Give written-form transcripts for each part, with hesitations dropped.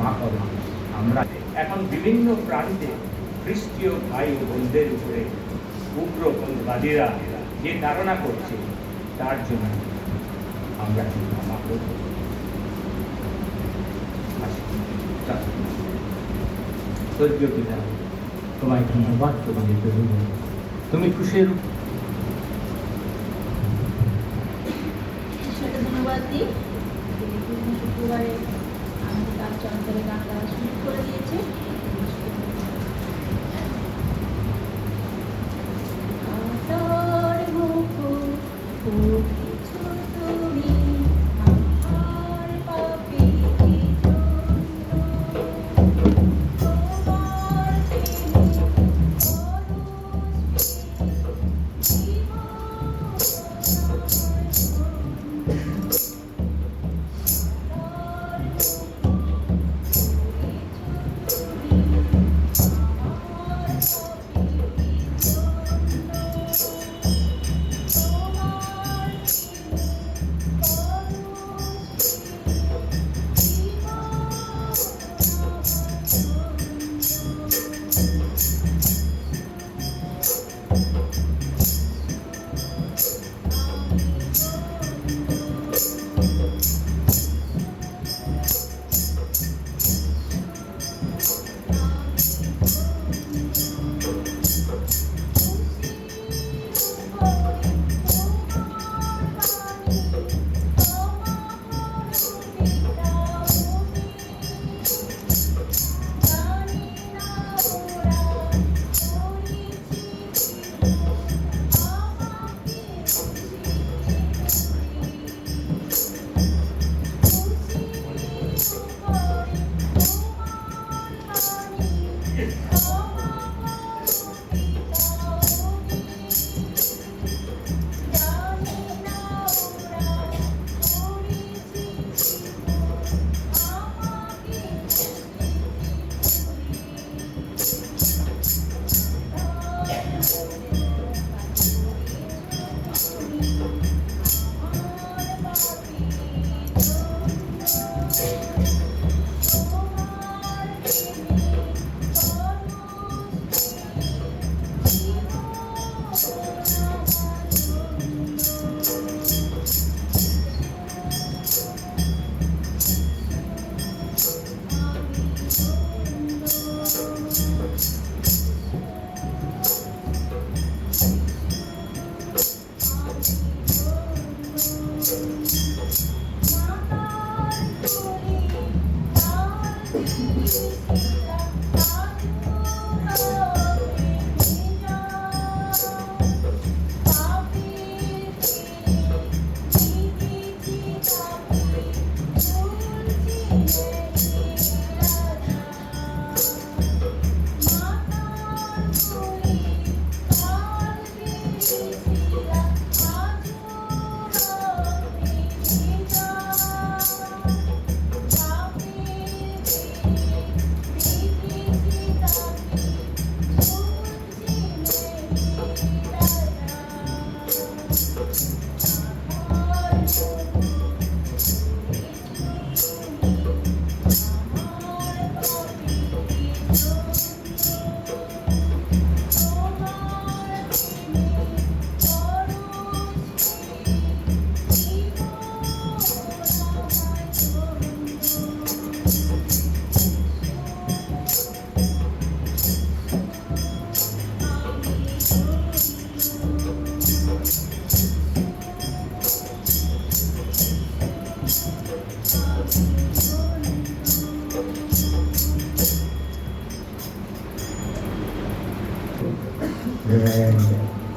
ক্ষমা করো। আমরা এখন বিভিন্ন প্রান্তে খ্রিস্টীয় ভাই ও বোনদের উপরে উগ্রপন্থীবাদীরা যে তাড়না করছে তার জন্য আমরা ক্ষমা করব। স্বর্গীয় পিতা, তোমায় ধন্যবাদ করি প্রভু। তুমি খুশির ধন্যবাদ দিই। শুক্রবারে আমাদের কাজ চঞ্চলে গান গাওয়া শুরু করে দিয়েছে।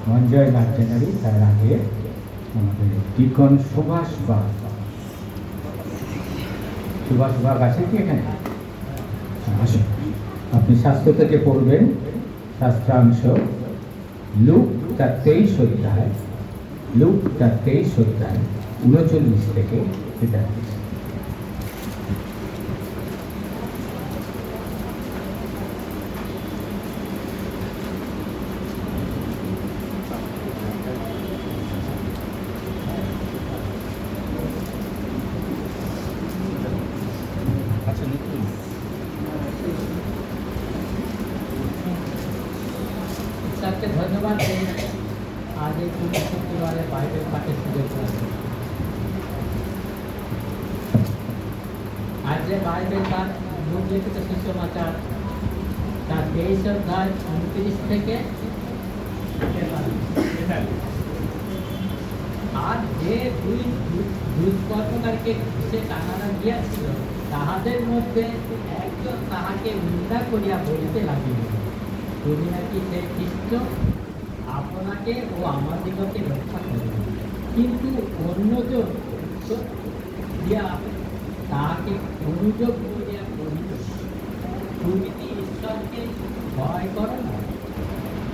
মঞ্জয় নাট্যানারী, তার আগে আমাদের ডিকন সুভাষ বাগ। সুভাষ বাগ আছে কি এখানে? আসুন, আপনি শাস্ত্র থেকে পড়বেন শাস্ত্রাংশ লুক তার 23 অধ্যায়, লুক তার 23 অধ্যায় 39 থেকে 43। আচ্ছা, লিখুন। স্যারকে ধন্যবাদ দিই আজ এই শুক্রবারে বাইবেল পাঠের সুযোগ করেছে। আজ যে বাইবেল পাঠ লুক লিখিত সুসমাচার তার 23 অধ্যায় 29 থেকে 43। আর যে দুই কর্মকারীকে ঘুষে টানানো গিয়াছিল তাহাদের মধ্যে একজন তাহাকে নিন্দা করিয়া বলিতে লাগিল, তুমি নাকি সেই খ্রিস্ট, আপনাকে ও আমাদিগকে রক্ষা করিবে। কিন্তু অন্যজন দিয়া তাহাকে অনুযোগ করিয়া বলিল, তুমি কি ঈশ্বরকে ভয় করো না?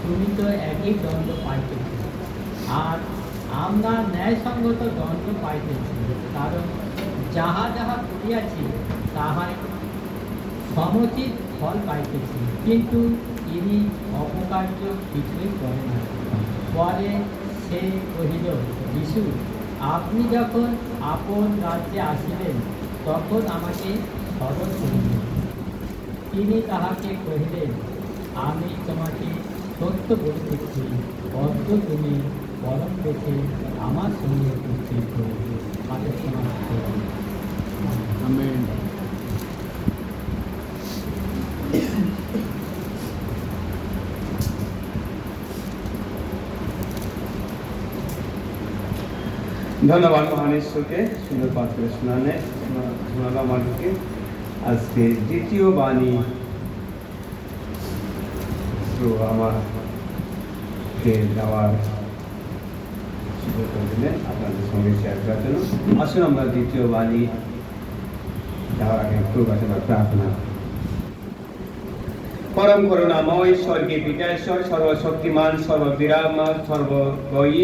তুমি তো একই দণ্ড পাইতেছ, আর আমরা ন্যায়সঙ্গত দণ্ড পাইতেছি, কারণ যাহা যাহা করিয়াছি তাহাই সমুচিত ফল পাইতেছি। কিন্তু ইনি অপকার্য কিছুই করে না। পরে সে কহিল, যিশু, আপনি যখন আপন রাজ্যে আসিলেন তখন আমাকে স্মরণ করিলেন। তিনি তাহাকে কহিলেন, আমি তোমাকে সত্য বলিতেছি, অদ্য তুমি পরম দেশে আমার সঙ্গে উপস্থিত হইবে। পাঠের সমাপ্ত। আমেন। ধন্যবাদ মহান ঈশ্বরকে সুন্দর পাঠ করে শোনালাম আমাদেরকে। আজকে দ্বিতীয় বাণী আমাকে দেওয়ার সুযোগ করে দিলেন আপনাদের সঙ্গে শেয়ার করার জন্য। আসুন আমরা দ্বিতীয় বাণী দেওয়ার আগে প্রভুর কাছে প্রার্থনা। পরম করুণাময় স্বর্গীয় পিতা ঈশ্বর, সর্বশক্তিমান, সর্ববিরাময়,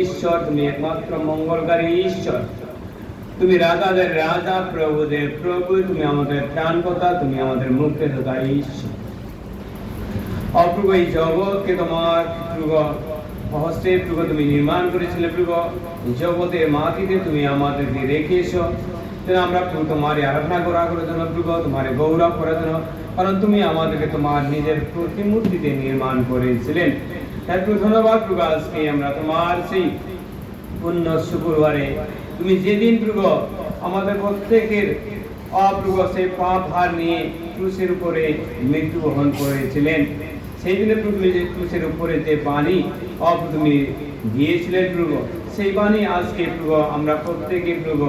ঈশ্বর, তুমি একমাত্র মঙ্গলকারী ঈশ্বর। তুমি রাজাদের রাজা, প্রভুদের প্রভু, তুমি আমাদের ত্রাণকর্তা, তুমি আমাদের মুক্তিদাতা ঈশ্বর। অপ্রভু এই জগৎকে তোমার হস্তে প্রভু তুমি নির্মাণ করেছিলে। প্রভু জগতের মাটিতে তুমি আমাদেরকে রেখেছ, আমরা তোমারই আরাধনা করার জন্য প্রভু, তোমার গৌরব করার জন্য, কারণ তুমি আমাদেরকে তোমার নিজের প্রতিমূর্তিতে নির্মাণ করেছিলেন। তাই ধন্যবাদ প্রভু। আজকে আমরা তোমার সেই পুণ্য শুক্রবারে তুমি যেদিন প্রভু আমাদের প্রত্যেকের অপ্রভু সেই পাপ ভার নিয়ে ক্রুশের উপরে মৃত্যুবরণ করেছিলেন, সেই দিনে প্রভু যে ক্রুশের উপরে যে বাণী তুমি দিয়েছিলেন প্রভু, সেই বাণী আজকে প্রভু আমরা প্রত্যেকে প্রভু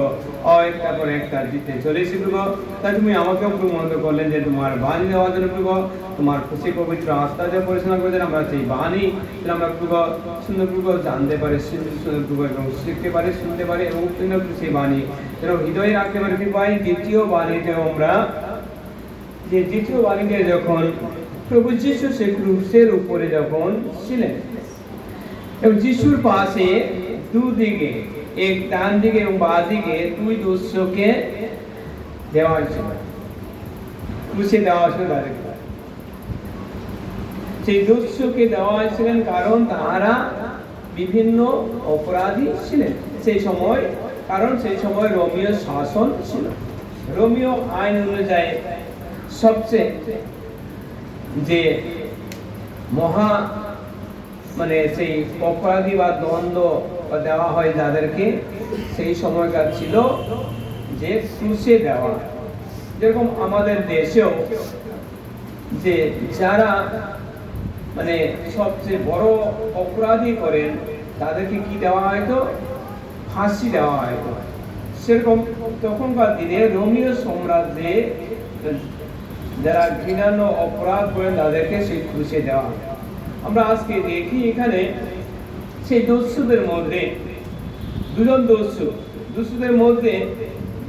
একটা করে একটা দিতে চলেছি প্রভু। তাই তুমি আমাকেও প্রমাণিত করলেন যে তোমার বাণী দেওয়ার জন্য প্রভু, তোমার খুশি পবিত্র আস্থা যে পরিচালনা করেছেন, আমরা সেই বাণী আমরা প্রভু সুন্দর প্রভু জানতে পারি, সুন্দর প্রভু এবং শিখতে পারি, শুনতে পারি এবং সেই বাণী যেন হৃদয়ে রাখতে পারি। পাই দ্বিতীয় বাণীতে আমরা যে দ্বিতীয় বাণীতে যখন প্রভু যিশু সে ক্রুশের উপরে যখন ছিলেন এবং যিশুর পাশে দুদিকে, এক ডান দিকে এবং বাঁ দিকে দুই দস্যুকে দেওয়া হয়েছিল, ক্রুশে দেওয়া হয়েছিল তাদেরকে। সেই দস্যুকে দেওয়া হয়েছিলেন কারণ তারা বিভিন্ন অপরাধী ছিলেন সেই সময়, কারণ সেই সময় রোমীয় শাসন ছিল। রোমীয় আইন অনুযায়ী সবচেয়ে যে মহা সেই অপরাধী বা দ্বন্দ্ব দেওয়া হয় যাদেরকে, সেই সময়কার ছিল যে ক্রুশে দেওয়া। যেরকম আমাদের দেশেও যে যারা সবচেয়ে বড় অপরাধী করেন তাদেরকে কি দেওয়া হয়তো, ফাঁসি দেওয়া হয়তো। সেরকম তখনকার দিনে রোমীয় সাম্রাজ্যে যারা ঘৃণান্য অপরাধ করেন তাদেরকে সেই ক্রুশে দেওয়া হয়। আমরা আজকে দেখি এখানে সেই দস্যুদের মধ্যে দস্যুদের মধ্যে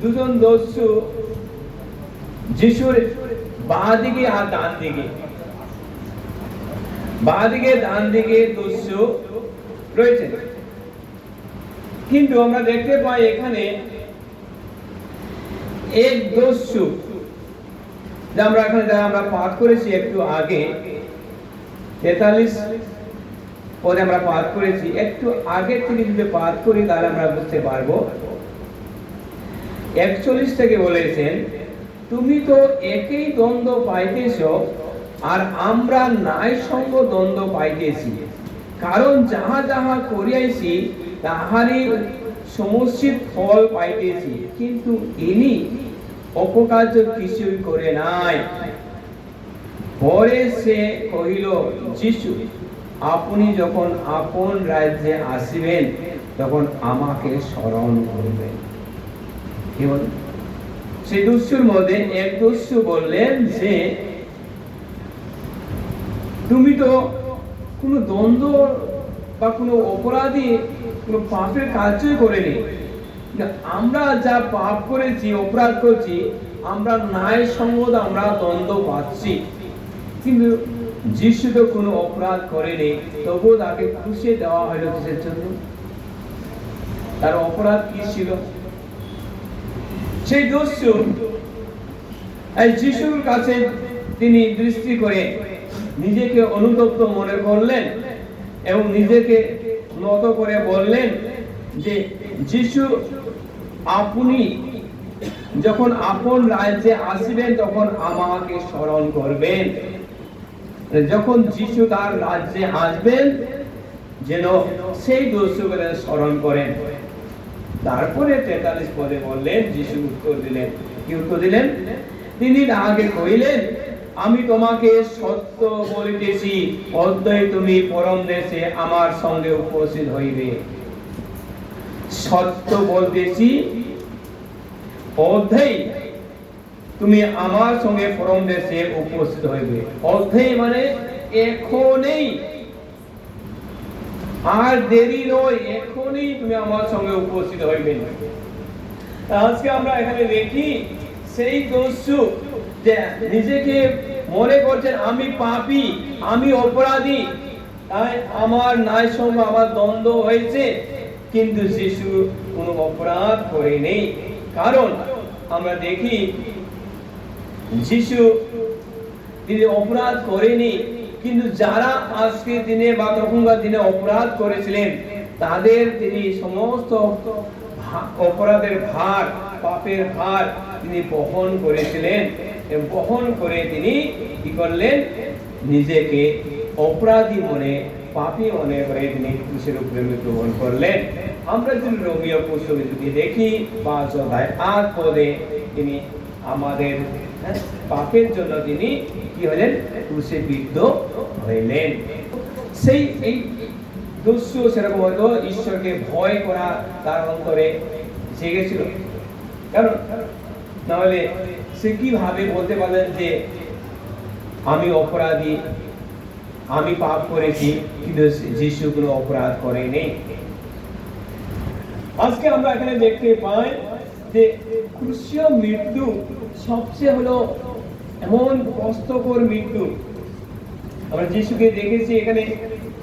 দুজন দস্যু যিশুর বাঁ দিকে আর ডান দিকে, বাঁ দিকে ডান দিকে দস্যু রয়েছে। কিন্তু আমরা দেখতে পাই এখানে এক দস্যু, আমরা পাঠ করেছি একটু আগে 43 পরে আমরা পাঠ করেছি, একটু আগে থেকে যদি পাঠ করি তাহলে আমরা বুঝতে পারবো। 41 থেকে বলেছেন, তুমি তো একই দ্বন্দ্ব পাইতেছ, আর আমরা ন্যায় সঙ্গ দ্বন্দ্ব পাইতেছি। কারণ যাহা যাহা করিয়াছি তাহারই সমষ্টির ফল পাইতেছি, কিন্তু ইনি অপকার্য কিছুই করে নাই। পরে সে কহিল, যিশু, আপনি যখন আপন রাজ্যে আসিবেন তখন আমাকে স্মরণ করবেন। কি বল? সেই দস্যুর মধ্যে এক দস্যু বললেন যে তুমি তো কোনো দ্বন্দ্ব বা কোনো অপরাধী কোনো পাপের কাজই করেনি, আমরা যা পাপ করেছি, অপরাধ করছি, আমরা ন্যায় সঙ্গত আমরা দ্বন্দ্ব পাচ্ছি। কিন্তু যিশু তো কোনো অপরাধ করেনি, তবুও তাকে ক্রুশে দেওয়া হলো কিসের জন্য? তার অপরাধ কি ছিল? সেই দস্যু যিশুর কাছে তিনি দৃষ্টি করে নিজেকে অনুতপ্ত মনে করলেন এবং নিজেকে নত করে বললেন যে যিশু, আপনি যখন আপন রাজ্যে আসিবেন তখন আমাকে স্মরণ করবেন। যখন যিশু তার রাজ্যে আসবেন যেন সেই দস্যুকে স্মরণ করেন। তারপরে 43 পদে বললেন, যিশু উত্তর দিলেন। কি উত্তর দিলেন? তিনি তাহাকে কহিলেন, আমি তোমাকে সত্য বলিতেছি, অদ্বৈ তুমি পরম দেশে আমার সঙ্গে উপস্থিত হইবে। সত্য বলতেছি, অদ্বৈ তুমি আমার সঙ্গে পরম দেশে উপস্থিত হইবে। অদ্বৈ মানে এখনই, আর দেরি নয়, এখনই তুমি আমার সঙ্গে উপস্থিত হইবে। আজকে আমরা এখানে দেখি সেই দস্যু যে নিজেকে মনে করছেন আমি পাপী, আমি অপরাধী, তাই আমার ন্যায় সঙ্গে আমার দ্বন্দ্ব হয়েছে, কিন্তু যিশু কোনো অপরাধ করেনি। কারণ আমরা দেখি যিশু তিনি অপরাধ করেনি, কিন্তু যারা আজকে দিনে বা তখনকার দিনে অপরাধ করেছিলেন তাদের তিনি সমস্ত অপরাধের ভার, পাপের ভার তিনি বহন করেছিলেন। বহন করে তিনি কি করলেন? নিজেকে অপরাধী মনে, পাপী মনে করে তিনি ক্রুশের উপরে মৃত্যুবরণ করলেন। আমরা যদি রোমীয় পুস্তকে যদি দেখি 5 অধ্যায় 8 পদে তিনি আমাদের পাপের জন্য তিনি কি হলেন? ক্রুশে বিদ্ধ হইলেন। সেই এই দস্যু সেরকম হয়তো ঈশ্বরকে ভয় করা তার অন্তরে জেগেছিল। কারণ নাহলে সে কিভাবে বলতে পারলেন যে আমি অপরাধী, আমি পাপ করেছি, কিন্তু যিশু কোনো অপরাধ করেনি। আজকে আমরা এখানে দেখতে পাই যে ক্রুশীয় মৃত্যু সবচেয়ে হলো এমন কষ্টকর মৃত্যু। আমরা যিশুকে দেখেছি এখানে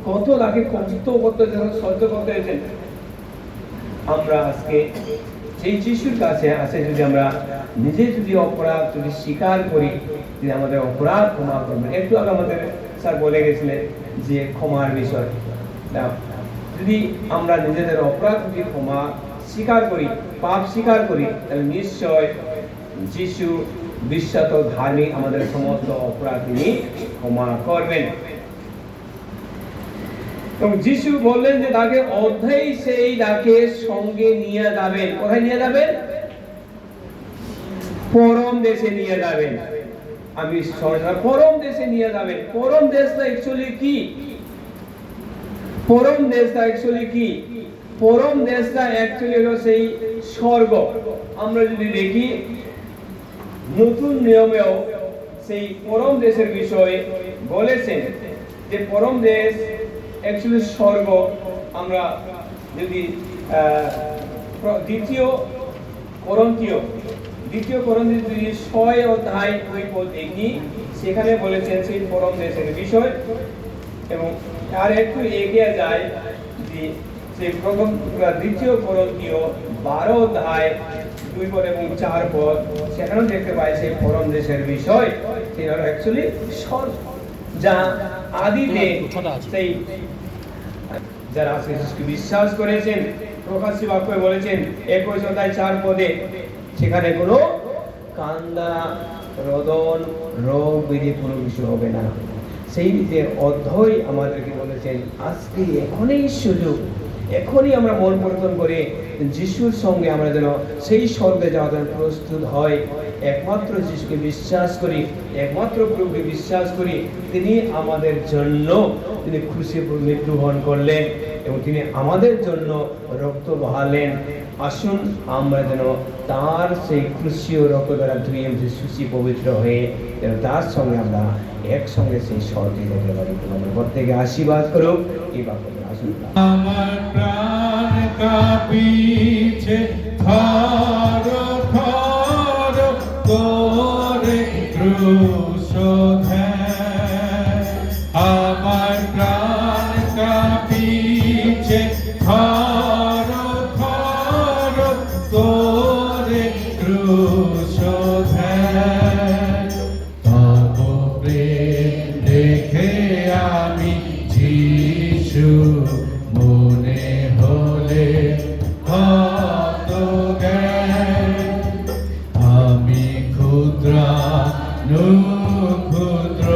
কত তাকে কষ্ট করতে সহ্য করতে হয়েছে। আমরা আজকে সেই যিশুর কাছে আসে যদি আমরা নিজে যদি অপরাধ যদি স্বীকার করি, যে আমাদের অপরাধ ক্ষমা করবেন। একটু আগে আমাদের স্যার বলে গেছিলেন যে ক্ষমার বিষয়। যদি আমরা নিজেদের অপরাধ যদি ক্ষমা স্বীকার করি, পাপ স্বীকার করি, তাহলে নিশ্চয় যিশু বিশ্বত ধার্মিক, আমাদের সমস্ত অপরাধ তিনি ক্ষমা করবেন। এবং যিশু বললেন যে তাকে অদ্বৈ সেই তাকে সঙ্গে নিয়ে যাবেন। কোথায় নিয়ে যাবেন? পরম দেশে নিয়ে যাবেন। আমি পরম দেশে নিয়ে যাবেন। পরম দেশটা অ্যাকচুয়ালি কি? পরম দেশটা অ্যাকচুয়ালি কি? পরম দেশটা অ্যাকচুয়ালি হলো সেই স্বর্গ। আমরা যদি দেখি নতুন নিয়মেও সেই পরম দেশের বিষয়ে বলেছেন যে পরম দেশ অ্যাকচুয়ালি স্বর্গ। আমরা যদি দ্বিতীয় করন্থীয় 6 অধ্যায় 2 পদ দেখি, সেখানে বলেছেন সেই পরম দেশের বিষয়। এবং আর একটু এগিয়ে যায় যে সেই দ্বিতীয় করন্থীয় 12 অধ্যায় 2 পদ এবং 4 পদ, সেখানেও দেখতে পাই সেই পরম দেশের বিষয়। সেটা হলো অ্যাকচুয়ালি স্বর্গ, যা আদিতে সেই যারা খ্রিস্টকে বিশ্বাস করেছেন, প্রকাশ্য বাক্যে বলেছেন 21 অধ্যায় 4 পদে, সেখানে কোনো কান্দা রোদন রোগ ব্যাধি কোনো কিছু হবে না। সেই যে অধ্যয় আমাদেরকে বলেছেন আজকে এখনই সুযোগ, এখনই আমরা মন পরিবর্তন করে যিশুর সঙ্গে আমরা যেন সেই স্বর্গে যাওয়ার জন্য প্রস্তুত হয়। একমাত্র যিশুকে বিশ্বাস করি, একমাত্র প্রভুকে বিশ্বাস করি, তিনি আমাদের জন্য তিনি খুশি মৃত্যুবরণ করলেন এবং তিনি আমাদের জন্য রক্ত বহালেন। আসুন আমরা যেন তার সেই খুশি ও রক্ত দ্বারা ধুয়ে সুচি পবিত্র হয়ে যেন তার সঙ্গে আমরা একসঙ্গে সেই স্বর্গে যেতে পারি। আমাদের প্রত্যেকে আশীর্বাদ করুক এই বাক্যে। আসুন। আমার প্রাণ কাঁপিছে থর থর করে ক্রুশধ্বজ। আমার প্রাণ কাঁপিছে থর থর করে ক্রুশধ্বজ। তব প্রেম দেখে আমি যিশু মনে হলে হত জ্ঞান। আমি ক্ষুদ্রাণু ক্ষুদ্র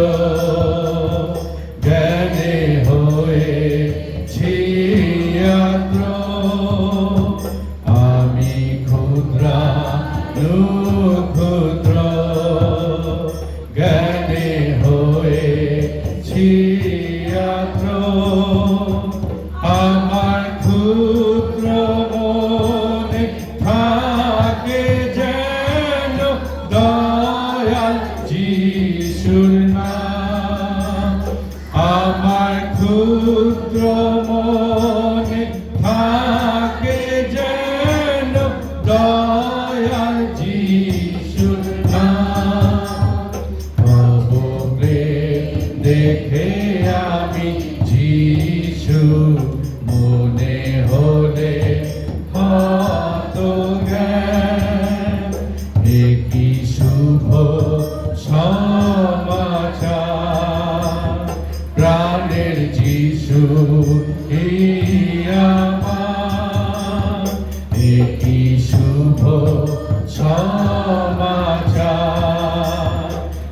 জ্ঞানে হয়েছি আদ্র। আমি ক্ষুদ্রাণু ক্ষুদ্র জ্ঞানে হয়েছি আদ্র। আমার ক্ষুদ্র মনে থাকে যেন দয়াল যিশুর নাম। আমার ক্ষুদ্র মনে থাকে যেন দয়াল যিশুর নাম। তব প্রেম দেখে আমি যিশু মনে হলে হত জ্ঞান। একই শুভ সমাচার প্রাণের যিশু আমার। একই শুভ সমাচার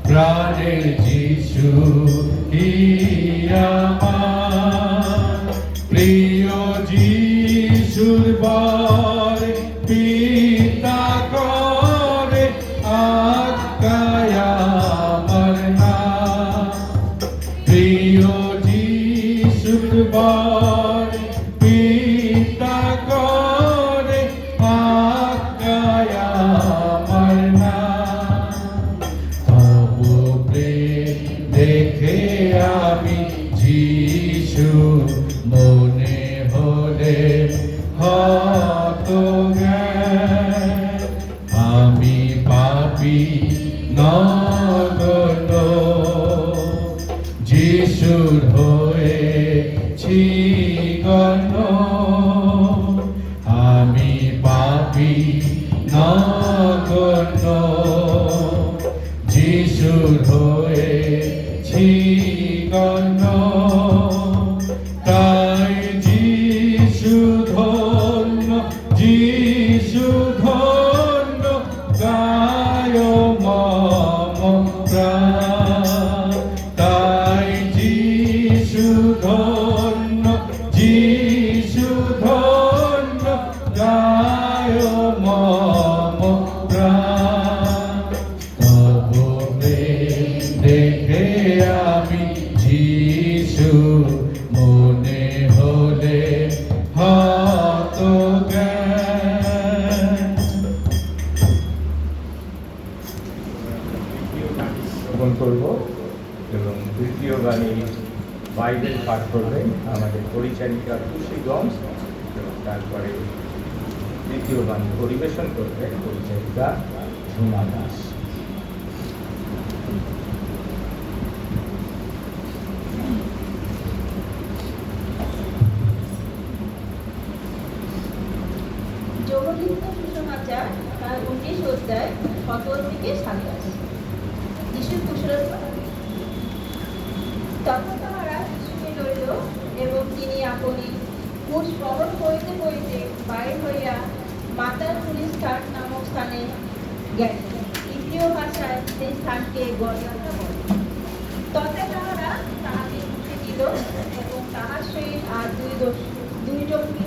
প্রাণের যিশু আমার। প্রিয় যিশুর বরে পিতা করে আজ্ঞায় আমার নাম। প্রিয় যিশুর বরে পিতা করে আজ্ঞায় আমার নাম। তব প্রেম দেখে আমি যিশু মনে হলে হত জ্ঞান। আমি পাপী নগণ্য যিশুর হয়েছি গণ্য। আমি পাপী নগণ্য যিশুর হয়েছি গণ্য। তাই যিশু ধন্য, যিশু ধন্য গায় মম প্রাণ। তাই যিশু ধন্য, যিশু ধন্য গায় মম প্রাণ। তব প্রেম দেখে আমি যিশু মনে হলে হত জ্ঞান। শ্রবণ করব এবং দ্বিতীয় গানে বাইবেল পাঠ করবেন আমাদের পরিচারিকা খুশিগঞ্জ এবং তারপরে দ্বিতীয় গান পরিবেশন করবেন পরিচারিকা ঝুমা দাস। যোগবিদ্যা সুসমাচার তার 19 অধ্যায় 17 থেকে 27। যিশু কুশলতা। তখন তাহারা যিশুকে লইল এবং তিনি আপনি মুখ স্মরণ করিতে করিতে বাইর হইয়া মাতার পুলিশ ঘাট নামক স্থানে গেলেন। ইব্রীয় ভাষায় সেই স্থানকে গলগথা বলে। তবে তাহারা তাহাকে মুক্তি দিল এবং তাহার সহিত আর দুইজনকে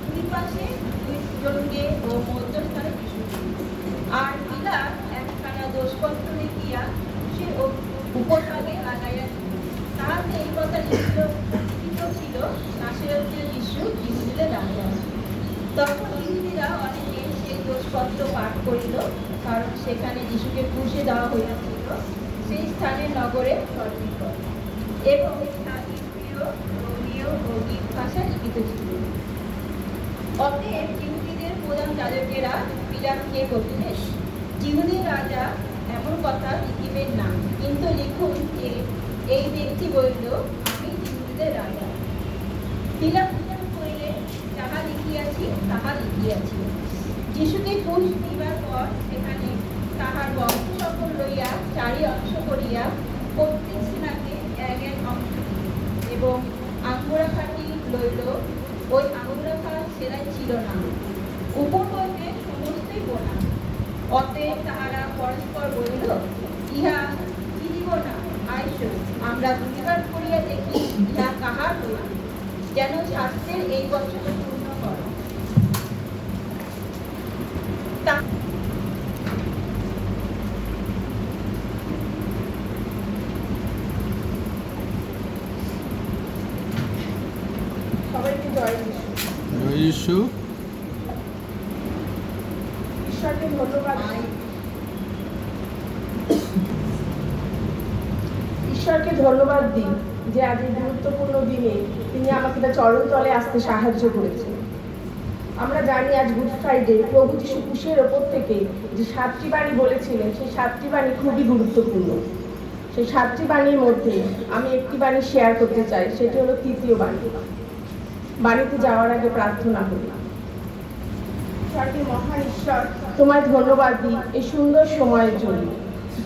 দুই পাশে দুইজনকে ও মধ্যস্থানে যিশু। আর পিলাত একখানা দোষপত্র লিখিয়া সে উপরভাগে লাগাইয়া দিল, তাহাতে এই কথা লিখিত ছিল, নাসরতীয় যিশু ইহুদীদের রাজা। তখন ইহুদীরা অনেকে সেই দোষপত্র পাঠ করিল, কারণ সেখানে যিশুকে ক্রুশে দেওয়া হইয়াছিল সেই স্থানের নগরে সর্বিকর, এবং তা ইব্রীয়, রোমীয় ও গ্রীক ভাষায় লিখিত ছিল। অতএব ইহুদীদের প্রধান যাজকেরা পিলাতকে কহিলেন, ইহুদীর রাজা এমন কথা লিখিবেন না, কিন্তু লিখুন যে এই ব্যক্তি বলিল, আমি ইহুদীদের রাজা। পিলাত উত্তর করিলেন, যাহা লিখিয়াছি তাহা লিখিয়াছি। যিশুকে ক্রুশ দিবার পর সেখানে তাহার বংশ সকল লইয়া চারি অংশ করিয়া প্রত্যেক সেনাকে এক এক অংশ দিল, এবং আঙ্গুরাখাটি লইল। ওই আঙ্গুরাখা সেলাই ছিল না, উপর হইতে সমস্তই বোনা। অতএব তাহারা পরস্পর বলিল, ইহা কি দিব না, আইসো আমরা বিচার করিয়া দেখি ইহা কাহার হইল, যেন শাস্ত্রের এই বচন পূর্ণ করো। সবাইকে জয় যিশু। যিশু ঈশ্বরকে ধন্যবাদ ঈশ্বরকে ধন্যবাদ দিই যে আজ এই গুরুত্বপূর্ণ দিনে তিনি আমাকে তার চরণ তলে আসতে সাহায্য করেছেন। আমরা জানি আজ গুড ফ্রাইডে প্রভু যিশু ক্রুশের ওপর থেকে যে 7টি বাণী বলেছিলেন, সেই 7টি বাণী খুবই গুরুত্বপূর্ণ। সেই 7টি বাণীর মধ্যে আমি একটি বাণী শেয়ার করতে চাই, সেটি হলো তৃতীয় বাণী। বাড়িতে যাওয়ার আগে প্রার্থনা করি। মহান ঈশ্বর, তোমায় ধন্যবাদ দিই এই সুন্দর সময়ের জন্য।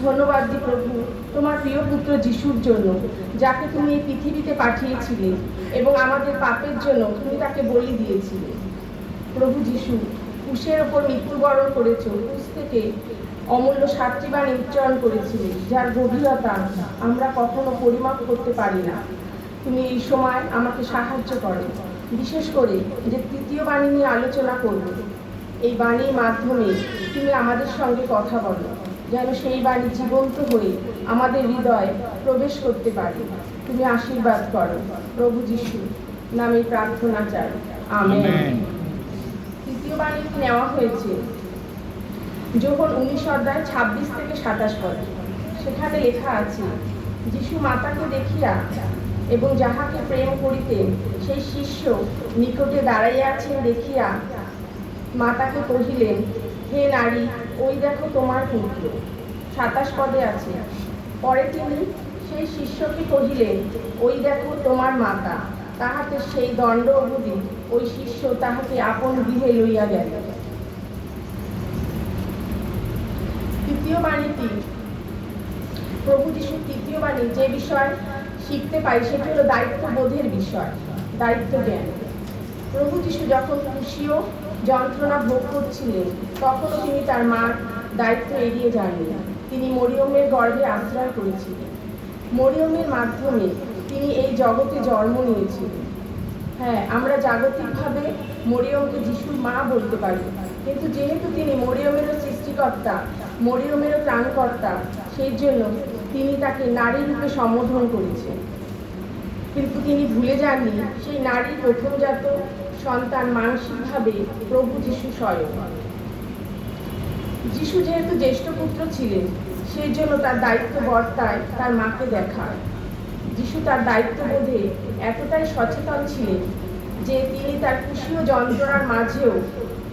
ধন্যবাদ দিই প্রভু তোমার প্রিয় পুত্র যিশুর জন্য, যাকে তুমি এই পৃথিবীতে পাঠিয়েছিলে এবং আমাদের পাপের জন্য তুমি তাকে বলি দিয়েছিলে। প্রভু যিশু ক্রুশের ওপর মৃত্যুবরণ করেছো, ক্রুশ থেকে অমূল্য 7টি বাণী উচ্চারণ করেছিলে, যার গভীরতা আমরা কখনো পরিমাপ করতে পারি না। তুমি এই সময় আমাকে সাহায্য করো, বিশেষ করে যে তৃতীয় বাণী নিয়ে আলোচনা করবে। এই বাণীর মাধ্যমে তুমি আমাদের সঙ্গে কথা বলো, যেন সেই বাণী জীবন্ত হয়ে আমাদের হৃদয়ে প্রবেশ করতে পারে। তুমি আশীর্বাদ করো, প্রভু যিশু নামে প্রার্থনা চাই, আমেন। তৃতীয় বাণী নেওয়া হয়েছে যোহন 19 থেকে 27 পদ। সেখানে লেখা আছে, যিশু মাতাকে দেখিয়া এবং যাহাকে প্রেম করিতেন সেই শিষ্য নিকটে দাঁড়াইয়া আছেন দেখিয়া মাতাকে কহিলেন, হে নারী, ওই দেখো তোমার পুত্র। 27 পদে আছে, পরে তিনি সেই শিষ্যকে কহিলেন, ওই দেখো তোমার মাতা। তাহাতে সেই দণ্ড অবধি ওই শিষ্য তাহাকে আপন গৃহে লইয়া গেল। তৃতীয় বাণীটি, প্রভু যিশুর তৃতীয় বাণী যে বিষয় শিখতে পাই সেটি হলো দায়িত্ববোধের বিষয়, দায়িত্ব জ্ঞান। প্রভু যিশু যখন ক্রুশীয় যন্ত্রণা ভোগ করছিলেন, তখনও তিনি তার মার দায়িত্ব এড়িয়ে যাননি। তিনি মরিয়মের গর্ভে আশ্রয় করেছিলেন। মরিয়মের মাধ্যমে তিনি এই জগতে জন্ম নিয়েছিলেন। হ্যাঁ, আমরা জাগতিকভাবে মরিয়মকে যিশুর মা বলতে পারি, কিন্তু যেহেতু তিনি মরিয়মেরও সৃষ্টিকর্তা, মরিয়মেরও ত্রাণকর্তা, সেই জন্য তিনি তাকে নারী রূপে সম্বোধন করেছেন। কিন্তু তিনি ভুলে যাননি সেই নারীর প্রথমজাত সন্তান মানসিকভাবে প্রভু যিশু স্বয়ং। যিশু যেহেতু জ্যেষ্ঠ পুত্র ছিলেন, সেই জন্য তার দায়িত্ব বর্তায় তার মাকে দেখা। যিশু তার দায়িত্ববোধে এতটাই সচেতন ছিলেন যে তিনি তার ক্রুশীয় যন্ত্রণার মাঝেও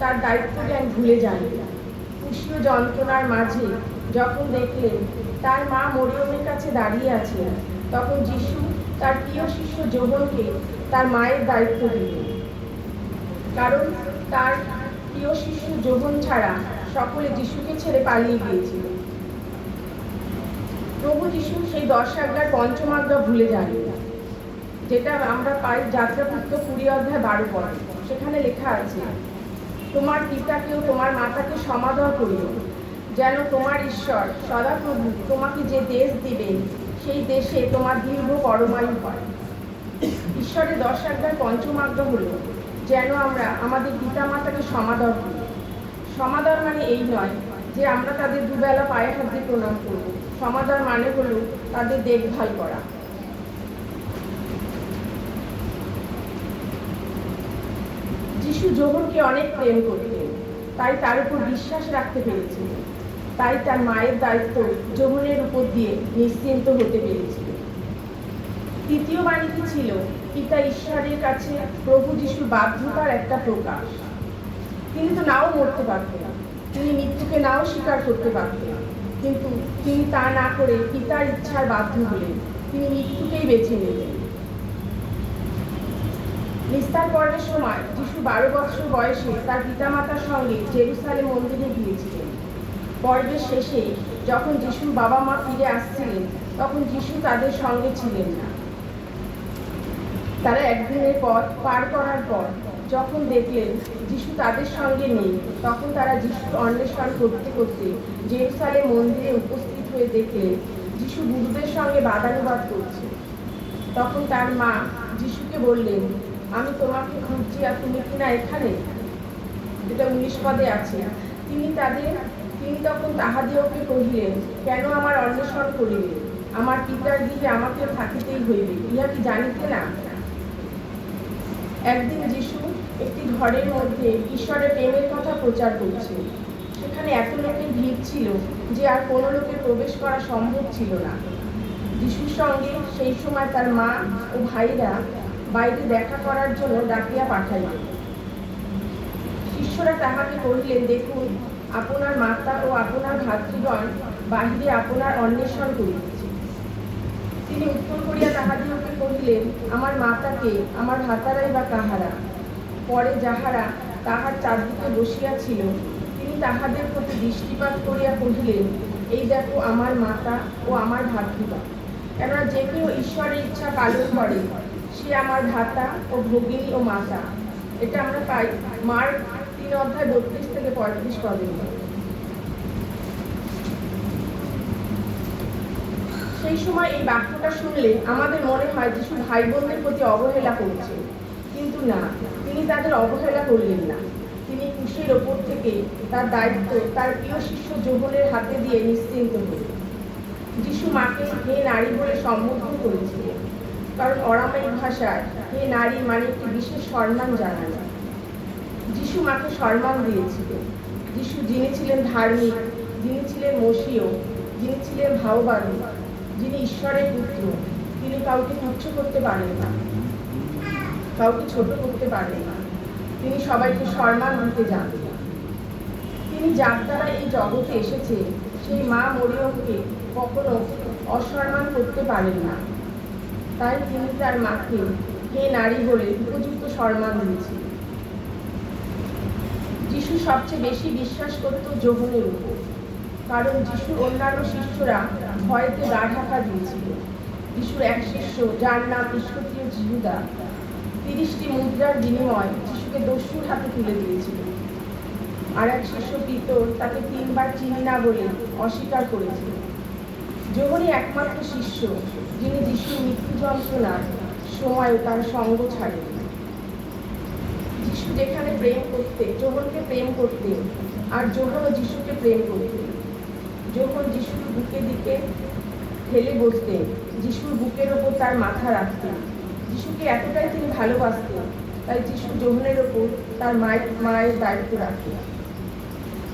তার দায়িত্ব জ্ঞান ভুলে যান। ক্রুশীয় যন্ত্রণার মাঝে যখন দেখলেন তার মা মরিয়মের কাছে দাঁড়িয়ে আছেন, তখন যিশু তার প্রিয় শিষ্য যোহনকে তার মায়ের দায়িত্ব দিলেন। কারণ তার প্রিয় শিষ্য যোহন ছাড়া সকলে যিশুকে ছেড়ে পালিয়ে গিয়েছিল। প্রভু যিশু সেই 10 আজ্ঞার পঞ্চম আজ্ঞা ভুলে যাননি, যেটা আমরা পাই যাত্রাপুত্র 20:12 পড়ে। সেখানে লেখা আছে, তোমার পিতাকেও তোমার মাতাকে সমাদর করিও, যেন তোমার ঈশ্বর সদাপ্রভু তোমাকে যে দেশ দিবেন সেই দেশে তোমার দীর্ঘ পরমায়ু হয়। ঈশ্বরের 10 আজ্ঞার পঞ্চম আজ্ঞা হলো যেন আমরা আমাদের পিতামাতাকে সমাদর করি। সমাদর মানে এই নয় যে আমরা তাদের দুবেলা পায়ে হাত দিয়ে প্রণাম করব। সমাদর মানে হলো তাদের দেখভাল করা। যিশু যোহনকে অনেক প্রেম করতেন, তাই তার উপর বিশ্বাস রাখতে পেরেছিলেন। তাই তার মায়ের দায়িত্ব যোহনের উপর দিয়ে নিশ্চিন্ত হতে পেরেছিল। তৃতীয় বাণীটি ছিল পিতা ঈশ্বরের কাছে প্রভু যিশুর বাধ্যতার একটা প্রকাশ। তিনি তো নাও মরতে পারতেন, তিনি মৃত্যুকে নাও স্বীকার করতে পারতেন, কিন্তু তিনি তা না করে পিতার ইচ্ছার বাধ্য হলেন। তিনি মৃত্যুকেই বেছে নিলেন। নিস্তার পর্বের সময় যিশু 12 বছর বয়সে তার পিতামাতার সঙ্গে জেরুসালেম মন্দিরে গিয়েছিলেন। পর্বের শেষে যখন যিশুর বাবা মা ফিরে আসছিলেন তখন যিশু তাদের সঙ্গে ছিলেন না। তারা একদিনের পথ পার করার পর যখন দেখলেন যিশু তাদের সঙ্গে নেই, তখন তারা যিশুর অন্বেষণ করতে করতে জেরুসালেম মন্দিরে উপস্থিত হয়ে দেখলেন যিশু গুরুদের সঙ্গে বাদানুবাদ করছে। তখন তার মা যিশুকে বললেন, আমি তোমাকে খুঁজছি আর তুমি কিনা এখানে? এটা 19 পদে আছে। তিনি তখন তাহাদিওকে কহিলেন, কেন আমার অন্বেষণ করিলে? আমার পিতার গৃহে আমাকে থাকিতেই হইবে, ইহা কি জানিতে না? একদিন যিশু একটি ঘরের মধ্যে ঈশ্বরের প্রেমের কথা প্রচার করছে। সেখানে এত লোকের ভিড় ছিল যে আর কোনো লোকের প্রবেশ করা সম্ভব ছিল না। যিশুর সঙ্গে সেই সময় তার মা ও ভাইরা বাইরে দেখা করার জন্য ডাকিয়া পাঠাইলেন। শিষ্যরা তাহাকে কহিলেন, দেখুন আপনার মাতা ও আপনার ভাতৃগণ বাহিরে আপনার অন্বেষণ করিতেছে। তিনি উত্তর করিয়া তাহাদিওকে কহিলেন, আমার মাতাকে আমার ভাতারাই বা কাহারা? পরে যাহারা তাহার চারদিকে বসিয়া ছিল তিনি তাহাদের প্রতি দৃষ্টিপাত করিয়া কহিলেন, এই দেখো আমার মাতা ও আমার ভাতৃগণ। কেননা যে কেউ ঈশ্বরের ইচ্ছা পালন করে সে আমার ভাতা ও ভগিনী ও মাতা। এটা আমরা পাই মার্ক 3 অধ্যায় 32 থেকে 35 পদে। সেই সময় এই বাক্যটা শুনলে আমাদের মনে হয় যিশু ভাই বোনদের প্রতি অবহেলা করছে, কিন্তু না, তিনি তাদের অবহেলা করলেন না। তিনি ক্রুশের ওপর থেকে তার দায়িত্ব তার প্রিয় শিষ্য যোহনের হাতে দিয়ে নিশ্চিন্ত হলেন। যিশু মাকে হে নারী বলে সম্বোধন করেছিলেন, কারণ অরামাইক ভাষায় হে নারী মানে একটি বিশেষ সম্মান জানানো। যিশু মাকে সম্মান দিয়েছিলেন। যিশু যিনি ছিলেন ধার্মিক, যিনি ছিলেন মসীয়, যিনি ছিলেন ভাববাদী, যিনি ঈশ্বরের পুত্র, তিনি কাউকে তুচ্ছ করতে পারেন না, কাউকে ছোট করতে পারেন না। তিনি সবাইকে সম্মান দিতে জানেন। তিনি যার দ্বারা এই জগতে এসেছে সেই মা মরিয়মকে কখনো অসম্মান করতে পারেন না। তাই তিনি তার মাকে হে নারী বলে উপযুক্ত সম্মান দিয়েছিলেন। যিশু সবচেয়ে বেশি বিশ্বাস করত যোহনের উপর, কারণ যিশুর অন্যান্য শিষ্যরা ভয়েতে গা ঢাকা দিয়েছিল। যিশুর এক শিষ্য যার নাম ইস্করিয় জিহুদা 30টি মুদ্রার বিনিময়ে যিশুকে দস্যুর হাতে তুলে দিয়েছিল। আর এক শিষ্য পিতর তাকে 3 বার চিনি না বলে অস্বীকার করেছিল। যোহনই একমাত্র শিষ্য যিনি যিশুর মৃত্যু যন্ত্রণার সময় তার সঙ্গ ছাড়েন। যিশু যেখানে প্রেম করতে যোহনকে প্রেম করতেন, আর যোহনও যিশুকে প্রেম করতেন। যখন যিশুর বুকের দিকে ফেলে বসতেন, যিশুর বুকের ওপর তার মাথা রাখতেন। যিশুকে এতটাই তিনি ভালোবাসতেন, তাই যিশু যোহনের ওপর তার মায়ের দায়িত্ব রাখতেন।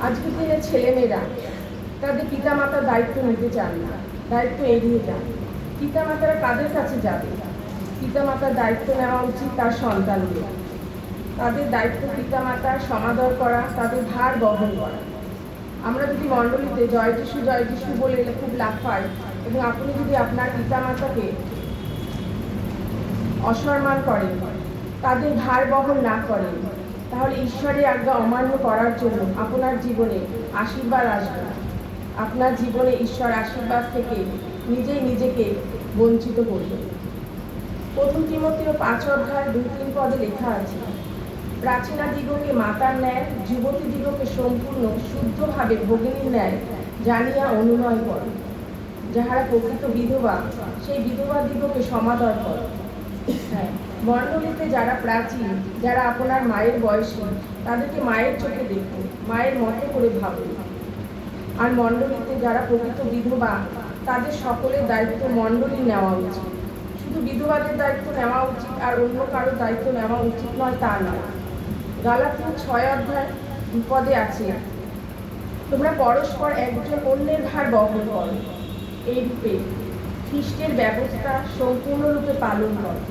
আজকের দিনে ছেলেমেয়েরা তাদের পিতামাতার দায়িত্ব নিতে চান না, দায়িত্ব এড়িয়ে যান। পিতামাতারা কাদের কাছে যাবে? পিতামাতার দায়িত্ব নেওয়া উচিত তার সন্তানদের। তাদের দায়িত্ব পিতামাতার সমাদর করা, তাদের ভার বহন করা। আমরা যদি মণ্ডলীতে জয় যিশু বলে খুব লাফাই এবং আপনি যদি আপনার পিতামাতাকে অসম্মান করেন, তাদের ভার বহন না করেন, তাহলে ঈশ্বরের আজ্ঞা অমান্য করার জন্য আপনার জীবনে আশীর্বাদ আসবে না। আপনার জীবনে ঈশ্বর আশীর্বাদ থেকে নিজেই নিজেকে বঞ্চিত করবেন। 1 তিমথেয় 5 অধ্যায় 2-3 পদে লেখা আছে, প্রাচীনাদিগকে মাতার ন্যায়, যুবতীদিগকে সম্পূর্ণ শুদ্ধভাবে ভগিনীর ন্যায় জানিয়া অনুনয় কর। যাহারা প্রকৃত বিধবা, সেই বিধবাদিগকে সমাদর কর। হ্যাঁ, মণ্ডলীতে যারা প্রাচীন, যারা আপনার মায়ের বয়সী, তাদেরকে মায়ের চোখে দেখুন, মায়ের মতো করে ভাবুন। আর মণ্ডলীতে যারা প্রকৃত বিধবা, তাদের সকলের দায়িত্ব মণ্ডলী নেওয়া উচিত। শুধু বিধবাদের দায়িত্ব নেওয়া উচিত আর অন্য কারোর দায়িত্ব নেওয়া উচিত নয়, তা নয়। গালাতিয়া 6 অধ্যায় পদে আছে, তোমরা পরস্পর একজন অন্যের ভার বহন করো। এই রূপে খ্রিস্টের ব্যবস্থা সম্পূর্ণরূপে পালন করো।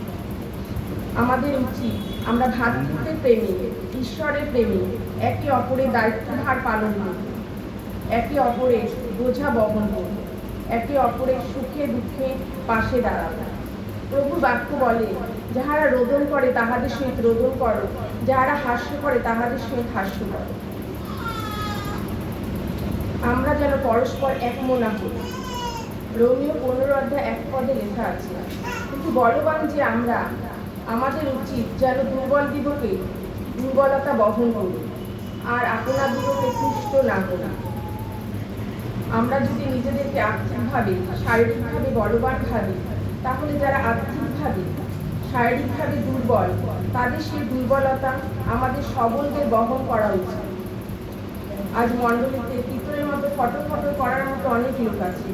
আমাদের উচিত আমরা ভ্রাতৃত্বের প্রেমে, ঈশ্বরের প্রেমে একে অপরের দায়িত্বভার পালন করব, একে অপরের বোঝা বহন করব, একে অপরের সুখে দুঃখে পাশে দাঁড়াবো। প্রভুর বাক্য বলে, যাহারা রোদন করে তাহাদের সহিত রোদন করো, যাহারা হাস্য করে তাহাদের সহিত হাস্য করো। আমরা যেন পরস্পর এক মনা হই। রোমীয় 15 অধ্যায় 1 পদে লেখা আছে, কিন্তু বলবান যে আমরা, আমাদের উচিত যেন দুর্বল দিগকে দুর্বলতা বহন করি, আর আপনার দিগকে তুষ্ট না করি। আমরা যদি নিজেদেরকে আর্থিকভাবে, শারীরিকভাবে বলবান ভাবি, তাহলে যারা আর্থিকভাবে, শারীরিকভাবে দুর্বল, তাদের সেই দুর্বলতা আমাদের সবলদের বহন করা উচিত। আজ মণ্ডলীতে পিতলের মতো ফটো করার মতো অনেক লোক আছে,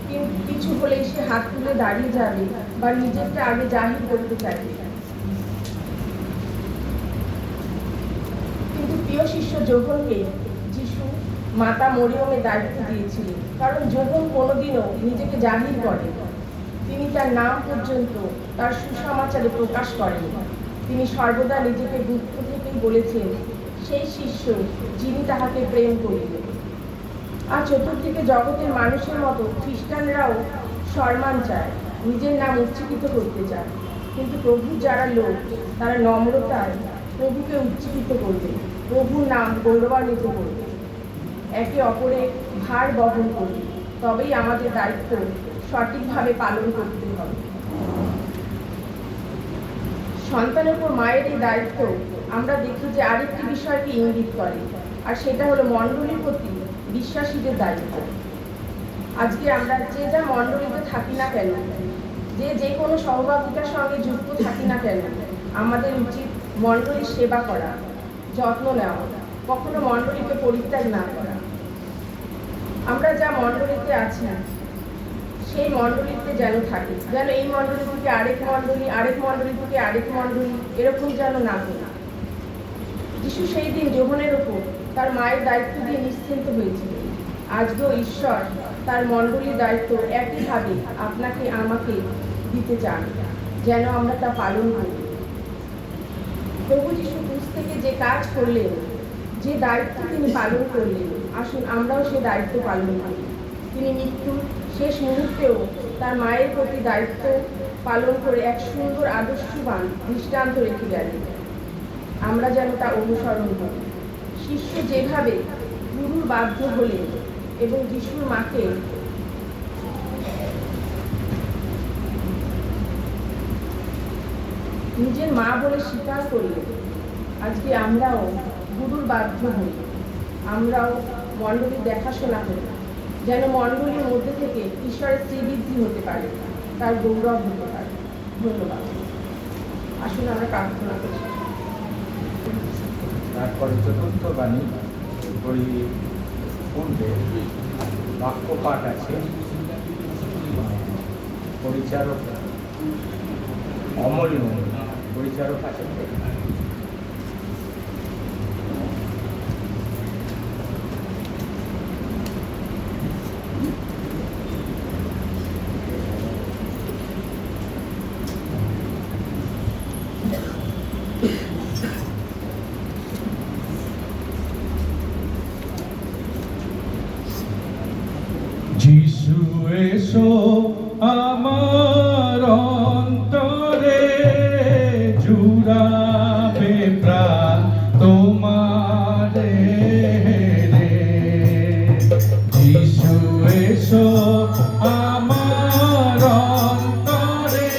কিন্তু কিছু হলেই সে হাত তুলে দাঁড়িয়ে যাবে বা নিজেরটা আগে জাহির করতে চাইবে। কিন্তু প্রিয় শিষ্য যোহনকে যিশু মাতা মরিয়মের দায়িত্ব দিয়েছিলেন, কারণ যোহন কোনোদিনও নিজেকে জাহির করে। তিনি তার নাম পর্যন্ত তার সুসমাচারে প্রকাশ করেন। তিনি সর্বদা নিজেকে দুঃখ থেকেই বলেছেন সেই শিষ্য যিনি তাহাকে প্রেম করিলেন। আর চতুর্দিকে জগতের মানুষের মতো খ্রিস্টানরাও সম্মান চায়, নিজের নাম উচ্চকিত করতে চায়, কিন্তু প্রভুর যারা লোক, তারা নম্রতায় প্রভুকে উচ্চকিত করবে, প্রভুর নাম গৌরবান্বিত করবে, একে অপরের ভার বহন করবে। তবেই আমাদের দায়িত্ব সঠিকভাবে পালন করতে হবে। সন্তানের উপর মায়ের এই দায়িত্ব আমরা দেখি যে আরেকটি বিষয়কে ইঙ্গিত করে, আর সেটা হলো মণ্ডলীর প্রতি বিশ্বাসীদের দায়িত্ব। আজকে আমরা যে যা মণ্ডলীতে থাকি না কেন, যে কোনো সহভাগিতার সঙ্গে যুক্ত থাকি না কেন, আমাদের উচিত মণ্ডলীর সেবা করা, যত্ন নেওয়া, কখনো মণ্ডলীকে পরিত্যাগ না করা। আমরা যা মণ্ডলীতে আছি সেই মণ্ডলীতে যেন থাকি, যেন এই মণ্ডলী থেকে আরেক মণ্ডলী, আরেক মণ্ডলী থেকে আরেক মণ্ডলী, এরকম যেন না করি। যিশু সেই দিন যোহনের ওপর তার মায়ের দায়িত্ব দিয়ে নিশ্চিন্ত হয়েছিল। আজকেও ঈশ্বর তার মণ্ডলীর দায়িত্ব একইভাবে আপনাকে আমাকে দিতে চান, যেন আমরা তা পালন করি। প্রভু যিশু ক্রুশ থেকে যে কাজ করলেন, যে দায়িত্ব তিনি পালন করলেন, আসুন আমরাও সে দায়িত্ব পালন করি। তিনি মৃত্যুর শেষ মুহূর্তেও তার মায়ের প্রতি দায়িত্ব পালন করে এক সুন্দর আদর্শবান দৃষ্টান্ত রেখে গেলেন। আমরা যেন তা অনুসরণ করি। শিষ্য যেভাবে গুরুর বাধ্য হলেন এবং যিশুর মাকে নিজের মা বলে স্বীকার করলেন, আজকে আমরাও গুরুর বাধ্য হই। আমরাও মণ্ডলীর দেখাশোনা করি, যেন মণ্ডলীর মধ্যে থেকে ঈশ্বরের শ্রীবৃদ্ধি হতে পারে, তার গৌরব হতে পারে। ধন্যবাদ। আসুন আমরা প্রার্থনা করি। তারপরে চতুর্থ বাণী পূর্বে বাক্য পাঠ আছে, পরিচারক অমল পরিচারক আছে। যিশু এসো আমার অন্তরে, জুড়াবে প্রাণ তোমারে রে। যিশু এসো আমার অন্তরে,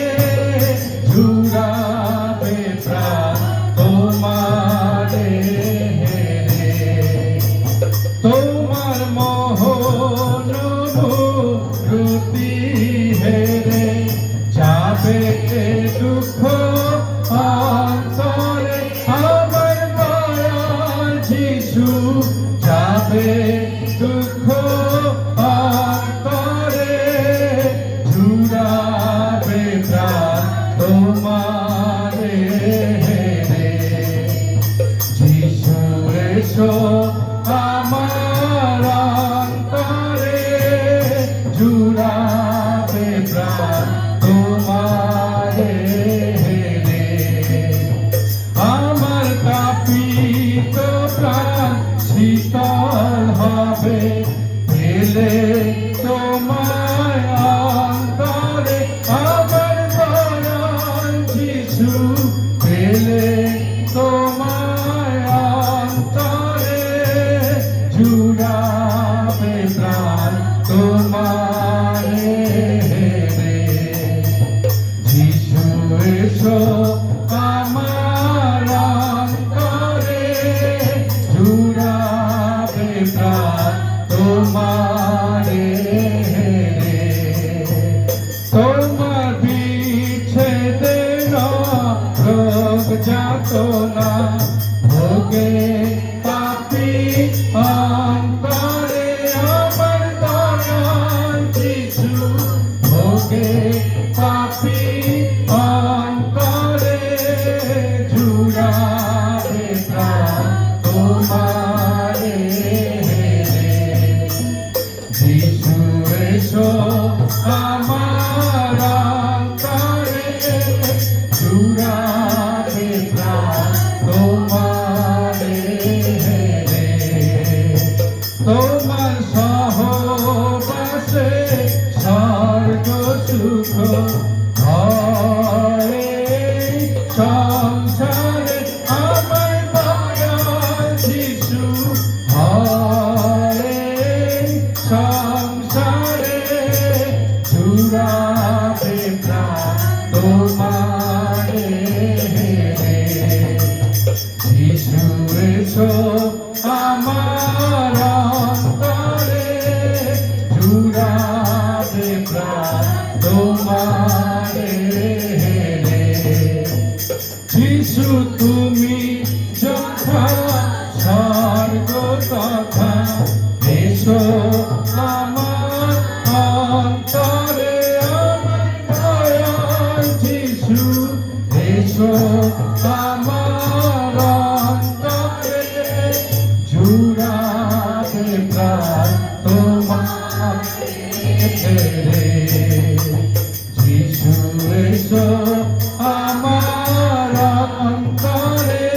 জুড়াবে প্রাণ তোমারে। মুক্তি হেরে যাবে দুঃখ অন্তরে আমার দয়াল যিশু যাবে দুঃখ অন্তরে জুড়াবে প্রাণ তোমারে হেরে যিশু এসো আমার অন্তরে জুড়াবে প্রাণ তোমারে হেরে আমার তাপিত প্রাণ শীতল হবে পেলে তোমায় অন্তরে আমার দয়াল যিশু পেলে তোমায় অন্তরে জুড়াবে প্রাণ তোমারে হেরে যিশু এসো আমার অন্তরে জুড়াবে প্রাণ তোমারে হেরে তোমার বিচ্ছেদে রোগ যাতনা ভোগে পাপী অন্তরে আমার দয়াল যিশু ভোগে পাপী অন্তরে জুড়াবে প্রাণ তোমারে হেরে যিশু এসো আমার অন্তরে জুড়াবে প্রাণ তোমারে হেরে তোমার সহবাসে স্বর্গ সুখ ঘরে সংসারে আমার দয়াল যিশু ঘরে সংসারে জুড়াবে প্রাণ তোমারে হেরে যিশু এসো আমার অন্তরে জুড়াবে প্রাণ তোমারে হেরে যিশু তুমি যথা স্বর্গ তথা এসো আমার অন্তরে আমার দয়াল যিশু এসো আমার অন্তরে জুড়াবে প্রাণ তোমারে হেরে যিশু এসো আমার অন্তরে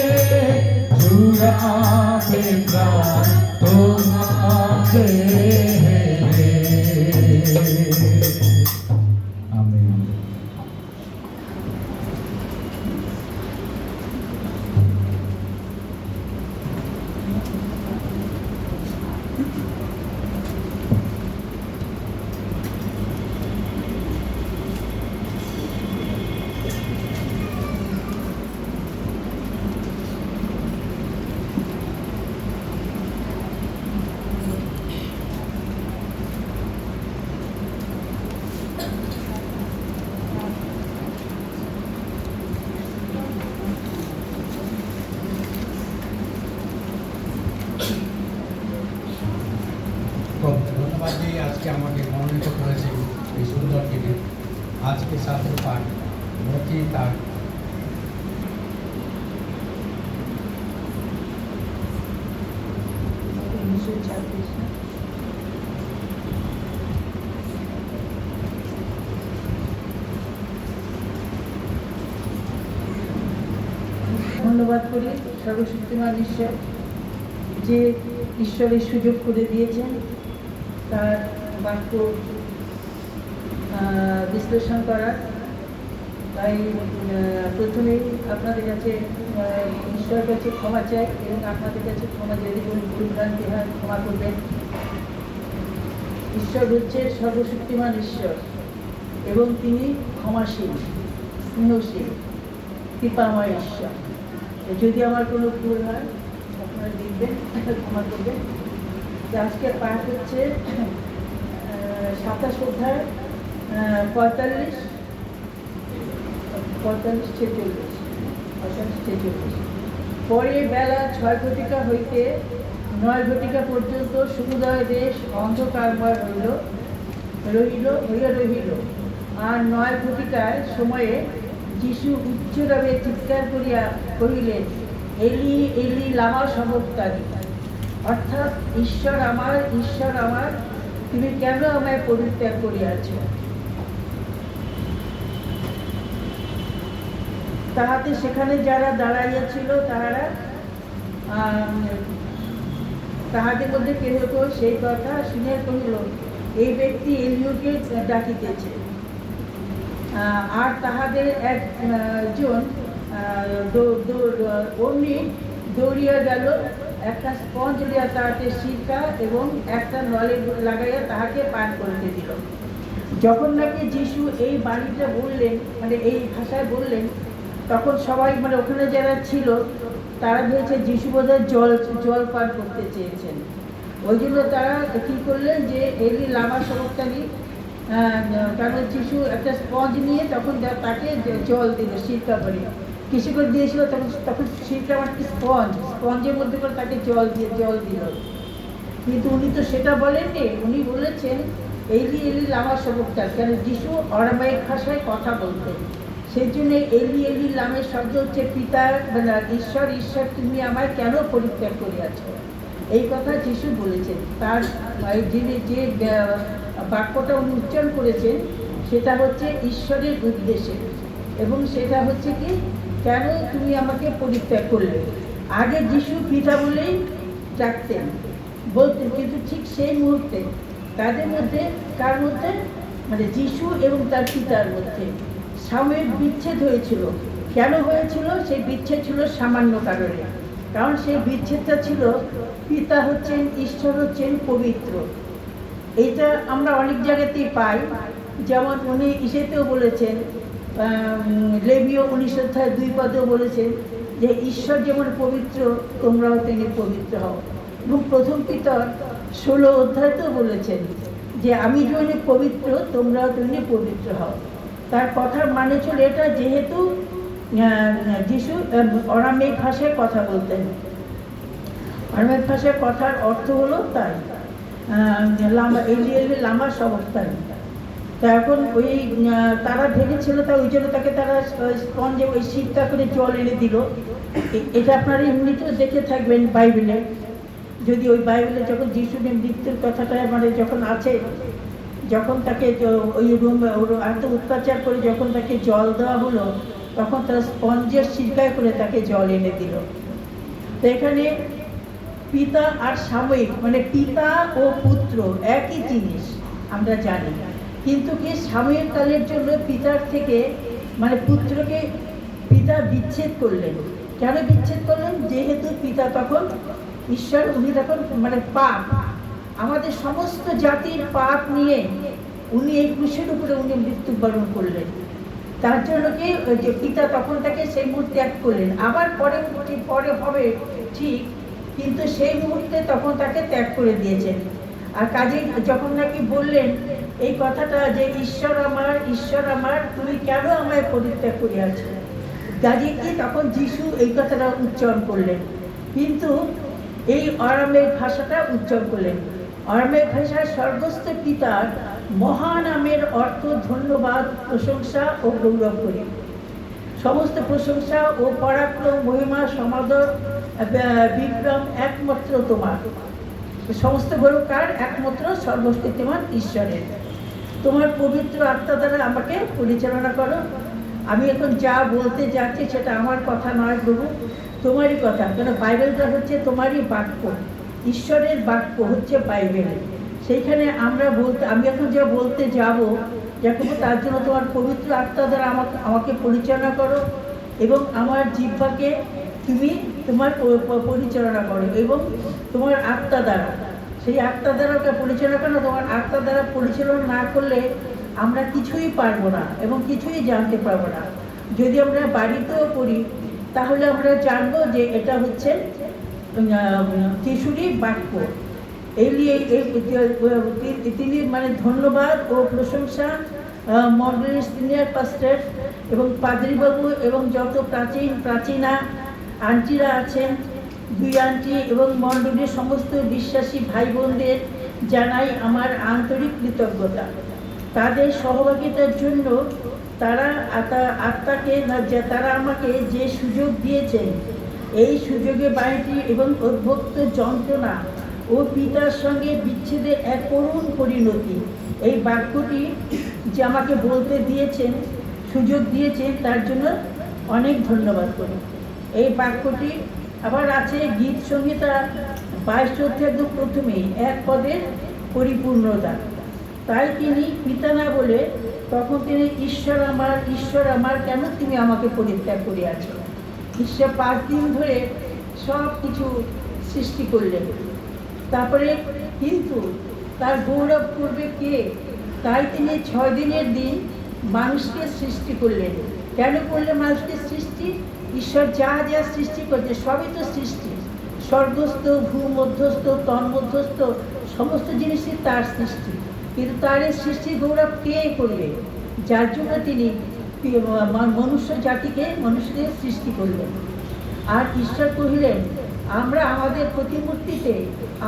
জুড়াবে প্রাণ তোমারে হেরে আমেন। খুব ধন্যবাদ যে আজকে আমাকে মনোনীত করেছে এই সুন্দর দিনে আজকে শাস্ত্র পাঠ মতি তার ধন্যবাদ করি সর্বশক্তিমান ঈশ্বর যে ঈশ্বরের সুযোগ করে দিয়েছেন তার বাক্য বিশ্লেষণ করার। তাই প্রথমেই আপনাদের কাছে ঈশ্বরের কাছে ক্ষমা চাই এবং আপনাদের কাছে ক্ষমা যদি কোনো ভুলভ্রান্তি হয় ক্ষমা করবেন। ঈশ্বর হচ্ছে সর্বশক্তিমান ঈশ্বর এবং তিনি ক্ষমাশীল, স্নেহশীল, কৃপাময় ঈশ্বর। যদি আমার কোনো ভুল হয় আপনারা দেখবেন, ক্ষমা করবেন। আজকের পাঠ হচ্ছে 27 অধ্যায় 45, 46, পরে বেলা 6 ঘটিকা হইতে 9 ঘটিকা পর্যন্ত সমুদয় দেশ অন্ধকারময় রহিল। আর 9 ঘটিকার সময়ে যিশু উচ্চভাবে চিৎকার করিয়া কহিলেন, এলি এলি লামা সবক্তানি, অর্থাৎ ঈশ্বর আমার, তুমি কেন আমায় পরিত্যাগ করিয়াছ? তাহাতে সেখানে যারা দাঁড়াইয়াছিল তাহাদের মধ্যে কেহ কেউ সেই কথা শুনিয়া কহিল, এই ব্যক্তি এলিয়কে ডাকিতেছে। আর তাহাদের একজন অমনি দৌড়িয়া গেল, একটা স্পঞ্জ লইয়া তাহাতে সিরকা এবং একটা নলে লাগাইয়া তাহাকে পান করিতে দিল। যখন নাকি যিশু এই বাণীটা বললেন, মানে এই ভাষায় বললেন, তখন সবাই, মানে ওখানে যারা ছিল তারা ভেবেছে যিশু বোধহয় জল পান করতে চেয়েছেন। ওই জন্য তারা কী করলেন যে এলি লামা সবক্তানি, কারণ যিশু একটা স্পঞ্জ নিয়ে তখন তাকে জল দিল, সিরকা করে কিছু করে দিয়েছিল। তখন সিরকা মানে স্পঞ্জের মধ্যে করে তাকে জল দিল। কিন্তু উনি তো সেটা বলেননি, উনি বলেছেন এলি এলি লামা সবক্তানি, কেন যিশু অরামায়িক ভাষায় কথা বলতেন। সেই জন্য এলি এলি লামের শব্দ হচ্ছে পিতা, মানে ঈশ্বর তুমি আমায় কেন পরিত্যাগ করিয়াছ, এই কথা যিশু বলেছেন। তার যে বাক্যটা উনি উচ্চারণ করেছেন সেটা হচ্ছে ঈশ্বরের উদ্দেশ্যে, এবং সেটা হচ্ছে কি, কেন তুমি আমাকে পরিত্যাগ করলে। আগে যিশু পিতা বলেই ডাকতেন, বলতেন, কিন্তু ঠিক সেই মুহূর্তে তাদের মধ্যে, কার মধ্যে, মানে যিশু এবং তার পিতার মধ্যে সাময়িক বিচ্ছেদ হয়েছিল। কেন হয়েছিল? সেই বিচ্ছেদ ছিল সামান্য কারণে, কারণ সেই বিচ্ছেদটা ছিল পিতা হচ্ছেন, ঈশ্বর হচ্ছেন পবিত্র। এইটা আমরা অনেক জায়গাতেই পাই, যেমন উনি ইসেতেও বলেছেন, লেবীয় 19 অধ্যায় 2 পদেও বলেছেন যে ঈশ্বর যেমন পবিত্র তোমরাও তিনি পবিত্র হও। এবং প্রথম পিতর 16 অধ্যায়তেও বলেছেন যে আমি যেমন পবিত্র তোমরাও তেমনি পবিত্র হও। তার কথার মানে ছিল এটা, যেহেতু যিশু অরামেক ভাষায় কথা বলতেন, অরামেক ভাষায় কথার অর্থ হলো তাই এলি এলি লামা সবক্তানি। তা এখন ওই তারা ভেবেছিল, তা ওই জন্য তাকে তারা স্পঞ্জে ওই সিরকা করে জল এনে দিল। এটা আপনারা এমনিতেও দেখে থাকবেন বাইবেলে, যদি ওই বাইবেলে যখন যিশুর মৃত্যুর কথাটা মানে যখন আছে, যখন তাকে ওই এত অত্যাচার করে যখন তাকে জল দেওয়া হলো, তখন তারা স্পঞ্জের সিরকায় করে তাকে জল এনে দিল। তো এখানে পিতা আর সাময়িক, মানে পিতা ও পুত্র একই জিনিস আমরা জানি, কিন্তু কি সাময়িক কালের জন্য পিতার থেকে, মানে পুত্রকে পিতা বিচ্ছেদ করলেন। কেন বিচ্ছেদ করলেন? যেহেতু পিতা তখন ঈশ্বর, উনি তখন মানে পাপ, আমাদের সমস্ত জাতির পাপ নিয়ে উনি এই ক্রুশের উপরে উনি মৃত্যুবরণ করলেন। তার জন্য কি যে পিতা তখন তাকে সেই মুহূর্তে ত্যাগ করলেন। আবার পরে হবে ঠিক, কিন্তু সেই মুহূর্তে তখন তাকে ত্যাগ করে দিয়েছেন। আর কাজে যখন নাকি বললেন এই কথাটা যে ঈশ্বর আমার, তুমি কেন আমায় পরিত্যাগ করিয়াছ, কাজে কি তখন যিশু এই কথাটা উচ্চারণ করলেন, কিন্তু এই অরামেক ভাষাটা উচ্চারণ করলেন। অরামেক ভাষায় স্বর্গস্থ পিতার মহানামের অর্থ ধন্যবাদ, প্রশংসা ও গৌরব করি। সমস্ত প্রশংসা ও পরাক্রম, মহিমা, সমাদর, বিক্রম একমাত্র তোমার। সমস্ত গৌরব কার? একমাত্র সর্বশক্তিমান ঈশ্বরের। তোমার পবিত্র আত্মা দ্বারা আমাকে পরিচালনা করো। আমি এখন যা বলতে যাচ্ছি সেটা আমার কথা নয় প্রভু, তোমারই কথা। কেন বাইবেলটা হচ্ছে তোমারই বাক্য, ঈশ্বরের বাক্য হচ্ছে বাইবেল। সেইখানে আমি এখন যা বলতে যাব, যাকে তার জন্য তোমার পবিত্র আত্মা দ্বারা আমাকে পরিচালনা করো, এবং আমার জিহ্বাকে তুমি তোমার পরিচালনা করো, এবং তোমার আত্মা দ্বারা, সেই আত্মা দ্বারা ওকে পরিচালনা করো। তোমার আত্মা দ্বারা পরিচালনা না করলে আমরা কিছুই পারবো না এবং কিছুই জানতে পারবো না। যদি আমরা বাড়িতেও করি তাহলে আমরা জানবো যে এটা হচ্ছে যিশুরই বাক্য। তিনি মানে ধন্যবাদ ও প্রশংসা মন্ডলীর সিনিয়র পাস্টার এবং পাদ্রীবাবু এবং যত প্রাচীনা আন্টিরা আছেন, দুই আন্টি এবং মন্ডলীর সমস্ত বিশ্বাসী ভাই বোনদের জানাই আমার আন্তরিক কৃতজ্ঞতা। তাদের সহভাগিতার জন্য তারা আমাকে যে সুযোগ দিয়েছেন, এই সুযোগে বাড়িটি এবং অভ্যক্ত যন্ত্রণা ও পিতার সঙ্গে বিচ্ছেদের এক করুণ পরিণতি, এই বাক্যটি যে আমাকে বলতে দিয়েছেন, সুযোগ দিয়েছেন, তার জন্য অনেক ধন্যবাদ করি। এই বাক্যটি আবার আছে গীত সংহিতা 22 অধ্যায় একদম প্রথমেই, এক পদের পরিপূর্ণতা। তাই তিনি পিতা না বলে তখন তিনি ঈশ্বর আমার কেন তুমি আমাকে পরিত্যাগ করিয়াছ। ঈশ্বর 5 দিন ধরে সব কিছু সৃষ্টি করলেন, তারপরে কিন্তু তার গৌরব করবে কে? তাই তিনি 6 দিনের দিন মানুষকে সৃষ্টি করলেন। কেন করলেন মানুষকে সৃষ্টি? ঈশ্বর যা যা সৃষ্টি করছে সবই তো সৃষ্টি, স্বর্গস্থ, ভূমধ্যস্থ, তন্মধ্যস্থ সমস্ত জিনিসই তার সৃষ্টি। কিন্তু তার এই সৃষ্টির গৌরব কে করবে? যার জন্য তিনি মনুষ্য জাতিকে, মানুষদের সৃষ্টি করলেন। আর ঈশ্বর কহিলেন, আমরা আমাদের প্রতিমূর্তিতে,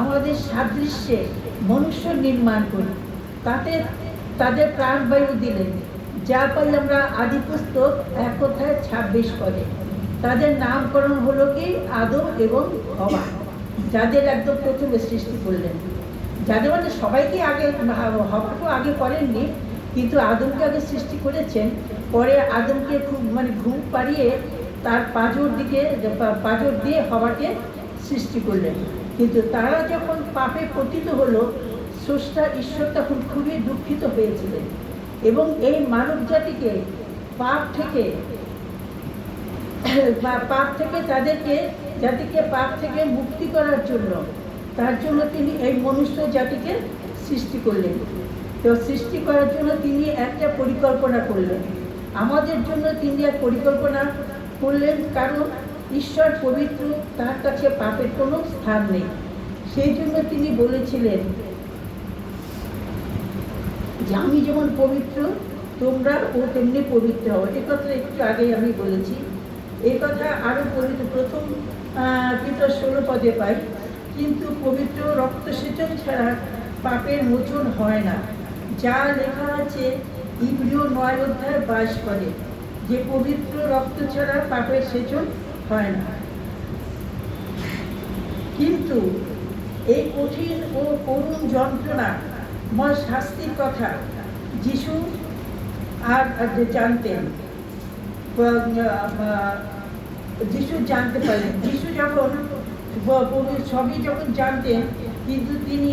আমাদের সাদৃশ্যে মনুষ্য নির্মাণ করি, তাতে তাদের প্রাণবায়ু দিলেন। যা পাই আমরা আদি পুস্তক 1 অধ্যায় 26 পদে। তাদের নামকরণ হলো কি? আদম এবং হওয়া, যাদের একদম প্রথমে সৃষ্টি করলেন। যাদের মানে সবাইকে আগে, হওয়াকেও আগে করেননি, কিন্তু আদমকে আগে সৃষ্টি করেছেন। পরে আদমকে খুব ঘুম পাড়িয়ে তার পাঁজর দিয়ে হওয়াকে সৃষ্টি করলেন। কিন্তু তারা যখন পাপে পতিত হলো, স্রষ্টা ঈশ্বর তখন খুবই দুঃখিত হয়েছিলেন এবং এই মানব জাতিকে পাপ থেকে জাতিকে পাপ থেকে মুক্তি করার জন্য, তার জন্য তিনি এই মনুষ্য জাতিকে সৃষ্টি করলেন। তো সৃষ্টি করার জন্য তিনি একটা পরিকল্পনা করলেন, আমাদের জন্য তিনি এক পরিকল্পনা করলেন। কারণ ঈশ্বর পবিত্র, তার কাছে পাপের কোনো স্থান নেই। সেই জন্য তিনি বলেছিলেন যে আমি যেমন পবিত্র, তোমরা ও তেমনি পবিত্র হও। এ কথা একটু আগেই আমি বলেছি। এই কথা আরও পবিত্র প্রথম Peter 16 পদে পাই। কিন্তু পবিত্র রক্তসেচন ছাড়া পাপের মোচন হয় না, যা লেখা আছে ইব্রিয় 9 অধ্যায় 22 পদে, যে পবিত্র রক্ত ছাড়া পাপের সেচন হয় না। কিন্তু এই কঠিন ও করুণ যন্ত্রণাময় শাস্তির কথা যিশু আর জানতেন, যিশু জানতে পারলেন। যিশু যখন সবই যখন জানতেন, কিন্তু তিনি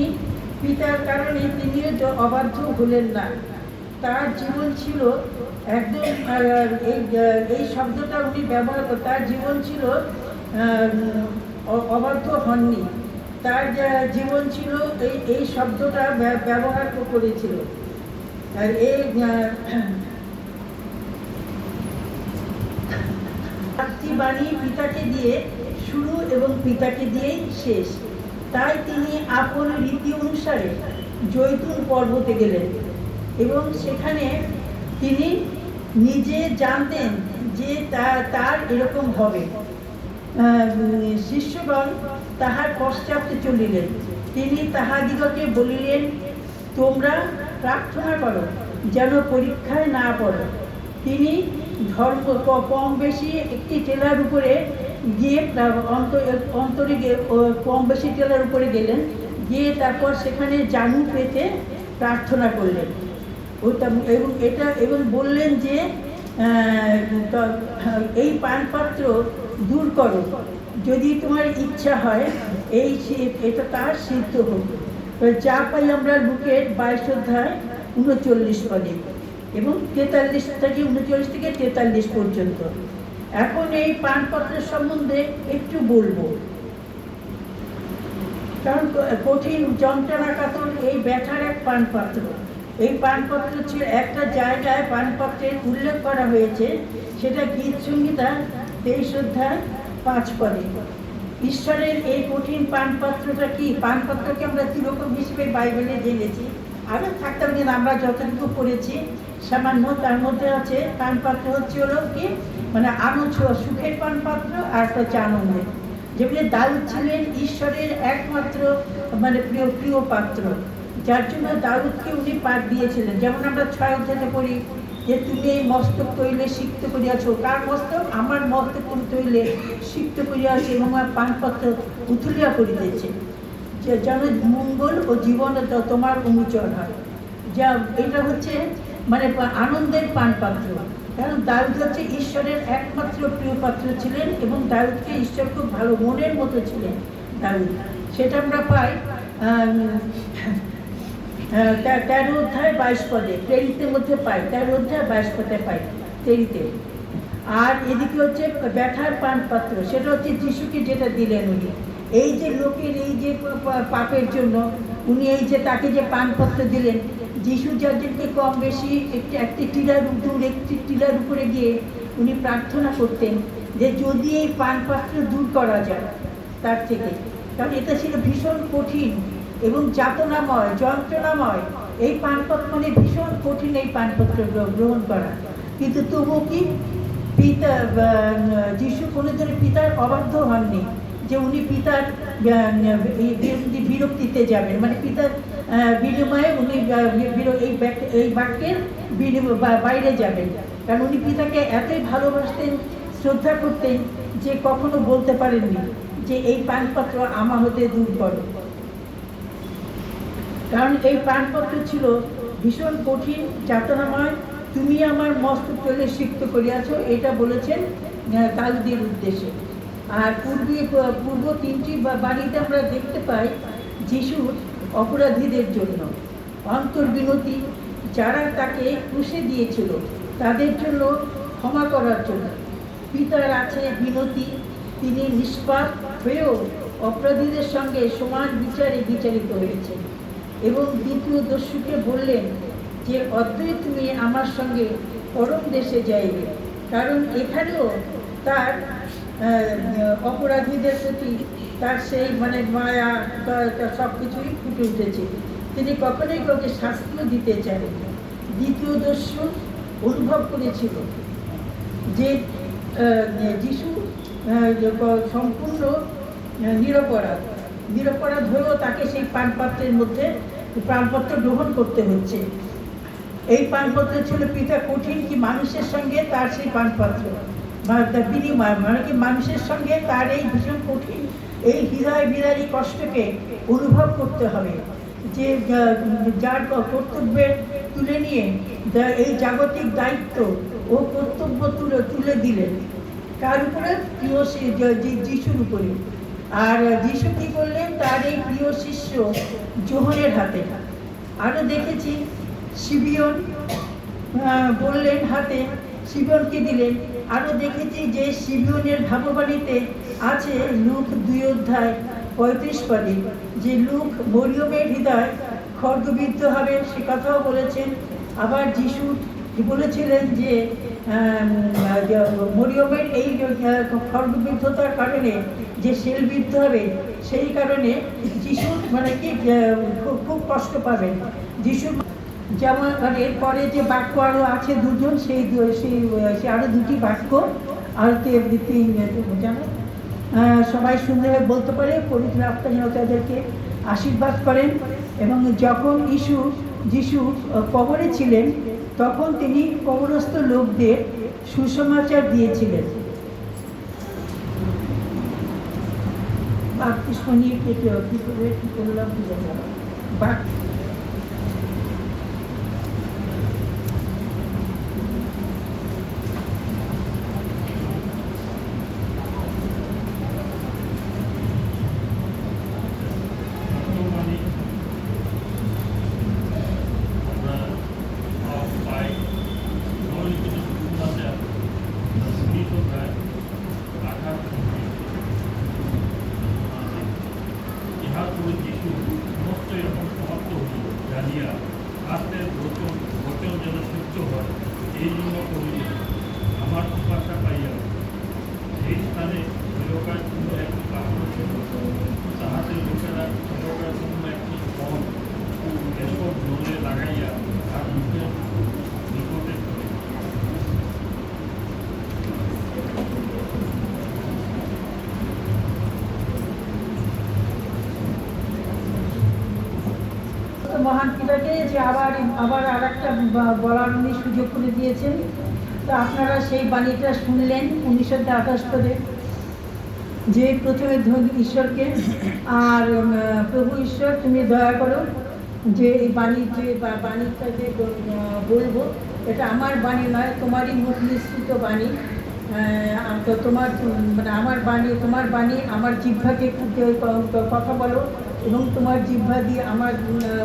পিতার কারণে তিনিও অবাধ্য হলেন না। তার জীবন ছিল একদম, এই শব্দটা উনি ব্যবহার করেন, তার জীবন ছিল অবাধ্য হননি। তার জীবন ছিল এই শব্দটা ব্যবহার করেছিল। আর এই বাণী পিতাকে দিয়ে শুরু এবং পিতাকে দিয়েই শেষ। তাই তিনি আপন রীতি অনুসারে জৈতুন পর্বতে গেলেন এবং সেখানে তিনি নিজে জানতেন যে তার এরকম হবে। শিষ্যগণ তাহার পশ্চাতে চলিলেন। তিনি তাহাদিগকে বলিলেন, তোমরা প্রার্থনা করো যেন পরীক্ষায় না পড়ো। তিনি কম বেশি একটি টেলার উপরে গিয়ে অন্তরে গিয়ে কম বেশি টেলার উপরে গেলেন, গিয়ে তারপর সেখানে জানু পেতে প্রার্থনা করলেন এবং বললেন যে এই পানপাত্র দূর করো, যদি তোমার ইচ্ছা হয় এটা তার সিদ্ধ হোক। যা পাই আমরা লুকের 22 অধ্যায় 39 পদে এবং 43 থেকে 39 থেকে 43 পর্যন্ত। এখন এই পানপত্রের সম্বন্ধে একটু বলবো, কারণ কঠিন যন্ত্রণাকাতর এই ব্যথার এক পানপাত্র। এই পানপত্র ছিল একটা জায়গায় পানপত্রের উল্লেখ করা হয়েছে, সেটা গীত সংহিতা 23 অধ্যায় 5 পদে। ঈশ্বরের এই কঠিন পানপাত্রটা কি? পানপাত্রকে আমরা দুরকম হিসেবে বাইবেলে জেনেছি, আগে থাকতাম, কিন্তু আমরা যতটুকু পড়েছি সামান্য, তার মধ্যে আছে পানপাত্র হচ্ছে হলো কি মানে আনন্দ সুখের পানপাত্র, আর একটা হচ্ছে আনন্দের। যেগুলি দাউদ ছিলেন ঈশ্বরের একমাত্র মানে প্রিয় পাত্র, যার জন্য দাউদকে উনি পাঠ দিয়েছিলেন। যেমন আমরা 6 অধ্যায়ে পড়ি যে তুমি এই মস্তক তৈলে সিক্ত করিয়াছ। কার মস্তক? আমার মস্তক তৈলে সিক্ত করিয়াছ এবং আমার পানপাত্র উথলিয়া করিতেছে, যেন মঙ্গল ও জীবন তোমার অনুচর হয়। যা এটা হচ্ছে মানে আনন্দের পানপাত্র, কারণ দাউদ হচ্ছে ঈশ্বরের একমাত্র প্রিয় পাত্র ছিলেন এবং দাউদকে ঈশ্বর খুব ভালো মনের মতো ছিলেন দাউদ। সেটা আমরা পাই 13 অধ্যায় 22 পদে, তেরিতের মধ্যে পাই, 13 অধ্যায় 22 পদে পাই তেরিতে। আর এদিকে হচ্ছে ব্যথার পানপাত্র, সেটা হচ্ছে যিশুকে যেটা দিলেন উনি। এই যে লোকের এই যে পাপের জন্য উনি এই যে তাকে যে পানপত্র দিলেন, যিশু যাদেরকে কম বেশি একটি টিলার উপরে গিয়ে উনি প্রার্থনা করতেন যে যদি এই পানপাত্র দূর করা যায় তার থেকে, কারণ এটা ছিল ভীষণ কঠিন এবং যাতনাময় যন্ত্রণাময়। এই পানপত্র মানে ভীষণ কঠিন এই পানপত্র গ্রহণ করা, কিন্তু তবু কি পিতা যিশু কোনোদিনই পিতার অবাধ্য হননি যে উনি পিতার বিরক্তিতে যাবেন, মানে পিতার বিনিময়ে উনি এই বাক্যের বাইরে যাবেন। কারণ উনি পিতাকে এতই ভালোবাসতেন, শ্রদ্ধা করতেন যে কখনো বলতে পারেননি যে এই পানপত্র আমা হতে দূর করো, কারণ এই পানপত্র ছিল ভীষণ কঠিন যাতনাময়। তুমি আমার মস্তক তৈলে সিক্ত করিয়াছ, এটা বলেছেন দাউদের উদ্দেশ্যে। আর পূর্ব 3টি বাণীতে আমরা দেখতে পাই যিশুর অপরাধীদের জন্য অন্তর্বিনতি, যারা তাকে ক্রুশে দিয়েছিল তাদের জন্য ক্ষমা করার জন্য পিতার আছে বিনতি। তিনি নিষ্পাপ হয়েও অপরাধীদের সঙ্গে সমান বিচারে বিচারিত হয়েছে এবং দ্বিতীয় দস্যুকে বললেন যে অদ্বৈত তুমি আমার সঙ্গে পরম দেশে যাইবে, কারণ এখানেও তার অপরাধীদের প্রতি তার সেই মানে মায়া সব কিছুই ফুটে উঠেছে। তিনি কখনোই কাউকে শাস্তিও দিতে চাইলেন। দ্বিতীয় দস্যু অনুভব করেছিল যে যিশু সম্পূর্ণ নিরপরাধ হয়েও তাকে সেই পানপাত্রের মধ্যে পানপত্র গ্রহণ করতে হচ্ছে। এই পানপত্র ছিল পিতা কঠিন কি মানুষের সঙ্গে তার সেই পানপত্র বিনিময়, মানে কি মানুষের সঙ্গে তার এই ভীষণ কঠিন এই হৃদয় বিদারী কষ্টকে অনুভব করতে হবে, যে যার কর্তব্যের তুলে নিয়ে এই জাগতিক দায়িত্ব ও কর্তব্য তুলে দিলেন কার উপরে? প্রিয় যিশুর উপরে। আর যিশু কি করলেন? তার এই প্রিয় শিষ্য যোহনের হাতে। আরও দেখেছি শিবিয়ন বললেন হাতে, শিবিয়নকে দিলেন। আরও দেখেছি যে শিবিয়নের ভাববাণীতে আছে লুক 2 অধ্যায় 35 পদে যে লুক মরিয়মের হৃদয় খড়গবিদ্ধ হবে, সে কথাও বলেছেন। আবার যিশু বলেছিলেন যে মরিয়মের এই খড়গবিদ্ধতার কারণে যে শেলবিদ্ধ হবে, সেই কারণে যিশু মানে কি খুব কষ্ট পাবেন যিশু। যেমন এরপরে যে বাক্য আরও আছে 2জন, সেই আরও 2টি বাক্য আর যেন সবাই সুন্দরভাবে বলতে পারে। পবিত্র আত্মা যেন তাদেরকে আশীর্বাদ করেন। এবং যখন যিশু কবরে ছিলেন তখন তিনি কবরস্থ লোকদের সুসমাচার দিয়েছিলেন। বাপ্তিস্ম নিয়ে কি করলাম আমার উপাসা পাইয়া এই স্থানে একটি পাথর ছিল, তাহাতে লোকেরা একটি ফল এসব জলে লাগাইয়া তার মুখের নিকট আপনাদেরকে যে আবার আর একটা বলার উনি সুযোগ করে দিয়েছেন। তো আপনারা সেই বাণীটা শুনলেন 1928 পদে, যে প্রথমে ঈশ্বরকে আর প্রভু ঈশ্বর তুমি দয়া করো যে এই বাণীর যে বাণীটা যে বলবো, এটা আমার বাণী নয়, তোমারই মুখ নিঃসৃত বাণী। তো তোমার মানে আমার বাণী, তোমার বাণী আমার জিহ্বাকে কথা বলো, এবং তোমার জিহ্বা দিয়ে আমার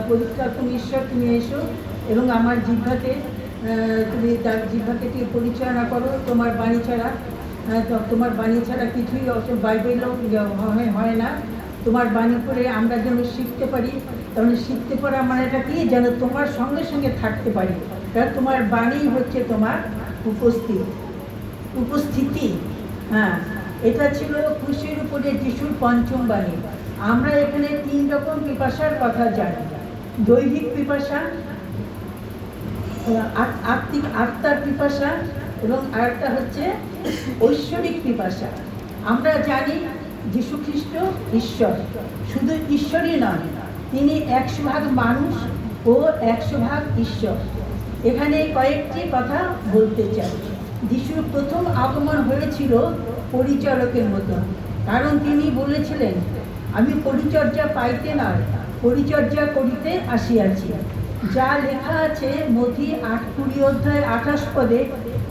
পরিষ্কার তুমি ঈশ্বর তুমি এসো, এবং আমার জিহ্বাকে তুমি তার জিহ্বাকে তুমি পরিচালনা করো। তোমার বাণী ছাড়া তোমার বাণী ছাড়া কিছুই বাইবেলও হয় না। তোমার বাণী করে আমরা যেন শিখতে পারি, তাহলে শিখতে পারা মানে এটা কি, যেন তোমার সঙ্গে সঙ্গে থাকতে পারি, কারণ তোমার বাণী হচ্ছে তোমার উপস্থিতি। হ্যাঁ, এটা ছিল ক্রুশের উপরে যিশুর পঞ্চম বাণী। আমরা এখানে 3 রকম পিপাসার কথা জানি: দৈহিক পিপাসা, আত্মার পিপাসা, এবং আরেকটা হচ্ছে ঐশ্বরিক পিপাসা। আমরা জানি যীশু খ্রিস্ট ঈশ্বর, শুধু ঈশ্বরই নয়, তিনি 100% মানুষ ও 100% ঈশ্বর। এখানে কয়েকটি কথা বলতে চাই। যিশুর প্রথম আগমন হয়েছিল পরিচারকের মতো, কারণ তিনি বলেছিলেন, আমি পরিচর্যা পাইতে নয়, পরিচর্যা করিতে আসিয়াছি। যা লেখা আছে মথি 8:20 পদে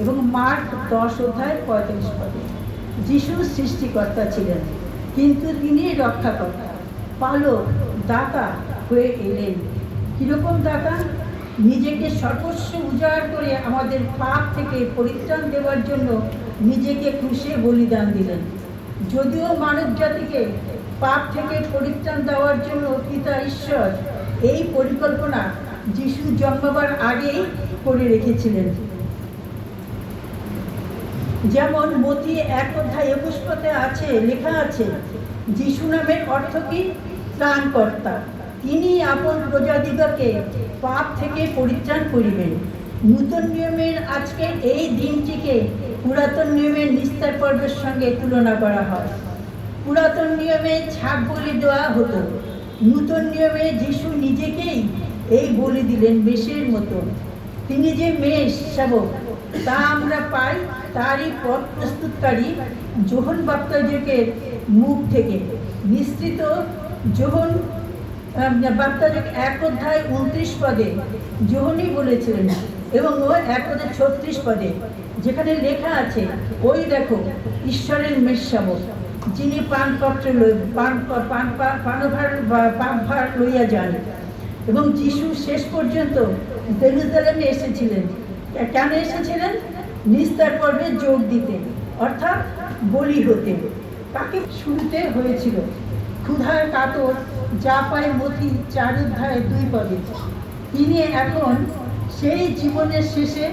এবং মার্ক 10:35 পদে। যিশু সৃষ্টিকর্তা ছিলেন, কিন্তু তিনি রক্ষাকর্তা, পালক, দাতা হয়ে এলেন। কীরকম দাতা? নিজেকে সর্বস্ব উজাড় করে আমাদের পাপ থেকে পরিত্রাণ দেওয়ার জন্য নিজেকে ক্রুশে বলিদান দিলেন। যদিও মানব জাতিকে পাপ থেকে পরিত্রাণ দেওয়ার জন্য পিতা ঈশ্বর এই পরিকল্পনা যিশু জন্মাবার আগেই করে রেখেছিলেন। যেমন মথি 1:21 পদে আছে, লেখা আছে, যিশু নামের অর্থ কি? ত্রাণকর্তা। তিনি আপন প্রজাদিগকে পাপ থেকে পরিত্রাণ করিবেন। নূতন নিয়মের আজকের এই দিনটিকে পুরাতন নিয়মের নিস্তার পর্বের সঙ্গে তুলনা করা হয়। পুরাতন নিয়মে ছাগ বলি দেওয়া হতো, নূতন নিয়মে যিশু নিজেকেই এই বলি দিলেন মেষের মতো। তিনি যে মেষ সেবক তা আমরা পাই তারই পথ প্রস্তুতকারী যোহন বাপ্তাজকের মুখ থেকে। নিশ্চিত যোহন বাপ্তাজক 1:29 পদে যোহনই বলেছিলেন, এবং ও 1:36 পদে যেখানে লেখা আছে, ওই দেখো ঈশ্বরের মেষ সেবক, যিনি পাপভার লইয়া যান। এবং যিশু শেষ পর্যন্ত জেরুজালেমে এসেছিলেন। কেন এসেছিলেন? নিস্তার পর্বে যোগ দিতে, অর্থাৎ বলি হতে। তাকে শুরুতে হয়েছিল ক্ষুধার কাতর, যা পায় মথি 4:2 পদে। তিনি এখন সেই জীবনের শেষে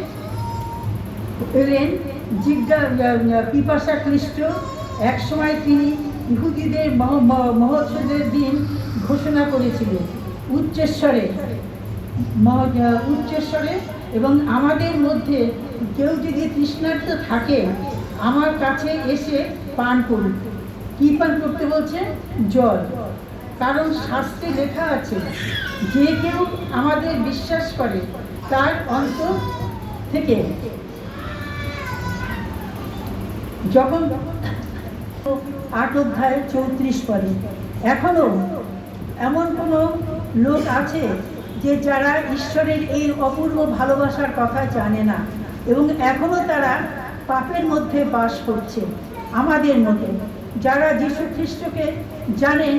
এলেন পিপাসা খ্রিস্ট। একসময় তিনি ইহুদিদের মহোৎসবের দিন ঘোষণা করেছিলেন উচ্চস্বরে, এবং আমাদের মধ্যে কেউ যদি তৃষ্ণার্ত থাকে আমার কাছে এসে পান করুন। কি পান করতে বলছে? জল। কারণ শাস্ত্রে লেখা আছে, যে কেউ আমাদের বিশ্বাস করে তার অন্তর থেকে যখন 8:34 পদে। এখনো এমন কোনো লোক আছে যে যারা ঈশ্বরের এই অপূর্ব ভালোবাসার কথা জানে না, এবং এখনো তারা পাপের মধ্যে বাস করছে। আমাদের মতো যারা যীশু খ্রিস্টকে জানেন,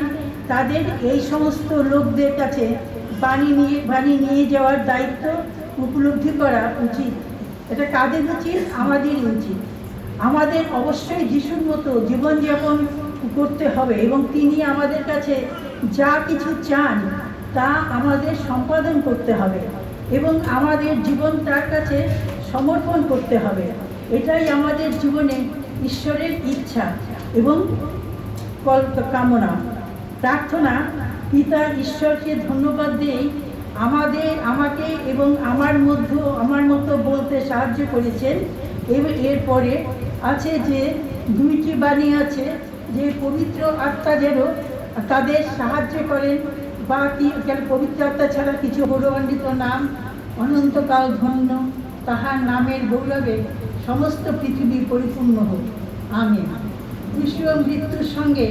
তাদের এই সমস্ত লোকদের কাছে বাণী নিয়ে যাওয়ার দায়িত্ব উপলব্ধি করা উচিত। এটা কাদের উচিত? আমাদেরই উচিত। আমাদের অবশ্যই যিশুর মতো জীবনযাপন করতে হবে, এবং তিনি আমাদের কাছে যা কিছু চান তা আমাদের সম্পাদন করতে হবে, এবং আমাদের জীবন তার কাছে সমর্পণ করতে হবে। এটাই আমাদের জীবনে ঈশ্বরের ইচ্ছা এবং কামনা। প্রার্থনা, পিতা ঈশ্বরকে ধন্যবাদ দিয়েই আমাকে এবং আমার মতো বলতে সাহায্য করেছেন। এরপরে আছে যে 2টি বাণী আছে, যে পবিত্র আত্মা যেন তাদের সাহায্য করেন বা কি কেন পবিত্র আত্মা ছাড়া কিছু গৌরবান্বিত নাম অনন্তকাল ধন্য, তাহার নামের গৌরবে সমস্ত পৃথিবী পরিপূর্ণ হোক। আমিন। ক্রুশ ও মৃত্যুর সঙ্গে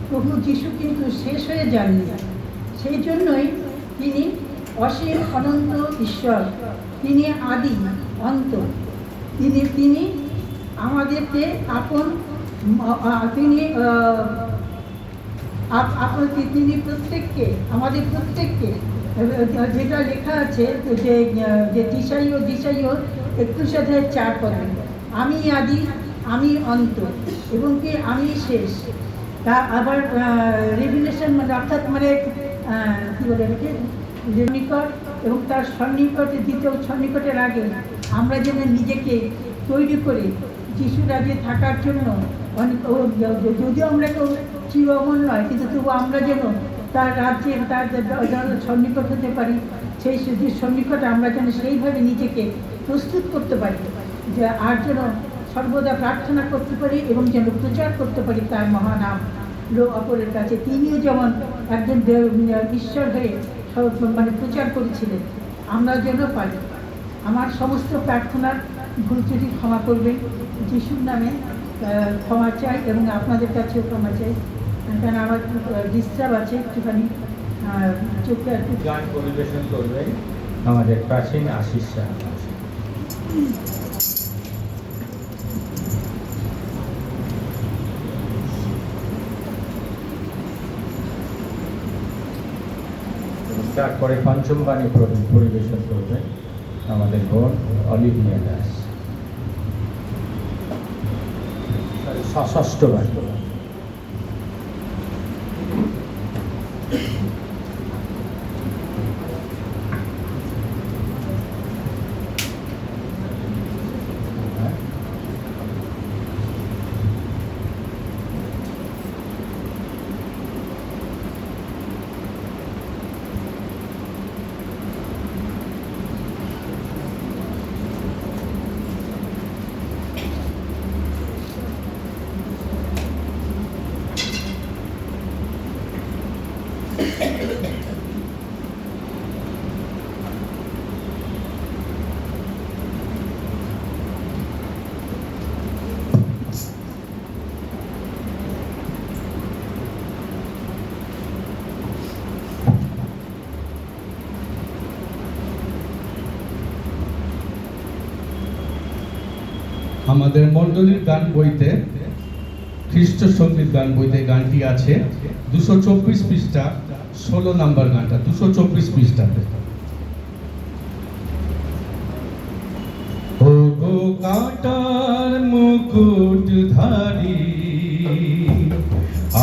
প্রভু যিশু কিন্তু শেষ হয়ে যাননি। সেই জন্যই তিনি অসীম অনন্ত ঈশ্বর, তিনি আদি অন্ত, তিনি আমাদেরকে তিনি প্রত্যেককে, আমাদের প্রত্যেককে, যেটা লেখা আছে যে দিশাইও 21:4 আমি আদি, আমি অন্ত, এবং কি আমি শেষ। তা আবার রেভিলেশন অর্থাৎ কি বলে এটাকে, নিকট এবং তার সন্নিকটে, দ্বিতীয় সন্নিকটের আগে আমরা যেন নিজেকে তৈরি করে যিশু রাজ্যে থাকার জন্য, যদিও আমরা কেউ চির অমর নয়, কিন্তু তবু আমরা যেন তার রাজ্যে, তার সন্নিকট হতে পারি। সেই সন্নিকটে আমরা যেন সেইভাবে নিজেকে প্রস্তুত করতে পারি, যে আর যেন সর্বদা প্রার্থনা করতে পারি এবং যেন প্রচার করতে পারি তার মহানাম অপরের কাছে। তিনিও যেমন একজন ঈশ্বর হয়ে প্রচার করেছিলেন, আমরা যেন পারি। আমার সমস্ত প্রার্থনার ভুল ত্রুটি ক্ষমা করবেন, যিশুর নামে ক্ষমা চাই এবং আপনাদের কাছেও ক্ষমা চাই, কারণ আমার ডিস্টার্ব আছে একটুখানি, চোখে একটু। গান পরিবেশন করবেন আমাদের প্রাচীন আশিস শাহ। তারপরে পঞ্চম বাণী পরিবেশন করবেন আমাদের বোন অলিভিয়া দাস। ষষ্ঠ বাণী। আমাদের মণ্ডলীর গান বইতে, খ্রিস্ট সঙ্গীত গান বইতে গানটি আছে 224 পৃষ্ঠা, 16 নম্বর গানটা 224 পৃষ্ঠাতে। ও গো কাঁটার মুকুটধারী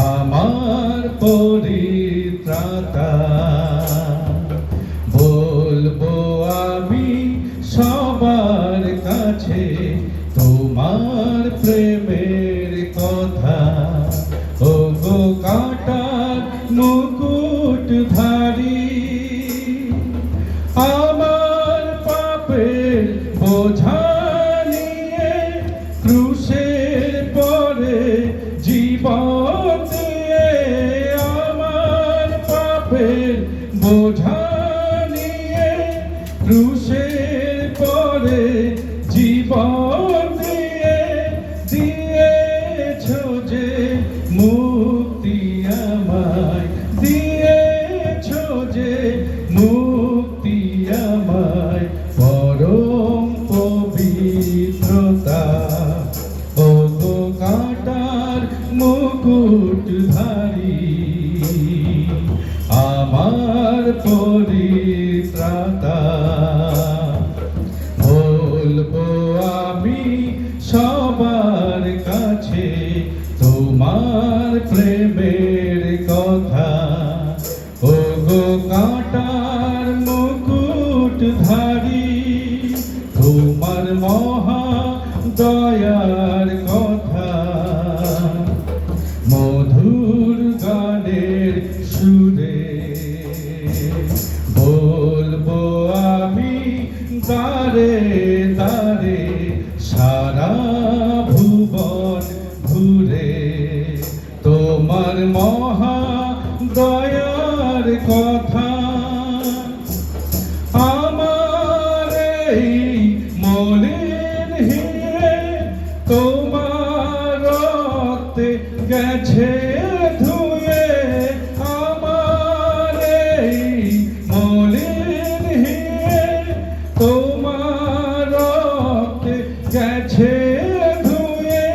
আমার পরিত্রাতা, বলবো আমি সবার কাছে তোমার প্রেমের কথা। ও গো কাঁটার মুকুটধারী আমার পাপের বোঝা নিয়ে ক্রুশের পরে জীবন দিয়ে, আমার পাপের বোঝা নিয়ে ক্রুশের পরে জীবন দিয়ে, দিয়েছ যে মুক্তি আমায়, দিয়েছ যে মুক্তি আমায়, পরম পবিত্রতা। ও গো কাঁটার মুকুটধারী আমার পরিত্রাতা, বলবো আমি সবার কাছে তোমার প্রেমের কথা। ও গো কাঁটার মুকুটধারী তোমার মহা দয়ার কথা, মধুর গানের সুরে বলবো আমি দারে দারে সারা ভুবন ঘুরে, তোমার মহা দয়ার কথা। হিরে তোমার রক্তে গেছে ধুয়ে আমার এই মলিন হিরে তোমার রক্তে গেছে ধুয়ে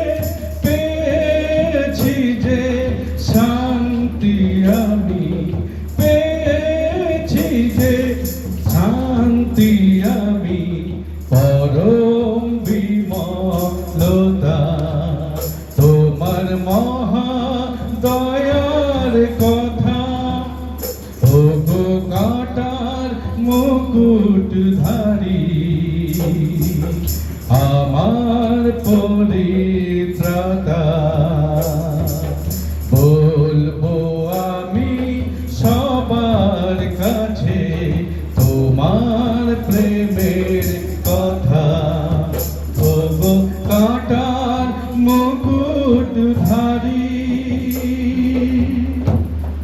পেয়েছি যে শান্তি আমি পেয়েছি যে শান্তি আমি পরম বিমলতা তোমার মহা দয়ার কথা ওগো কাটার মুকুটধারী আমার পরিত্রাতা বলবো আমি সবার কাছে তোমার প্রেমের কথা ওগো কাটার মুকুটধারী।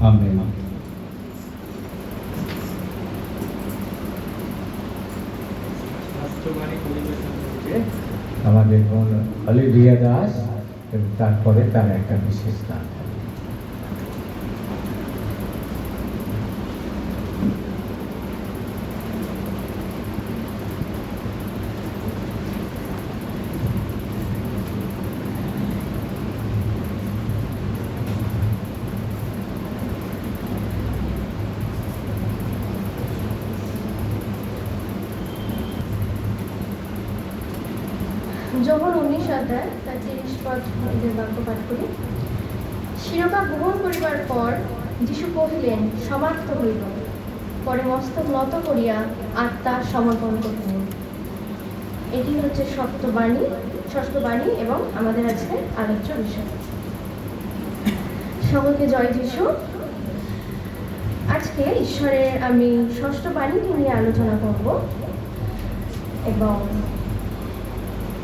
আমেন। রাষ্ট্রবাণী পরিবেশন করবে আমাদের বোন অলিভিয়া দাস এবং তারপরে তার একটা বিশেষ গান। যখন 19 অধ্যায় তার 30 পদ এদের বাক্য পাঠ করি। শিরোপা গ্রহণ করিবার পর যিশু কহিলেন, সমাপ্ত হইল। পরে মস্তক নত করিয়া আত্মা সমর্পণ করিলেন। এটি হচ্ছে ষষ্ঠ বাণী এবং আমাদের আজকে আলোচ্য বিষয়। সকলকে জয় যিশু। আজকে ঈশ্বরের আমি ষষ্ঠ বাণীটি নিয়ে আলোচনা করব এবং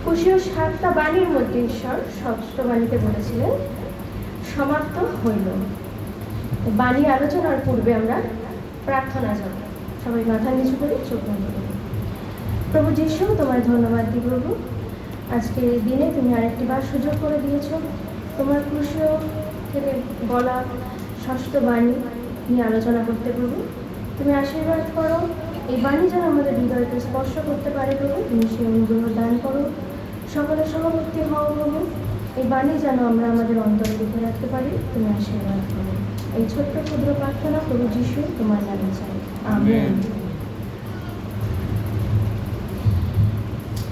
কুশীয় 7টা বাণীর মধ্যে ঈশ্বর ষষ্ঠ বাণীতে বলেছিলেন সমাপ্ত হইল। বাণী আলোচনার পূর্বে আমরা প্রার্থনা যাব। সবাই মাথা নিচু করে চোখ বন্ধ করি। প্রভু যিশু, তোমার ধন্যবাদ দিই প্রভু, আজকে দিনে তুমি আরেকটি বার সুযোগ করে দিয়েছো তোমার কুশীয় থেকে বলা ষষ্ঠ বাণী নিয়ে আলোচনা করতে প্রভু। তুমি আশীর্বাদ করো, এই বাণী যেন আমাদের হৃদয়কে স্পর্শ করতে পারে প্রভু। তুমি সেই অনুগ্রহ দান করো, সকলের সহবর্তী হও প্রভু। এই বাণী যেন আমরা আমাদের অন্তরে লিখে রাখতে পারি। তুমি আশীর্বাদ করো। এই ছোট্ট ক্ষুদ্র প্রার্থনা প্রভু যিশু তোমার নামে চাই, আমেন।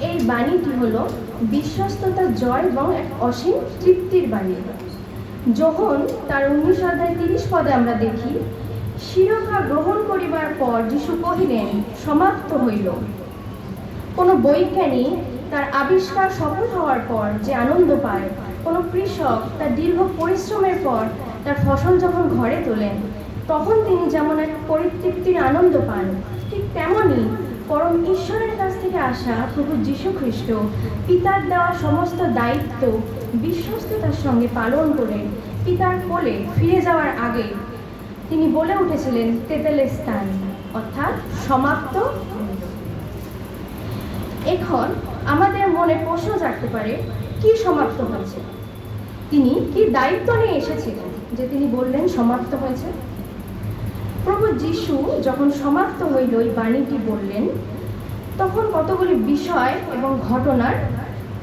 এই বাণীটি হলো বিশ্বস্ততার জয় এবং এক অসীম তৃপ্তির বাণী। যোহন তার 19 অধ্যায় 30 পদে আমরা দেখি, শিরোপা গ্রহণ করিবার পর যিশু কহিলেন, সমাপ্ত হইল। কোনো বৈজ্ঞানিক তার আবিষ্কার সফল হওয়ার পর যে আনন্দ পায়, কোনো কৃষক তার দীর্ঘ পরিশ্রমের পর তার ফসল যখন ঘরে তোলেন, তখন তিনি যেমন এক পরিতৃপ্তির আনন্দ পান, ঠিক তেমনই পরম ঈশ্বরের কাছ থেকে আসা প্রভু যীশু খ্রিস্ট পিতার দেওয়া সমস্ত দায়িত্ব বিশ্বস্ততার সঙ্গে পালন করে পিতার কোলে ফিরে যাওয়ার আগে তিনি বলে উঠেছিলেন তেতেলেস্তান, অর্থাৎ সমাপ্ত। এখন আমাদের মনে প্রশ্ন জাগতে পারে, কি সমাপ্ত হয়েছে? তিনি কি দায়িত্ব নিয়ে এসেছিলেন যে তিনি বললেন সমাপ্ত হয়েছে? প্রভু যিশু যখন সমাপ্ত হইল এই বাণীটি বললেন, তখন কতগুলি বিষয় এবং ঘটনার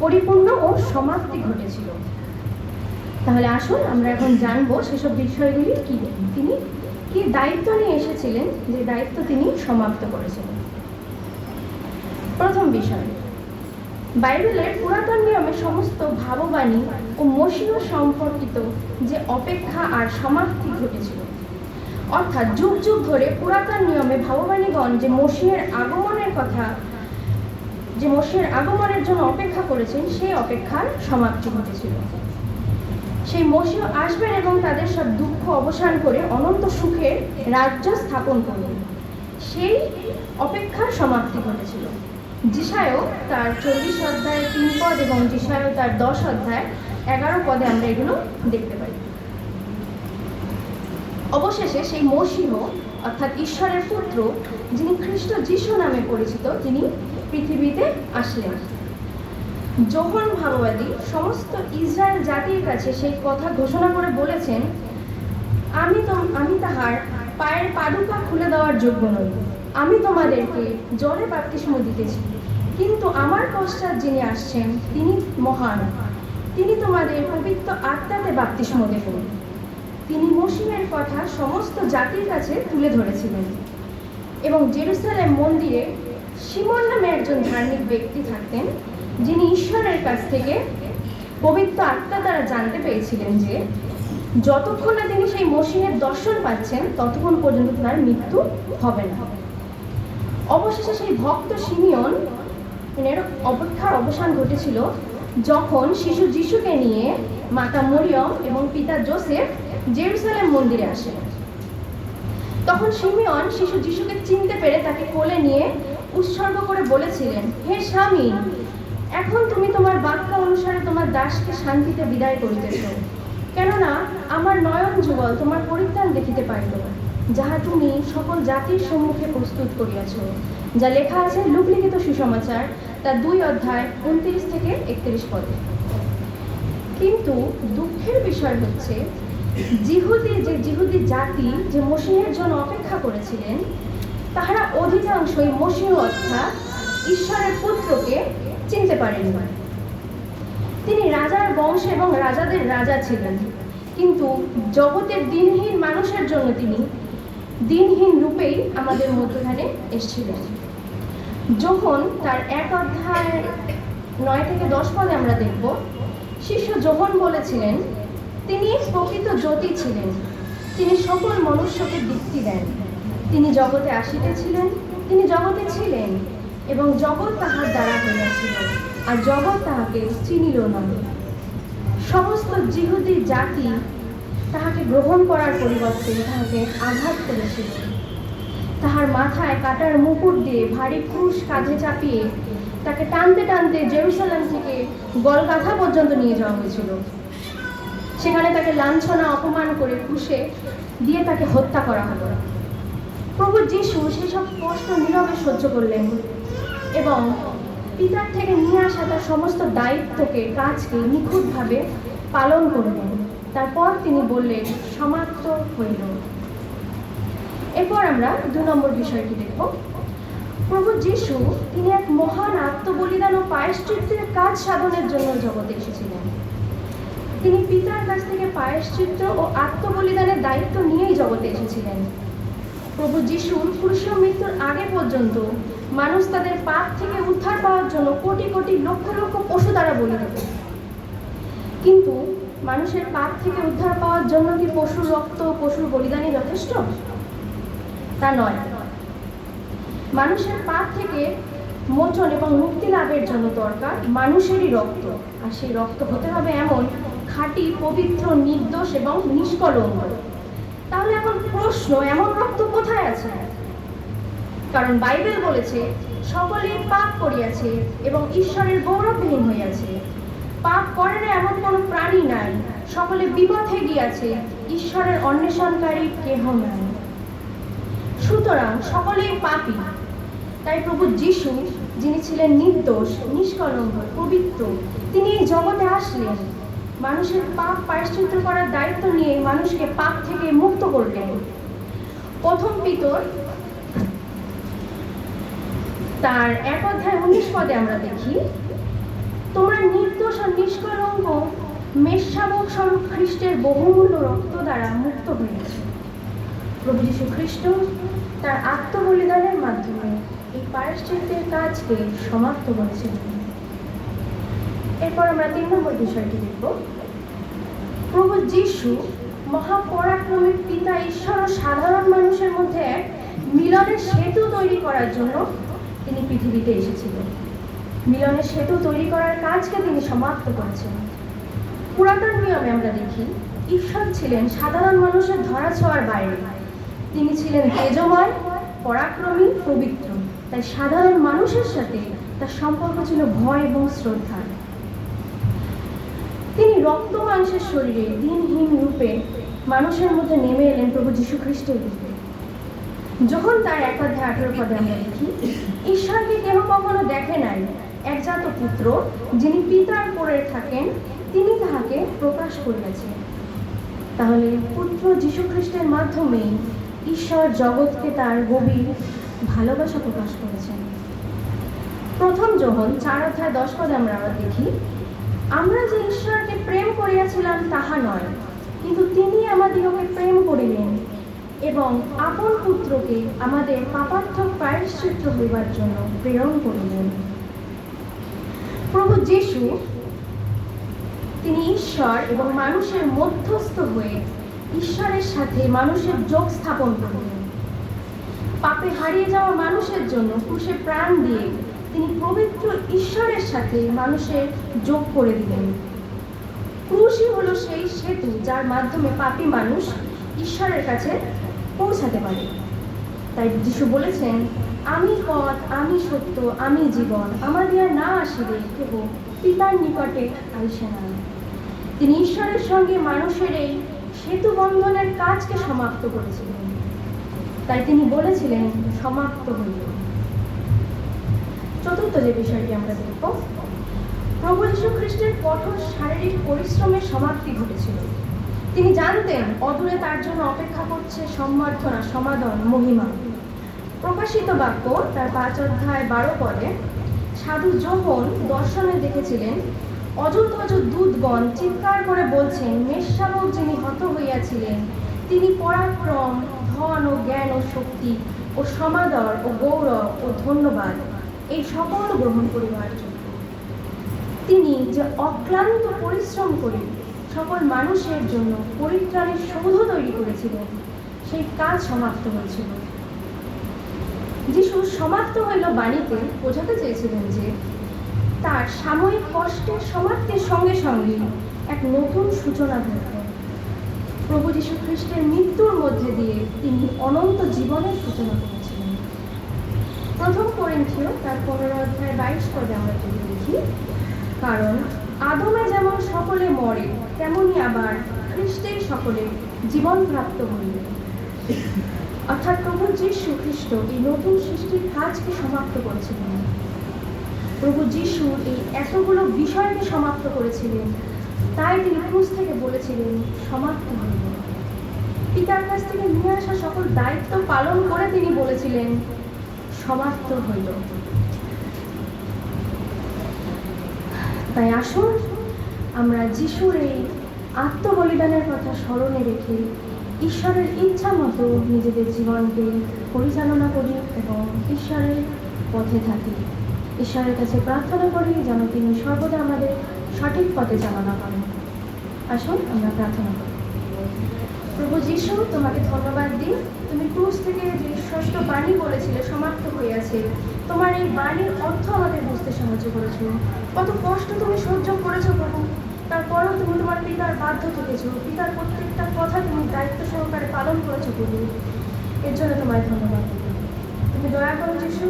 পরিপূর্ণ ও সমাপ্তি ঘটেছিল। তাহলে আসুন আমরা এখন জানবো সেসব বিষয়গুলি কি। তিনি কি দায়িত্ব নিয়ে এসেছিলেন, যে দায়িত্ব তিনি সমাপ্ত করেছিলেন। প্রথম বিষয়, বাইবেলের পুরাতন নিয়মে সমস্ত ভাববাণী ও মসীহ সম্পর্কিত যে অপেক্ষা আর সমাপ্তি ঘটেছিল, অর্থাৎ যুগ যুগ ধরে পুরাতন নিয়মে ভাববাণীগণ যে মসীহের আগমনের জন্য অপেক্ষা করেছেন, সেই অপেক্ষার সমাপ্তি ঘটেছিল। সেই মসীহ আসবেন এবং তাদের সব দুঃখ অবসান করে অনন্ত সুখের রাজ্য স্থাপন করবেন, সেই অপেক্ষার সমাপ্তি ঘটেছিল। যিশায় তার 40 অধ্যায় 3 পদ এবং যিশায় তার 10 অধ্যায় 11 পদে আমরা এগুলো দেখতে পাই। অবশেষে সেই মসীহ অর্থাৎ ঈশ্বরের পুত্র, যিনি খ্রিস্ট যিশু নামে পরিচিত, তিনি পৃথিবীতে আসলেন। যোহন ভাববাদী সমস্ত ইসরায়েল জাতির কাছে সেই কথা ঘোষণা করে বলেছেন, আমি তাহার পায়ের পাদুকা খুলে দেওয়ার যোগ্য নই। আমি তোমাদেরকে জলে বাপ্তিস্ম দিতেছি, কিন্তু আমার পশ্চাৎ যিনি আসছেন তিনি মহান। তিনি তোমাদের পবিত্র আত্মাতে বাপ্তিস্ম দেবেন। তিনি মসিহের কথা সমস্ত জাতির কাছে তুলে ধরেছিলেন। এবং জেরুসালেম মন্দিরে সিমন নামে একজন ধার্মিক ব্যক্তি থাকতেন, যিনি ঈশ্বরের কাছ থেকে পবিত্র আত্মা দ্বারা জানতে পেরেছিলেন যে যতক্ষণ না তিনি সেই মসিহের দর্শন পাচ্ছেন ততক্ষণ পর্যন্ত তার মৃত্যু হবে না। অবশেষে সেই ভক্ত সিমিয়ন এর অপেক্ষার অবসান ঘটেছিল যখন শিশু যিশুকে নিয়ে মাতা মরিয়ম এবং পিতা যোসেফ জেরুসালেম মন্দিরে আসেন। তখন সিমিয়ন শিশু যিশুকে চিনতে পেরে তাকে কোলে নিয়ে উৎসর্গ করে বলেছিলেন, হে স্বামী, এখন তুমি তোমার বাক্য অনুসারে তোমার দাসকে শান্তিতে বিদায় করিতেছ, কেননা আমার নয়ন যুগল তোমার পরিত্রাণ দেখিতে পাইল, যাহা তুমি সকল জাতির সম্মুখে প্রস্তুত করিয়াছ। যা লেখা আছে লূক লিখিত সুসমাচার তার 2 অধ্যায় 29 থেকে 31 পদে। কিন্তু দুঃখের বিষয় হচ্ছে জিহুদি জাতি যে মসিহের জন্য অপেক্ষা করেছিলেন, তাহারা অধিকাংশই মসিহ অর্থাৎ ঈশ্বরের পুত্রকে চিনতে পারেননি। তিনি রাজার বংশ এবং রাজাদের রাজা ছিলেন, কিন্তু জগতের দিনহীন মানুষের জন্য তিনি দিনহীন রূপেই আমাদের মধ্যখানে এসেছিলেন। যোহন তার 1 অধ্যায় 9 থেকে 10 পদে আমরা দেখব, শিষ্য যোহন বলেছিলেন, তিনি প্রকৃত জ্যোতি ছিলেন, তিনি সকল মনুষ্যকে দীপ্তি দেন। তিনি জগতে আসিতেছিলেন, তিনি জগতে ছিলেন, এবং জগৎ তাহার দ্বারা হইয়াছিল, আর জগৎ তাহাকে চিনিল না। সমস্ত জিহুদি জাতি তাহাকে গ্রহণ করার পরিবর্তে তাহাকে আঘাত করেছিল। তাহার মাথায় কাটার মুকুট দিয়ে ভারী ক্রুশ কাঁধে চাপিয়ে তাকে টানতে টানতে জেরুসালেম থেকে গলগাথা পর্যন্ত নিয়ে যাওয়া হয়েছিল। সেখানে তাকে লাঞ্ছনা অপমান করে ক্রুশে দিয়ে তাকে হত্যা করা হলো। প্রভু যিশু সেসব কষ্ট নীরবে সহ্য করলেন এবং পিতার থেকে নিয়ে আসা তার সমস্ত দায়িত্বকে কাজকে নিখুঁতভাবে পালন করলেন। তারপর তিনি বললেন, সমাপ্ত হইল। এরপর আমরা 2 নম্বর বিষয়টি দেখব। প্রভু যিশু তিনি এক মহান আত্মবলিদান ও প্রায়শ্চিত্তের কাজ সাধনের জন্য জগতে এসেছিলেন। তিনি পিতার কাছ থেকে প্রায়শ্চিত্ত ও আত্মবলিদানের দায়িত্ব নিয়েই জগতে এসেছিলেন। প্রভু যিশুর ক্রুশীয় মৃত্যুর আগে পর্যন্ত মানুষ তাদের পাপ থেকে উদ্ধার পাওয়ার জন্য কোটি কোটি লক্ষ লক্ষ পশু দ্বারা বলি দিত। কিন্তু মানুষের পাপ থেকে উদ্ধার পাওয়ার জন্য কি পশুর রক্ত, পশুর বলিদানই যথেষ্ট? তা নয়। মানুষের পাপ থেকে মোচন এবং মুক্তি লাভের জন্য দরকার মানুষেরই রক্ত, আর সেই রক্ত হতে হবে এমন খাঁটি, পবিত্র, নির্দোষ এবং নিষ্কলঙ্ক। তাহলে এখন প্রশ্ন, এমন রক্ত কোথায় আছে? কারণ বাইবেল বলেছে সকলেই পাপ করিয়াছে এবং ঈশ্বরের গৌরবহীন হইয়াছে। পাপ করে না এমন কোনো প্রাণী নাই, সকলে বিপথে গিয়াছে, ঈশ্বরের অন্বেষণকারী কেহ নাই। সুতরাং সকলেই পাপী। তাই প্রভু যিশু, যিনি ছিলেন নির্দোষ, নিষ্কলঙ্ক, পবিত্র, তিনি এই জগতে আসলেন, মানুষের পাপ প্রায়শ্চিত্ত করার দায়িত্ব নিয়ে মানুষকে পাপ থেকে মুক্ত করলেন। 1 পিতর তার 1 অধ্যায় 19 পদে আমরা দেখি, তোমরা নির্দোষ ও নিষ্কলঙ্ক মেষশাবক স্বরূপ খ্রিস্টের বহুমূল্য রক্ত দ্বারা মুক্ত হয়েছে। প্রভু যীশু খ্রিস্ট তার আত্মবলিদানের মাধ্যমে এই প্রায়শ্চিত্তের কাজকে সমাপ্ত করেছিলেন। এরপর আমরা 3 নম্বর বিষয়টি দেখব। প্রভু যিশু মহাপরাক্রমী পিতা ঈশ্বর ও সাধারণ মানুষের মধ্যে এক মিলনের সেতু তৈরি করার জন্য তিনি পৃথিবীতে এসেছিলেন। মিলনের সেতু তৈরি করার কাজকে তিনি সমাপ্ত করেছেন। পুরাতন নিয়মে আমরা দেখি ঈশ্বর ছিলেন সাধারণ মানুষের ধরাছোঁয়ার বাইরে। তিনি ছিলেন তেজময়, পরাক্রমী, পবিত্র। তাই সাধারণ মানুষের সাথে তার সম্পর্ক ছিল ভয় এবং শ্রদ্ধা। তিনি রক্ত মাংসের শরীরে দিনহীন রূপে মানুষের মধ্যে নেমে এলেন প্রভু যীশু খ্রিস্টের রূপে। যখন তার 1 অধ্যায় 18 পদে আমরা দেখি, ঈশ্বরকে কেহ কখনো দেখে নাই, একজাত পুত্র, যিনি পিতার পরে থাকেন, তিনি তাহাকে প্রকাশ করিয়াছেন। তাহলে পুত্র যীশু খ্রিস্টের মাধ্যমেই ঈশ্বর জগৎকে তার গভীর ভালোবাসা প্রকাশ করেছেন। প্রথম যোহন 4:10 আমরা আবার দেখি, আমরা যে ঈশ্বরকে প্রেম করিয়াছিলাম তাহা নয়, কিন্তু তিনি আমাদিগকে প্রেম করিলেন এবং আপন পুত্রকে আমাদের পাপার্থক প্রায়শ্চিত্ত হইবার জন্য প্রেরণ করিলেন। প্রভু যীশু তিনি ঈশ্বর এবং মানুষের মধ্যস্থ হয়ে ঈশ্বরের সাথে মানুষের যোগ স্থাপন করলেন। পাপে হারিয়ে যাওয়া মানুষের জন্য ক্রুশে প্রাণ দিয়ে তিনি পবিত্র ঈশ্বরের সাথে মানুষের যোগ করে দিলেন। ক্রুশই হলো সেই সেতু যার মাধ্যমে পাপী মানুষ ঈশ্বরের কাছে পৌঁছাতে পারে। তাই যিশু বলেছেন, আমি পথ, আমি সত্য, আমি জীবন, আমার দিয়া না আসিলে কেহ পিতার নিকটে আইসে না। তিনি ঈশ্বরের সঙ্গে মানুষের এই সেতু বন্ধনের কাজকে সমাপ্ত করেছিলেন। তাই তিনি বলেছিলেন, সমাপ্ত হইল। চতুর্থ যে বিষয়টি আমরা দেখব, প্রভু যীশু খ্রিস্টের কঠোর শারীরিক পরিশ্রমের সমাপ্তি ঘটেছিল। তিনি জানতেন অদূরে তার জন্য অপেক্ষা করছে সম্বর্ধনা, সমাদন, মহিমা। প্রকাশিত বাক্য তার 5:12 সাধু যোহন দর্শনে দেখেছিলেন অযুত অযুত দূতগণ চিৎকার করে বলছেন, মেষশাবক যিনি হত হইয়াছিলেন, তিনি পরাক্রম, ধন ও জ্ঞান ও শক্তি ও সমাদর ও গৌরব ও ধন্যবাদ এই সকল গ্রহণ করিবার জন্য। তিনি যে অক্লান্ত পরিশ্রম করে সকল মানুষের জন্য পরিত্রাণের সৌধ তৈরি করেছিলেন, সেই কাজ সমাপ্ত হয়েছিল। যিশু সমাপ্ত হইল বাণীতে বোঝাতে চেয়েছিলেন যে তার সাময়িক কষ্টের সমাপ্তির সঙ্গে সঙ্গে এক নতুন সূচনা ঘটবে। প্রভু যীশু খ্রিস্টের মৃত্যুর মধ্যে দিয়ে তিনি অনন্ত জীবনের সূচনা করেছিলেন। প্রথম করিন্থীয় তার 15:22 আমরা যদি দেখি, কারণ আদমে যেমন সকলে মরে, তেমনি আবার খ্রিস্টেই সকলে জীবন প্রাপ্ত হইবে। অর্থাৎ প্রভু যীশু খ্রিস্ট এই নতুন সৃষ্টির কাজকে সমাপ্ত করেছিলেন। প্রভু যীশু এই এতগুলো বিষয়কে সমাপ্ত করেছিলেন, তাই তিনি ক্রুশ থেকে বলেছিলেন, সমাপ্ত হইল। পিতার কাছ থেকে নিয়ে আসা সকল দায়িত্ব পালন করে তিনি বলেছিলেন, সমাপ্ত হইল। তাই আসুন আমরা যিশুর এই আত্মবলিদানের কথা স্মরণে রেখে ঈশ্বরের ইচ্ছা মতো নিজেদের জীবনকে পরিচালনা করি এবং ঈশ্বরের পথে থাকি। ঈশ্বরের কাছে প্রার্থনা করি যেন তিনি সর্বদা আমাদের সঠিক পথে চালনা করেন। আসুন আমরা প্রার্থনা করি। প্রভু যীশু, তোমাকে ধন্যবাদ দিই, তুমি ক্রুশ থেকে যে ষষ্ঠ বাণী বলেছিলে সমাপ্ত হইয়াছে, তোমার এই বাণীর অর্থ আমাদের বুঝতে সাহায্য করেছো। কত কষ্ট তুমি সহ্য করেছো প্রভু, তারপরেও তুমি তোমার পিতার বাধ্য থেকেছো, পিতার প্রত্যেকটা কথা তুমি দায়িত্ব সহকারে পালন করেছো প্রভু। এর জন্য তোমায় ধন্যবাদ। তুমি দয়া করো যীশু,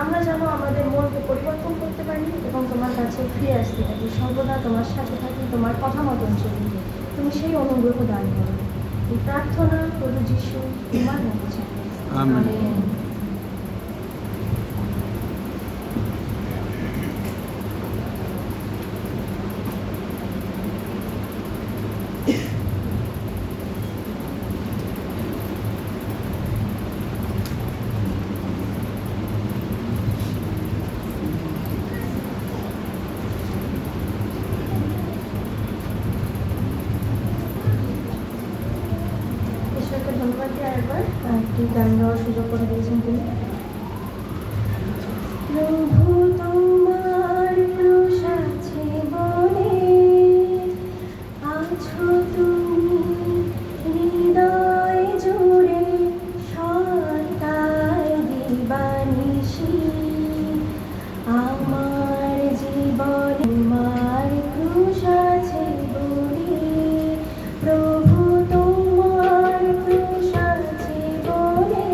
আমরা যেন আমাদের মনকে পরিবর্তন করতে পারি এবং তোমার কাছে ফিরে আসতে পারি, সর্বদা তোমার সাথে থাকি, তোমার কথা মতন চলি। তুমি সেই অনুগ্রহ দান করো। এই প্রার্থনা প্রভু যীশু তোমার নামে চাই। আমেন। ধন্যবাদ দিয়ে আরেকবার একটি গান গাওয়ার সুযোগ করে দিয়েছেন তিনি। প্রভু তোমার ক্রুশ আছে বলে আছো তুমি হৃদয় জুড়ে, সরকার দিবানিশি আমার জীবন তোমার ক্রুশ আছে বলে। প্রভু তোমার ক্রুশ আছে বলে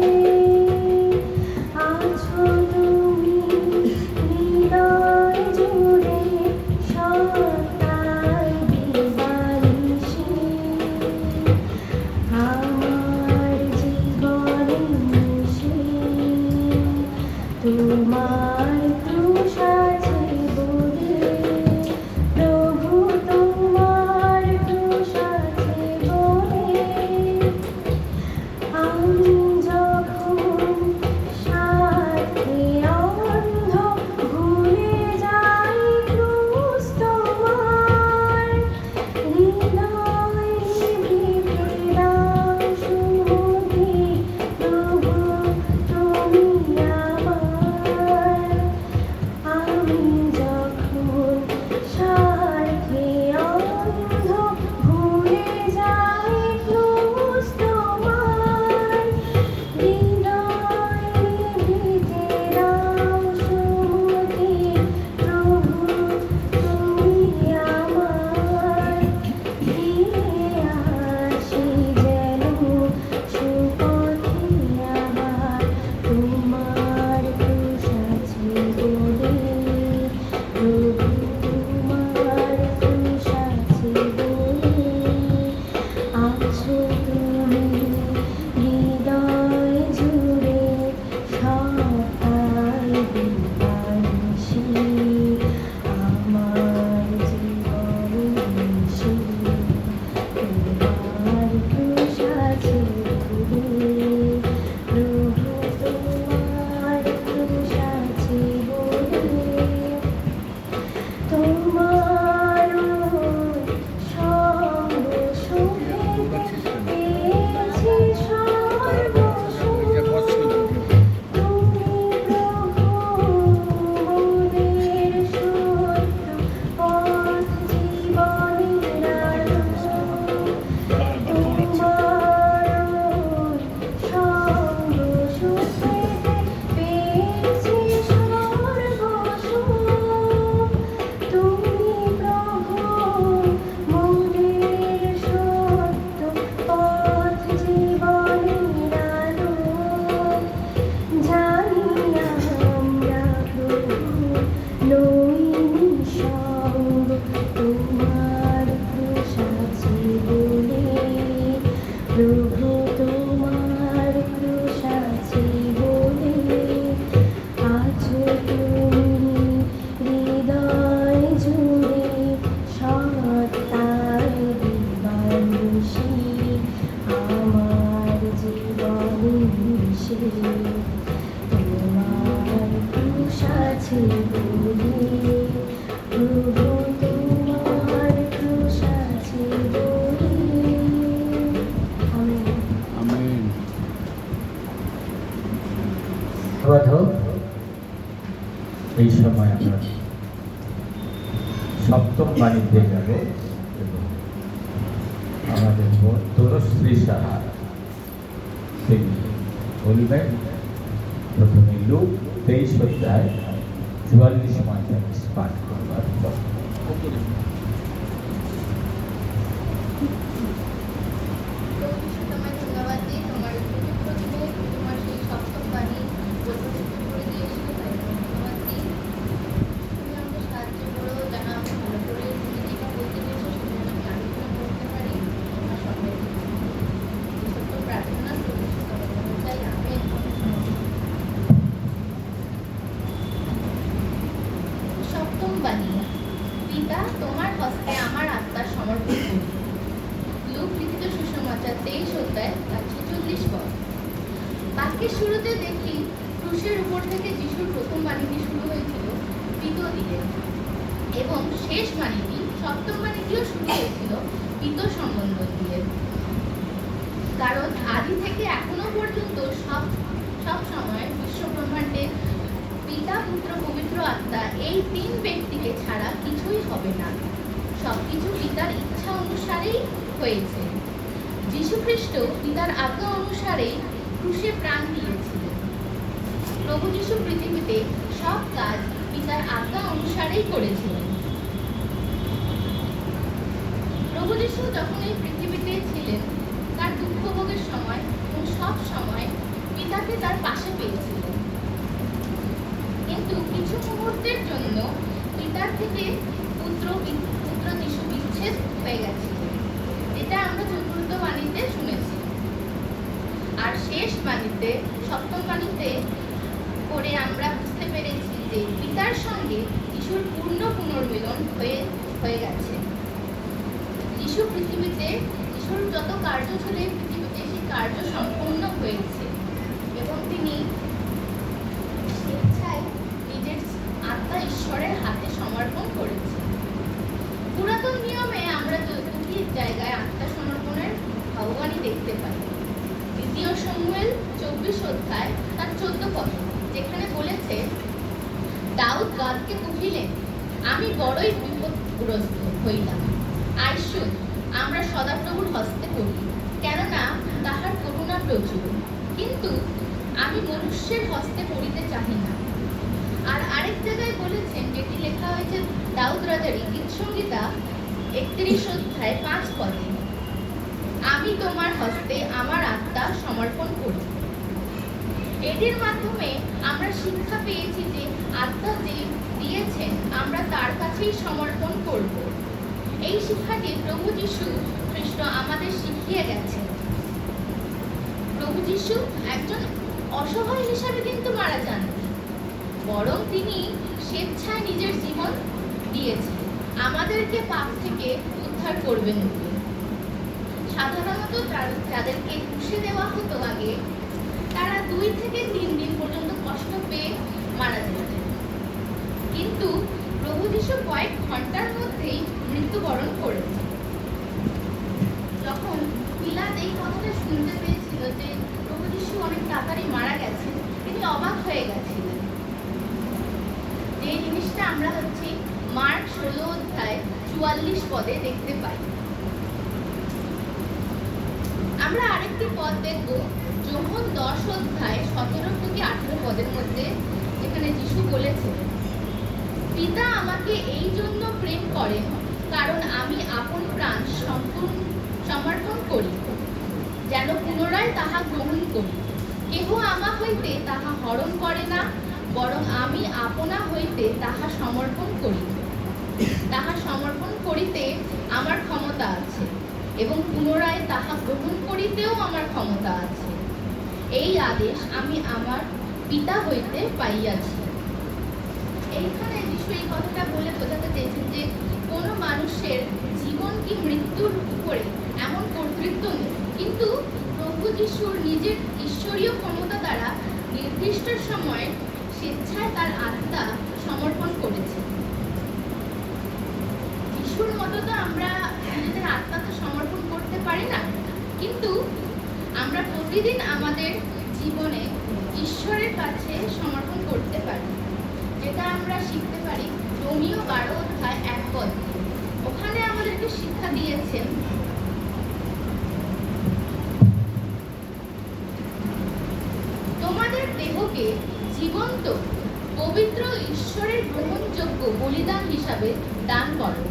সপ্তম বাণীতে যাবে এবং আমাদের তরশ্রী সাহা তিনি বলবেন প্রথমে লুক 23 অধ্যায় 44-45 পাঠ করবার পর। তোমায় ধন্যবাদ দিই, তোমার প্রথমে তোমার সেই সপ্তম বাণী প্রতিষ্ঠিত করে দিয়েছিল, তাই ধন্যবাদ দিই। তুমি আমাকে সাহায্য করো যেন আমি ভালো করে তুমি যেটা বলতে পেরেছো সেটা যেন আমি আলোচনা করতে পারি তোমার সঙ্গে। ছোট্ট প্রার্থনা চাই আমি সপ্তম বাণী। পিতা, তোমার হস্তে আমার আত্মা সমর্পণ করি। লুক লিখিত সুসমাচার 23 অধ্যায় 46 পদ। বাক্যের শুরুতে দেখি ক্রুশের উপর থেকে যিশুর প্রথম বাণীটি শুরু হয়েছিল পিত দিয়ে, এবং শেষ বাণীটি সপ্তম বাণীটিও শুরু হয়েছিল পিত সম্বোধন দিয়ে। কারণ আদি থেকে এখনো পর্যন্ত সব সময় বিশ্বব্রহ্মাণ্ডে পিতা, পুত্র, পবিত্র আত্মা এই তিন ব্যক্তিকে ছাড়া কিছুই হবে না। সবকিছু পিতার ইচ্ছা অনুসারেই হয়েছে। যীশু খ্রিস্ট পিতার আজ্ঞা অনুসারেই ক্রুশে প্রাণ দিয়েছিলেন। প্রভু যীশু পৃথিবীতে সব কাজ পিতার আজ্ঞা অনুসারেই করেছিলেন। প্রভু যীশু যখন এই পৃথিবীতে ছিলেন তার দুঃখ ভোগের সময় এবং সব সময় পিতাকে তার পাশে পেয়েছিলেন, কিন্তু কিছু মুহূর্তের জন্য পিতার থেকে পুত্র যীশু বিচ্ছেদ হয়ে গেছিলেন। এটা আমরা চতুর্থ বাণীতে শুনেছি। আর শেষ বাণীতে, সপ্তম বাণীতে পড়ে আমরা বুঝতে পেরেছি যে পিতার সঙ্গে যিশুর পূর্ণ পুনর্মিলন হয়ে গেছে। যিশু পৃথিবীতে, যিশুর যত কার্য ছিল এই পৃথিবীতে সেই কার্য সম্পূর্ণ হয়েছে এবং তিনি স্বেচ্ছায় নিজের আত্মা ঈশ্বরের হাতে সমর্পণ করেছে। পুরাতন নিয়মে আমরা দুটি জায়গায় আত্মা সমর্পণের আহ্বানই দেখতে পাই। দ্বিতীয় শমূয়েল 24 অধ্যায় তার 14 পদ, যেখানে বলেছে, দাউদ গাদকে কহিলেন, আমি বড়ই বিপদগ্রস্ত হইলাম। আইসুন আমরা সদাপ্রভুর হস্তে করি, কেননা তাহার করুণা প্রচুর, কিন্তু আমি মনুষ্যের হস্তে পড়িতে চাহি না। আর আরেক জায়গায় বলেছেন, যেটি লেখা হয়েছে দাউদ রাজারই গীত সংহিতা 31 অধ্যায় 5 পদে, আমি তোমার হস্তে আমার আত্মা সমর্পণ করি। এটির মাধ্যমে আমরা শিক্ষা পেয়েছি যে আত্মা যে দিয়েছেন আমরা তার কাছেই সমর্পণ করব। এই শিক্ষাটি প্রভু যীশু খ্রিস্ট আমাদের শিখিয়ে গেছেন। প্রভু যীশু একজন অসহায় হিসাবে কিন্তু মারা যান, বরং তিনি স্বেচ্ছায় নিজের জীবন দিয়েছেন আমাদেরকে পাপ থেকে উদ্ধার করবেন বলে। সাধারণত যাদেরকে ক্রুশে দেওয়া হতো আগে, তারা 2 থেকে 3 দিন পর্যন্ত কষ্ট পেয়ে মারা যেতেন, কিন্তু প্রভু যীশু কয়েক ঘন্টার মধ্যেই মৃত্যুবরণ করেছেন। যখন পিলাত এই কথাটা শুনতে পেয়েছিল যে প্রভু যীশু অনেক তাড়াতাড়ি মারা গেছেন, তিনি অবাক হয়ে গেছিলেন। যে জিনিসটা আমরা মার্ক 16 অধ্যায় 44 পদে দেখতে পাই। আমরা আরেকটি পদ দেখব যোহন 10 অধ্যায় 17 থেকে 18 পদের মধ্যে, যেখানে যীশু বলেছেন, পিতা আমাকে এই জন্য প্রেম করেন, কারণ আমি আপন প্রাণ সমর্পণ করি, যেন পুনরায় তাহা গ্রহণ করি। কেহ আমা হইতে তাহা হরণ করে না, বরং আমি আপনা হইতে তাহা সমর্পণ করি। তাহা সমর্পণ করিতে আমার ক্ষমতা আছে এবং পুনরায় তাহা গ্রহণ করিতেও আমার ক্ষমতা আছে। এই আদেশ আমি আমার পিতা হইতে পাইয়াছি। এইখানে যিশু এই কথাটা বলে বোঝাতে চেয়েছেন যে কোনো মানুষের জীবন কি মৃত্যুর উপরে এমন কর্তৃত্ব নেই, কিন্তু প্রভু যিশুর নিজের ঈশ্বরীয় ক্ষমতা দ্বারা নির্দিষ্ট সময়ে স্বেচ্ছায় তার আত্মা সমর্পণ করেছে। যিশুর মতো তো আমরা নিজেদের আত্মাকে সমর্পণ করতে পারি না, কিন্তু আমরা প্রতিদিন আমাদের জীবনে ঈশ্বরের কাছে সমর্পণ করতে পারি, যেটা আমরা শিখতে পারি রোমীয় 12 অধ্যায় 1 পদ ওখানে আমাদেরকে শিক্ষা দিয়েছেন তোমাদের দেহকে জীবন্ত পবিত্র ঈশ্বরের গ্রহণযোগ্য বলিদান হিসাবে দান করো।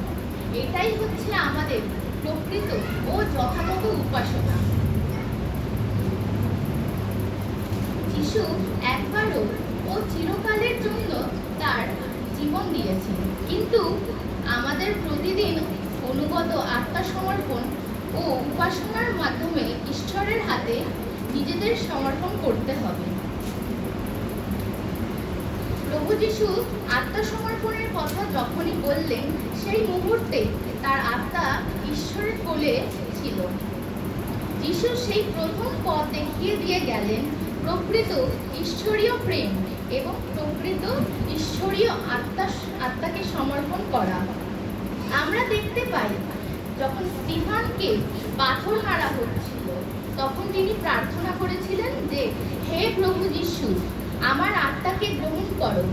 এটাই হচ্ছে আমাদের প্রকৃত ও যথাযথ উপাসনা। যিশু একবারও ও চিরকালের জন্য তার জীবন দিয়েছেন, কিন্তু আমাদের প্রতিদিন অনুগত আত্মসমর্পণ ও উপাসনার মাধ্যমে ঈশ্বরের হাতে নিজেদের সমর্পণ করতে হবে। প্রভু যিশু আত্মসমর্পণের কথা যখনই বললেন, সেই মুহূর্তে তার আত্মা ঈশ্বরের কোলে ছিল। যিশু সেই প্রথম পথ দেখিয়ে দিয়ে গেলেন প্রকৃত ঈশ্বরীয় প্রেম এবং প্রকৃত ঈশ্বরীয় আত্মাকে সমর্পণ করা। আমরা দেখতে পাই যখন স্তিফানকে পাথর মারা হচ্ছিল, তখন তিনি প্রার্থনা করেছিলেন যে, হে প্রভু যিশু, আমার আত্মাকে গ্রহণ করো,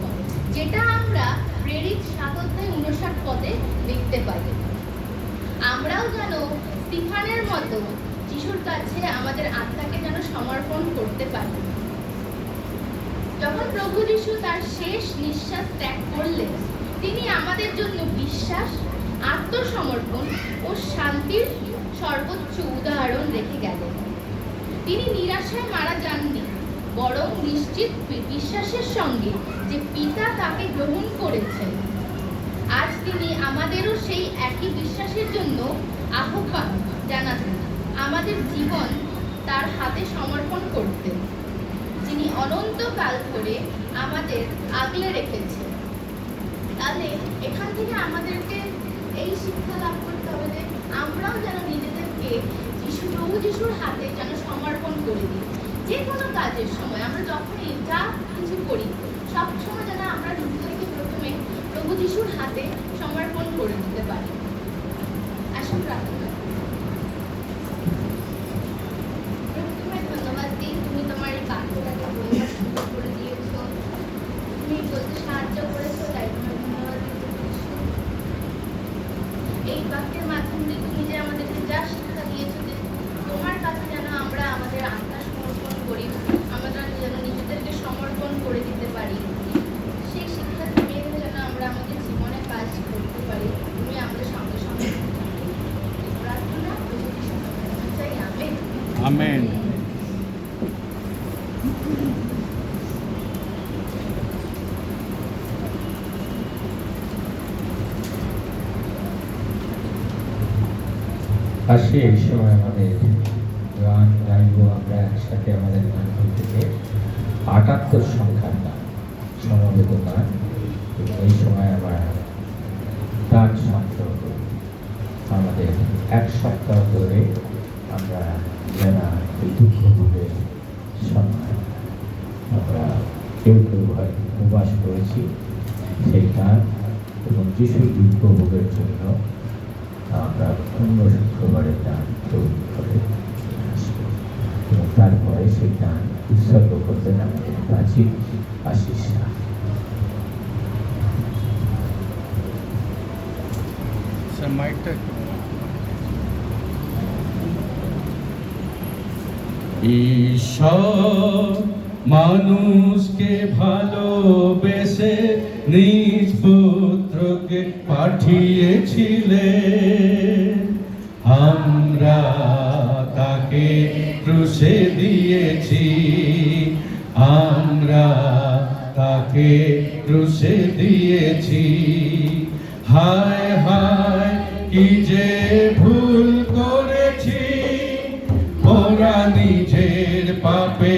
যেটা আমরা প্রেরিত 7:59 পদে দেখতে পাই। আমরাও যেন স্তিফানের মতো যিশুর কাছে আমাদের আত্মাকে যেন সমর্পণ করতে পারি। যখন প্রভু যিশু তার শেষ নিঃশ্বাস ত্যাগ করলেন, তিনি আমাদের জন্য বিশ্বাস, আত্মসমর্পণ ও শান্তির সর্বোচ্চ উদাহরণ রেখে গেলেন। তিনি নিরাশায় মারা যাননি, বরং নিশ্চিত বিশ্বাসের সঙ্গে যে পিতা তাকে গ্রহণ করেছেন। আজ তিনি আমাদেরও সেই একই বিশ্বাসের জন্য আহ্বান জানাতেন, আমাদের জীবন তার হাতে সমর্পণ করতে, যিনি অনন্তকাল ধরে আমাদের আগলে রেখেছেন। তাহলে এখান থেকে আমাদেরকে এই শিক্ষা লাভ করতে হবে যে আমরাও যেন নিজেদেরকে প্রভু যিশুর হাতে যেন সমর্পণ করে দিই। যে কোনো কাজের সময় আমরা যখনই যা কিছু করি, সব সময় যেন আমরা নিজেদেরকে প্রথমে প্রভু যিশুর হাতে সমর্পণ করে দিতে পারি। আসুন প্রার্থনা। ধন্যবাদ দিই, তুমি তোমার এই বাক্যটাকে বলতে সুন্দর করে দিয়েছো, তুমি বলতে সাহায্য করেছো, তাই তোমার ধন্যবাদ দিতে। এই বাক্যের মাধ্যমে তুমি যে আমাদেরকে যা শিক্ষা দিয়েছো যে তোমার কাছে যেন আমরা আমাদের আত্মা সমর্পণ করি, আমরা যেন নিজেদেরকে সমর্পণ করে দিতে পারি, সেই শিক্ষা মেনে যেন আমরা আমাদের জীবনে কাজ করতে পারি। তুমি আমাদের সঙ্গে সঙ্গে প্রার্থনা চাই। আমেন। আমেন। আসি এই সময় আমাদের গান গাইব আমরা একসাথে আমাদের গান থেকে ৭৮ সংখ্যার গান, সমবেত গান। এই সময় আমরা গান সংগ্রহ করি। আমাদের এক সপ্তাহ ধরে আমরা যারা এই দুঃখ ভোগের সময় আমরা কেউ কেউ উপবাস করেছি, সেই গান এবং যিশুর দুঃখ ভোগের জন্য আমরা অন্য শুক্রবারের গান তৈরি করে আসবো এবং তারপরে সেই গান উৎসর্গ করবেন আমাদের প্রাচীন আশিসরা। ঈশ্বর মানুষকে ভালোবেসে নিজ পুত্রকে পাঠিয়েছিলেন, আমরা তাকে ক্রুশে দিয়েছি, আমরা তাকে ক্রুশে দিয়েছি। হায় হায় কি যে ভুল করেছি, মোরা নিজের পাপে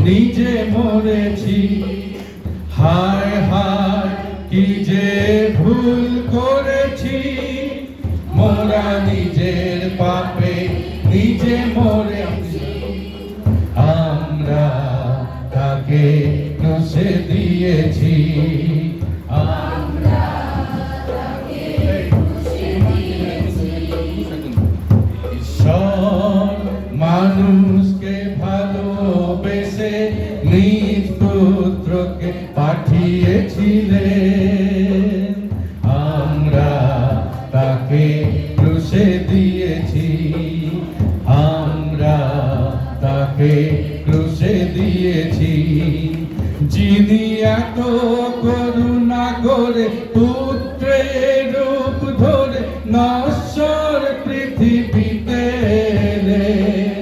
নিজে মরেছি। হায় হায় কি যে ভুল করেছি, মোরা নিজের পাপে নিজে মরেছি। আমরা তাকে ক্রুশে দিয়েছি, আমরা তাকে ক্রুশে দিয়েছি। ঈশ্বর মানুষকে ভালোবেসে নিজ পুত্রকে পাঠিয়েছিলেন, আমরা নশ্বর পৃথিবীতে এলেন,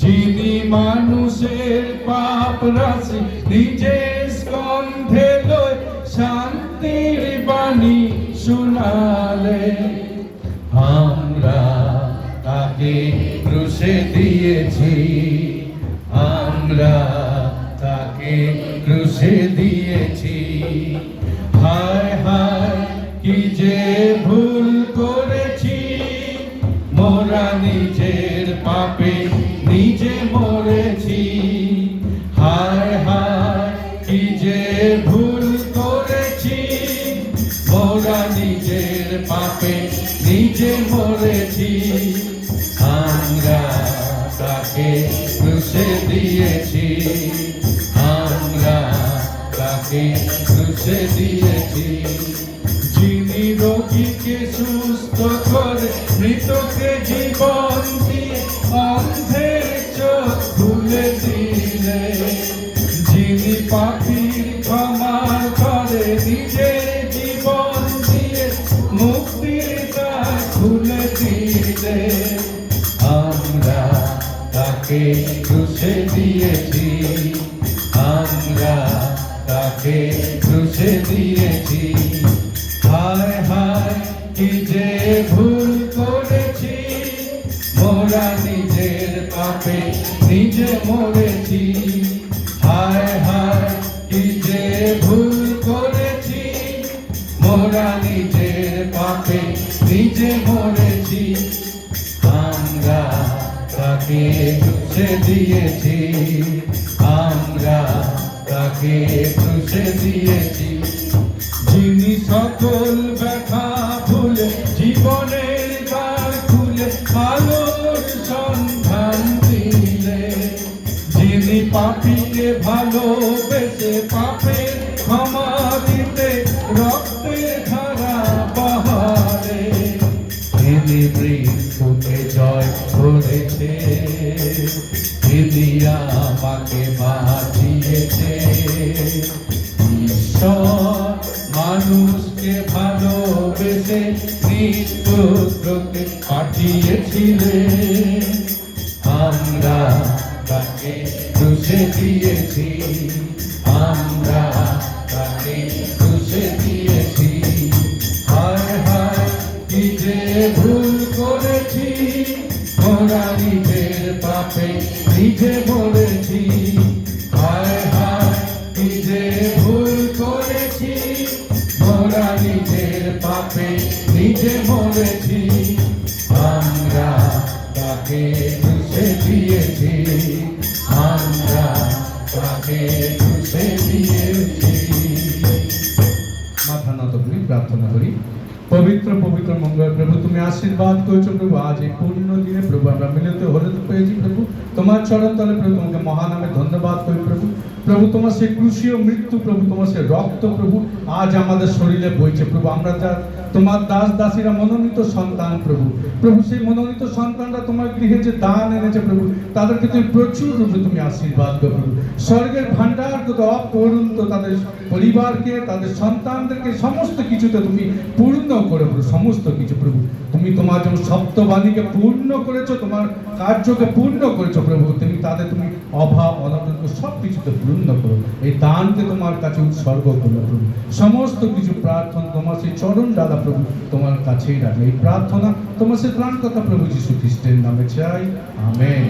যিনি মানুষের পাপ রাশি নিজের স্কন্ধে লয়ে শান্তির বাণী শোনালেন। আমরা তাকে ক্রুশে দিয়েছি, আমরা তাকে ক্রুশে দিয়েছি। হায় হায় কি যে ভুল করেছি, মোরা নিজের পাপে নিজে মরেছি। হায় হায় কি যে ভুল করেছি, মোরা নিজের পাপে নিজে মরেছি। আমরা তাকে ক্রুশে দিয়েছি, আমরা তাকে ক্রুশে দিয়েছি। যিনি রোগীকে সুস্থ করে, মৃতকে জীবন দিয়ে অন্ধের চোখ খুলে দিলেন, যিনি পাপীর ক্ষমা করে নিজের জীবন দিয়ে মুক্তির দ্বার খুলে দিলেন। আমরা তাকে ক্রুশে দিয়েছি, আমরা তাকে ক্রুশে দিয়েছি। হায় হায় কি যে ভুল করেছি, মোরা নিজের পাপে নিজে মরেছি। হায় হায় কি যে ভুল করেছি, মোরা নিজের পাপে নিজে মরেছি। আমরা তাকে ক্রুশে দিয়েছি, আমরা তাকে ক্রুশে দিয়েছি। যিনি সকল ব্যথা ভুলে জীবনের দ্বার খুলে আলোর সন্ধান দিলে, যিনি পাপীকে ভালোবেসে পাপের ক্ষমা দিতে রক্তের ধারা বহালে, তিনি মৃত্যুকে জয় করেছে, তিনি আমাকে বাঁচিয়েছে। ঈশ্বর মানুষকে ভালোবেসে নিজ পুত্রকে পাঠিয়েছিলেন। আমরা তাকে ক্রুশে দিয়েছি, আমরা তাকে ক্রুশে দিয়েছি। হায় হায় কি যে ভুল করেছি, মোরা নিজের পাপে নিজে মরেছি। হায় হায় কি যে ভুল করেছি, মোরা নিজের পাপে নিজে মরেছি। আমরা তাকে ক্রুশে দিয়েছি, আমরা তাকে ক্রুশে দিয়েছি। মাথা নত করি, প্রার্থনা করি। পবিত্র পবিত্র মঙ্গল প্রভু, তুমি আশীর্বাদ করেছো প্রভু। আজ এই পূর্ণ দিনে প্রভু আমরা মিলিত হলে পেয়েছি প্রভু, তোমার চরণ তলে প্রভু তোমাকে মহানামে ধন্যবাদ করি প্রভু। প্রভু তোমার সেই ক্রুশীয় মৃত্যু প্রভু, তোমার সেই রক্ত প্রভু আজ আমাদের শরীরে বইছে প্রভু। আমরা যা তোমার দাস দাসীরা মনোনীত সন্তান প্রভু, প্রভু সেই মনোনীত সন্তানরা তোমার গৃহে যে দান এনেছে প্রভু, তাদেরকে তুমি প্রচুর রূপে তুমি আশীর্বাদ করো প্রভু। স্বর্গের ভান্ডার কত অপূর্ণ তাদের পরিবারকে, তাদের সন্তানদেরকে সমস্ত কিছুতে তুমি পূর্ণ করে প্রভু। সমস্ত কিছু প্রভু তুমি তোমার যেমন সপ্তবাণীকে পূর্ণ করেছো, তোমার কার্যকে পূর্ণ করেছো প্রভু, তুমি তাদের তুমি অভাব অনটন সব কিছুতে পূর্ণ করো। এই দানকে তোমার কাছে উৎসর্গ করো প্রভু। সমস্ত কিছু প্রার্থনা তোমার সেই চরণ ডালা প্রভু তোমার কাছেই রাখে। এই প্রার্থনা তোমার সেই ত্রাণকর্তা প্রভু যীশু খ্রিস্টের নামে চাই, আমেন।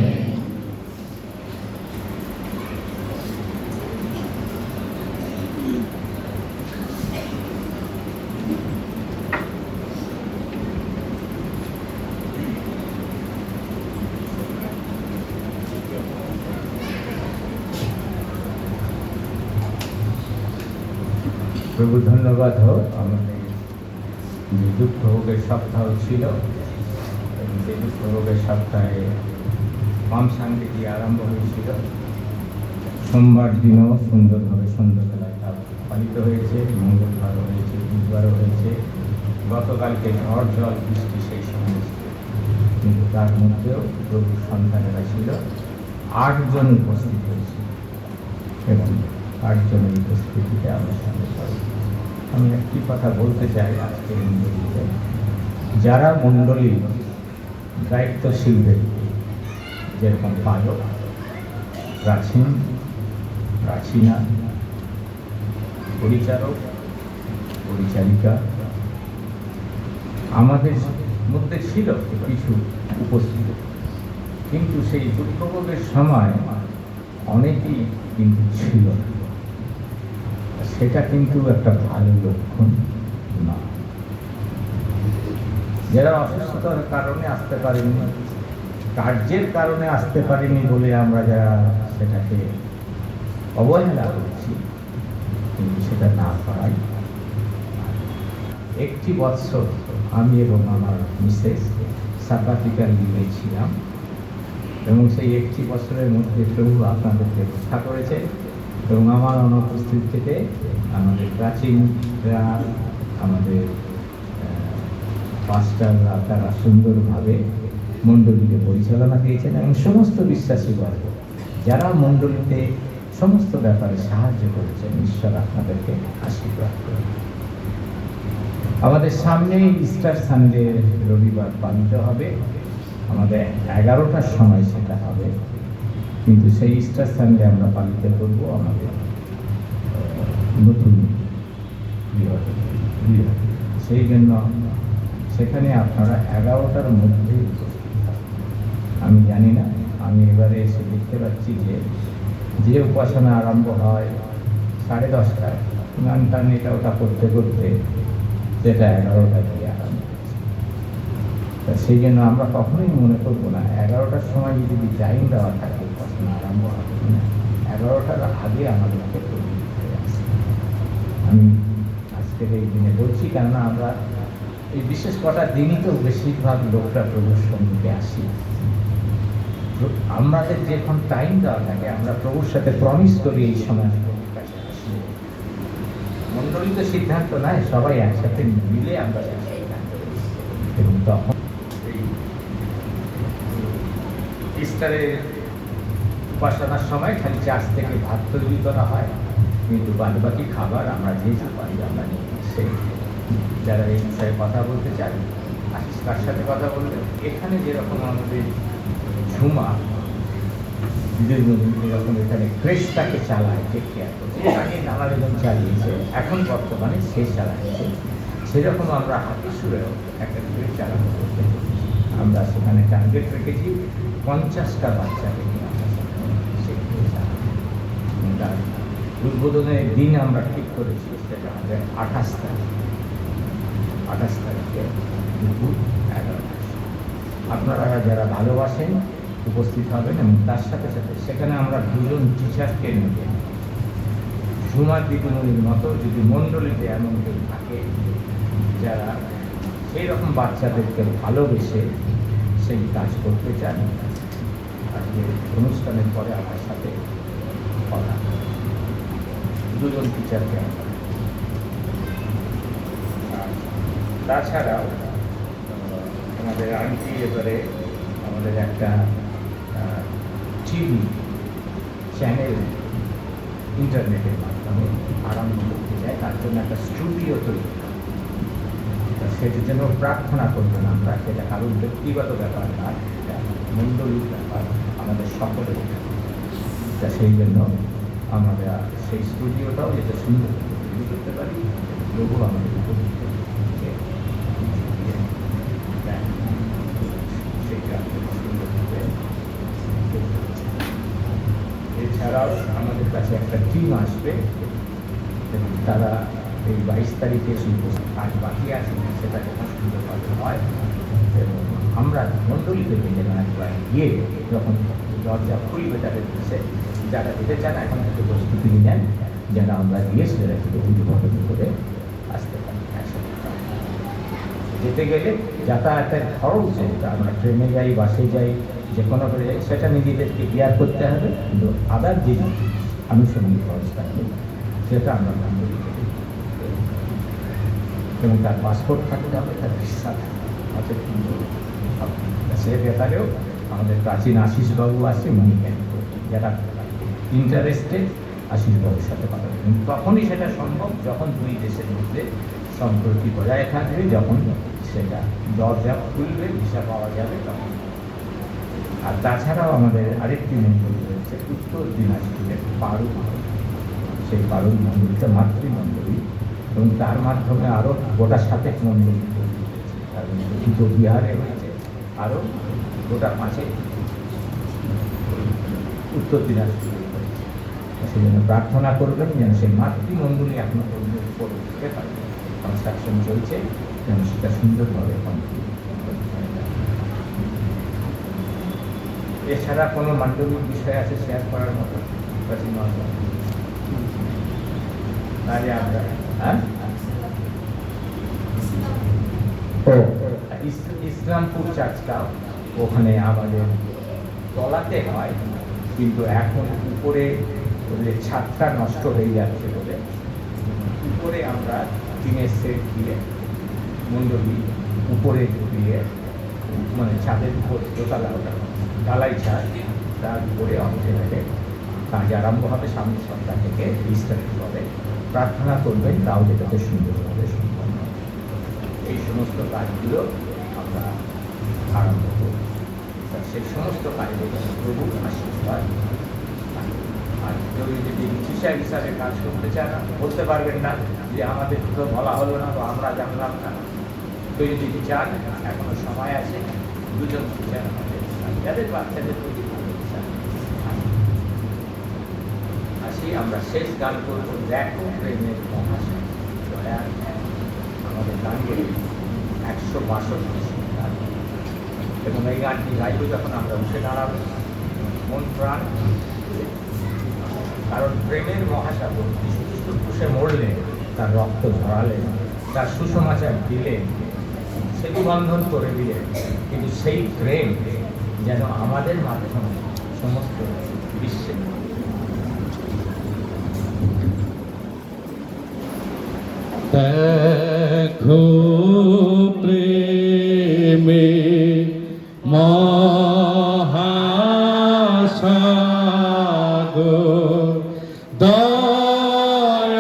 প্রভু ধন্যবাদ হোক। আমাদের যে দুঃখভোগের সপ্তাহ ছিল, এবং সেই দুঃখভোগের সপ্তাহে পাম সানডে দিয়ে আরম্ভ হয়েছিল। সোমবার দিনও সুন্দরভাবে সন্ধ্যাবেলায় তা পালিত হয়েছে, মঙ্গলবারও হয়েছে, বুধবারও হয়েছে। গতকালকে ঝড় জল বৃষ্টি সেই সময়, কিন্তু তার মধ্যেও প্রভুর সন্তানেরা ছিল। 8 জন উপস্থিত হয়েছে এবং 8 জনের উপস্থিতিতে আমরা সামনে পাই। আমি একটি কথা বলতে চাই আজকের ইংরেজিতে, যারা মণ্ডলী দায়িত্বশীল ব্যক্তি, যেরকম পালক, প্রাচীন, প্রাচীনা, পরিচারক, পরিচারিকা, আমাদের মধ্যে ছিল কিছু উপস্থিত, কিন্তু সেই দুর্গভোগের সময় অনেকেই কিন্তু ছিল না। সেটা কিন্তু একটা ভালো লক্ষণ না। যারা অসুস্থতার কারণে আসতে পারেনি, কার্যের কারণে আসতে পারেনি বলে আমরা যারা সেটাকে অবহেলা করছি, কিন্তু সেটা না করাই। একটি বৎসর আমি এবং আমার মিসেস সাব্বাতিকার লিগে ছিলাম, এবং সেই একটি বছরের মধ্যে প্রভু আপনাদেরকে রক্ষা করেছে, এবং আমার অনুপস্থিত থেকে আমাদের প্রাচীনরা, আমাদের পাস্টাররা তারা সুন্দরভাবে মণ্ডলীকে পরিচালনা দিয়েছেন, এবং সমস্ত বিশ্বাসীগণ যারা মণ্ডলীতে সমস্ত ব্যাপারে সাহায্য করেছেন, ঈশ্বর আপনাদেরকে আশীর্বাদ করেন। আমাদের সামনে ইস্টার সানডে রবিবার পালিত হবে, আমাদের 11টার সময় সেটা হবে, কিন্তু সেই ইস্টার সানডে আমরা পালিত করব আমাদের নতুন গৃহ। সেই জন্য সেখানে আপনারা 11টার মধ্যে উপস্থিত থাকবেন। আমি জানি না, আমি এবারে এসে দেখতে পাচ্ছি যে উপাসনা আরম্ভ হয় 10:30টায়, গান টান এটা ওটা করতে করতে সেটা 11টা দিয়ে আরম্ভ হচ্ছে। তা সেই জন্য আমরা কখনোই মনে করবো না 11টার সময় যদি টাইম দেওয়া থাকে উপাসনা আরম্ভ হবে না, 11টার আগে আমাদেরকে প্রস্তুত হয়ে আসে। আমি আজকের এই দিনে বলছি, কেননা আমরা এই বিশেষ কটা দিনই তো বেশিরভাগ লোকরা প্রভুর সম্মুখে আসি। আমাদের যখন টাইম দেওয়া থাকে আমরা প্রভুর সাথে প্রমিস করি এই সময় প্রভুর কাছে আসি। মণ্ডলী তো সিদ্ধান্ত নেয়, সবাই একসাথে মিলে আমরা সিদ্ধান্ত করি, এবং তখন এই ইস্টারের উপাসনার সময় খালি চার্চ থেকে ভাত তৈরি করা হয়, কিন্তু বাদবাকি খাবার আমরা যে যা পারি আমরা নিয়ে সেই যারা এই বিষয়ে কথা বলতে চাই তার সাথে কথা বললে, এখানে যেরকম আমাদের ঝুমা যেরকম এখানে ক্রেশটাকে চালায়, টেক কেয়ার করছে, আগে নানা রকম চালিয়েছে, এখন বর্তমানে সে চালাচ্ছে, সেরকম আমরা হাতিসুরেও একটা ক্রেশ চালানো করতে চলেছি। আমরা সেখানে টার্গেট রেখেছি 50টা বাচ্চাকে নিয়ে আমরা সেই ক্রেশ চালাবো। তার উদ্বোধনের দিন আমরা ঠিক করেছি, সেটা আমাদের 28 তারিখে দুপুর 11টা। আপনারা যারা ভালোবাসেন উপস্থিত হবেন, এবং তার সাথে সাথে সেখানে আমরা 2জন টিচারকে নেবেন। ঝুমার দিদিমণির মতো যদি মণ্ডলীতে এমন কেউ থাকে যারা সেই রকম বাচ্চাদেরকে ভালোবেসে সেই কাজ করতে চান, আজকে অনুষ্ঠানের পরে আমার সাথে কথা, 2জন টিচারকে আমরা। তাছাড়াও আমাদের আন্টি এবারে আমাদের একটা টিভি চ্যানেল ইন্টারনেটের মাধ্যমে আরম্ভ করতে চাই, তার জন্য একটা স্টুডিও তৈরি। সেটার জন্য প্রার্থনা করবেন আমরা, সেটা কারোর ব্যক্তিগত ব্যাপার না, এটা মণ্ডলীর ব্যাপার, আমাদের সকলের ব্যাপার। তা সেই জন্য আমরা সেই স্টুডিওটাও যেটা সুন্দর তৈরি করতে পারি, লোকও আমাদের এছাড়াও আমাদের কাছে একটা টিম আসবে, এবং তারা এই 22 তারিখে কাজ বাকি আছে, সেটা যখন সুন্দরভাবে হয়, এবং আমরা মণ্ডলীতে মিলে একবার গিয়ে যখন দরজা খুলবে তাদের কাছে যারা যেতে চান এখন একটু প্রস্তুতি নেন, যেন আমরা গিয়ে সেটা থেকে উদ্বোধন করে আসতে পারি। যেতে গেলে যাতায়াতের খরচ যেটা, আমরা ট্রেনে যাই, বাসে যাই, যে কোনো করে যাই, সেটা নিজেদেরকে বিয়ার করতে হবে, কিন্তু আদার যে আনুষঙ্গিক খরচ থাকবে সেটা আমরা মণ্ডলী থেকে, এবং তার পাসপোর্ট থাকতে হবে, তার ভিসা আছে, সে ব্যাপারেও আমাদের প্রাচীন আশিসবাবু আছে, উনি যারা ইন্টারেস্টেড আশিসবাবুর সাথে কথা বলবেন। তখনই সেটা সম্ভব যখন দুই দেশের মধ্যে সম্পর্ক বজায় থাকবে, যখন সেটা দরজা খুলবে, ভিসা পাওয়া যাবে তখন। আর তাছাড়াও আমাদের আরেকটি মন্দির রয়েছে উত্তর দিনাজপুরের পারুল, সেই পারুল মন্দিরটা মাতৃমন্দির, এবং তার মাধ্যমে আরও গোটা 7 মন্দির তার দুটো বিহারে হয়েছে, আরও গোটা 5 উত্তর দিনাজপুরে হয়েছে। সেই জন্য প্রার্থনা করবেন যেন সেই মাতৃমন্দিরই এখনো পর্যন্ত উপরে উঠতে পারে। কনস্ট্রাকশন চলছে, যেন সেটা সুন্দরভাবে কমপ্লিট। এছাড়া কোনো মান্ডলিক বিষয় আছে শেয়ার করার মতো? তাহলে আমরা ইসলামপুর চার্চটা ওখানে আমাদের তলাতে হয়, কিন্তু এখন উপরে ছাদটা নষ্ট হয়ে যাচ্ছে বলে উপরে আমরা টিনের সেট দিয়ে মণ্ডলী উপরে দিয়ে, মানে ছাদের উপর দোতলা, ওটা ঢালাই ছাদ, তার উপরে অংশে থেকে কাজ আরম্ভ হবে সামনের সপ্তাহ থেকে স্টার্ট হবে। প্রার্থনা করবেন তাহলে যাতে সুন্দরভাবে সম্পন্ন হয়। এই সমস্ত কাজগুলো আমরা আরম্ভ করব। সেই সমস্ত কাজে প্রভুর আশীর্বাদ। আর কেউ যদি টিচার হিসাবে কাজ করতে চান, বলতে পারবেন না যে আমাদের তো বলা হলো না বা আমরা জানলাম না। কেউ যদি চান, এখনো সময় আছে, 2 জন টিচার আমাদের যাদের বাচ্চাদের প্রতি আসি। আমরা শেষ গান করব দেখো প্রেমের মহাশয় দয়ার। আমাদের গানকে 162 গান, এবং এই গানটি গাইব যখন আমরা উঠে দাঁড়াবো মন প্রাণ। কারণ প্রেমের মহাসাগর যিশু খ্রিস্ট ক্রুশে মরলেন, তার রক্ত ঝরালেন, তার সুসমাচার দিলেন, সেতু বন্ধন করে দিলেন, কিন্তু সেই প্রেম যেন আমাদের মাধ্যমে সমস্ত বিশ্বে দেখো প্রেমে মহাসাগর দয়ার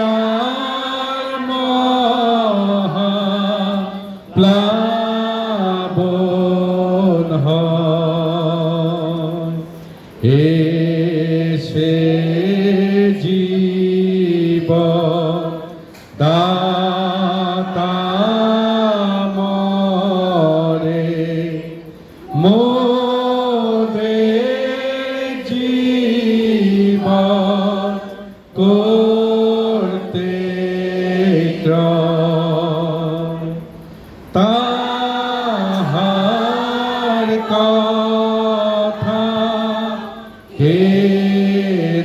মহাপ্লাবন হয়। এসে জীবন দাতা মরে মোদের জীবন করতে ক্রয়। তাহার কথা কে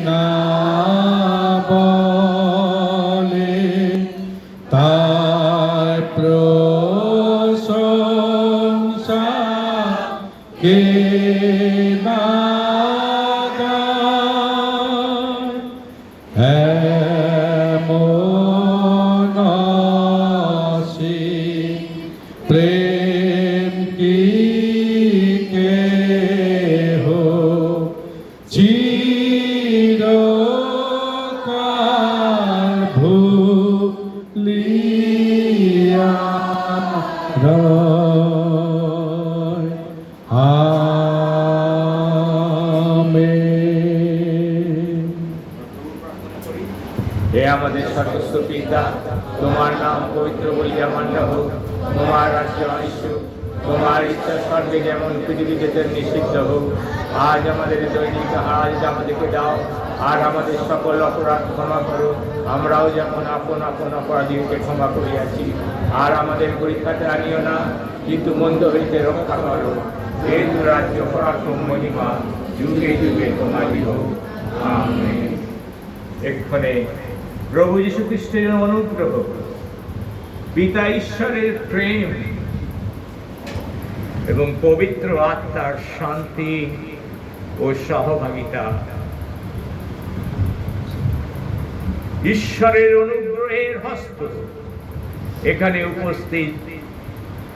না বলে, তার প্রশংসা কে না গায়। এমন অসীম প্রেম কি কেহ চিরকাল ভুলিয়া রয়। আমেন। হে আমাদের স্বর্গস্থ পিতা, তোমার নাম পবিত্র বলিয়া মান্য হোক, তোমার রাজ্য আসুক, তোমার ইচ্ছা স্বর্গে যেমন পৃথিবীতে তেমনি সিদ্ধ হোক। আজ আমাদের দৈনিক আহার আমাদেরকে দাও, আর আমাদের সকল অপরাধ ক্ষমা করো, আমরাও যেমন আপন আপন অপরাধীকে ক্ষমা করিয়াছি। আর আমাদের পরীক্ষাতে আনিও না, কিন্তু মন্দ হইতে রক্ষা করো। এই রাজ্য পরাক্রম মহিমা যুগে যুগে তোমারই হোক। আমেন। এক্ষণে প্রভু যীশু খ্রিস্টের অনুগ্রহ, পিতা ঈশ্বরের প্রেম এবং পবিত্র আত্মার শান্তি ও সহভাগিতা, ঈশ্বরের অনুগ্রহের হস্ত এখানে উপস্থিত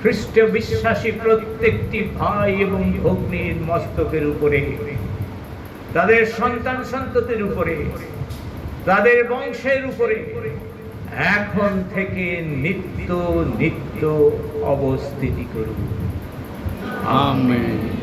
খ্রিস্ট বিশ্বাসী প্রত্যেকটি ভাই এবং ভগ্নীর মস্তকের উপরে, তাদের সন্তান সন্ততির উপরে, তাদের বংশের উপরে এখন থেকে নিত্য নিত্য অবস্থিতি করুন। আমেন।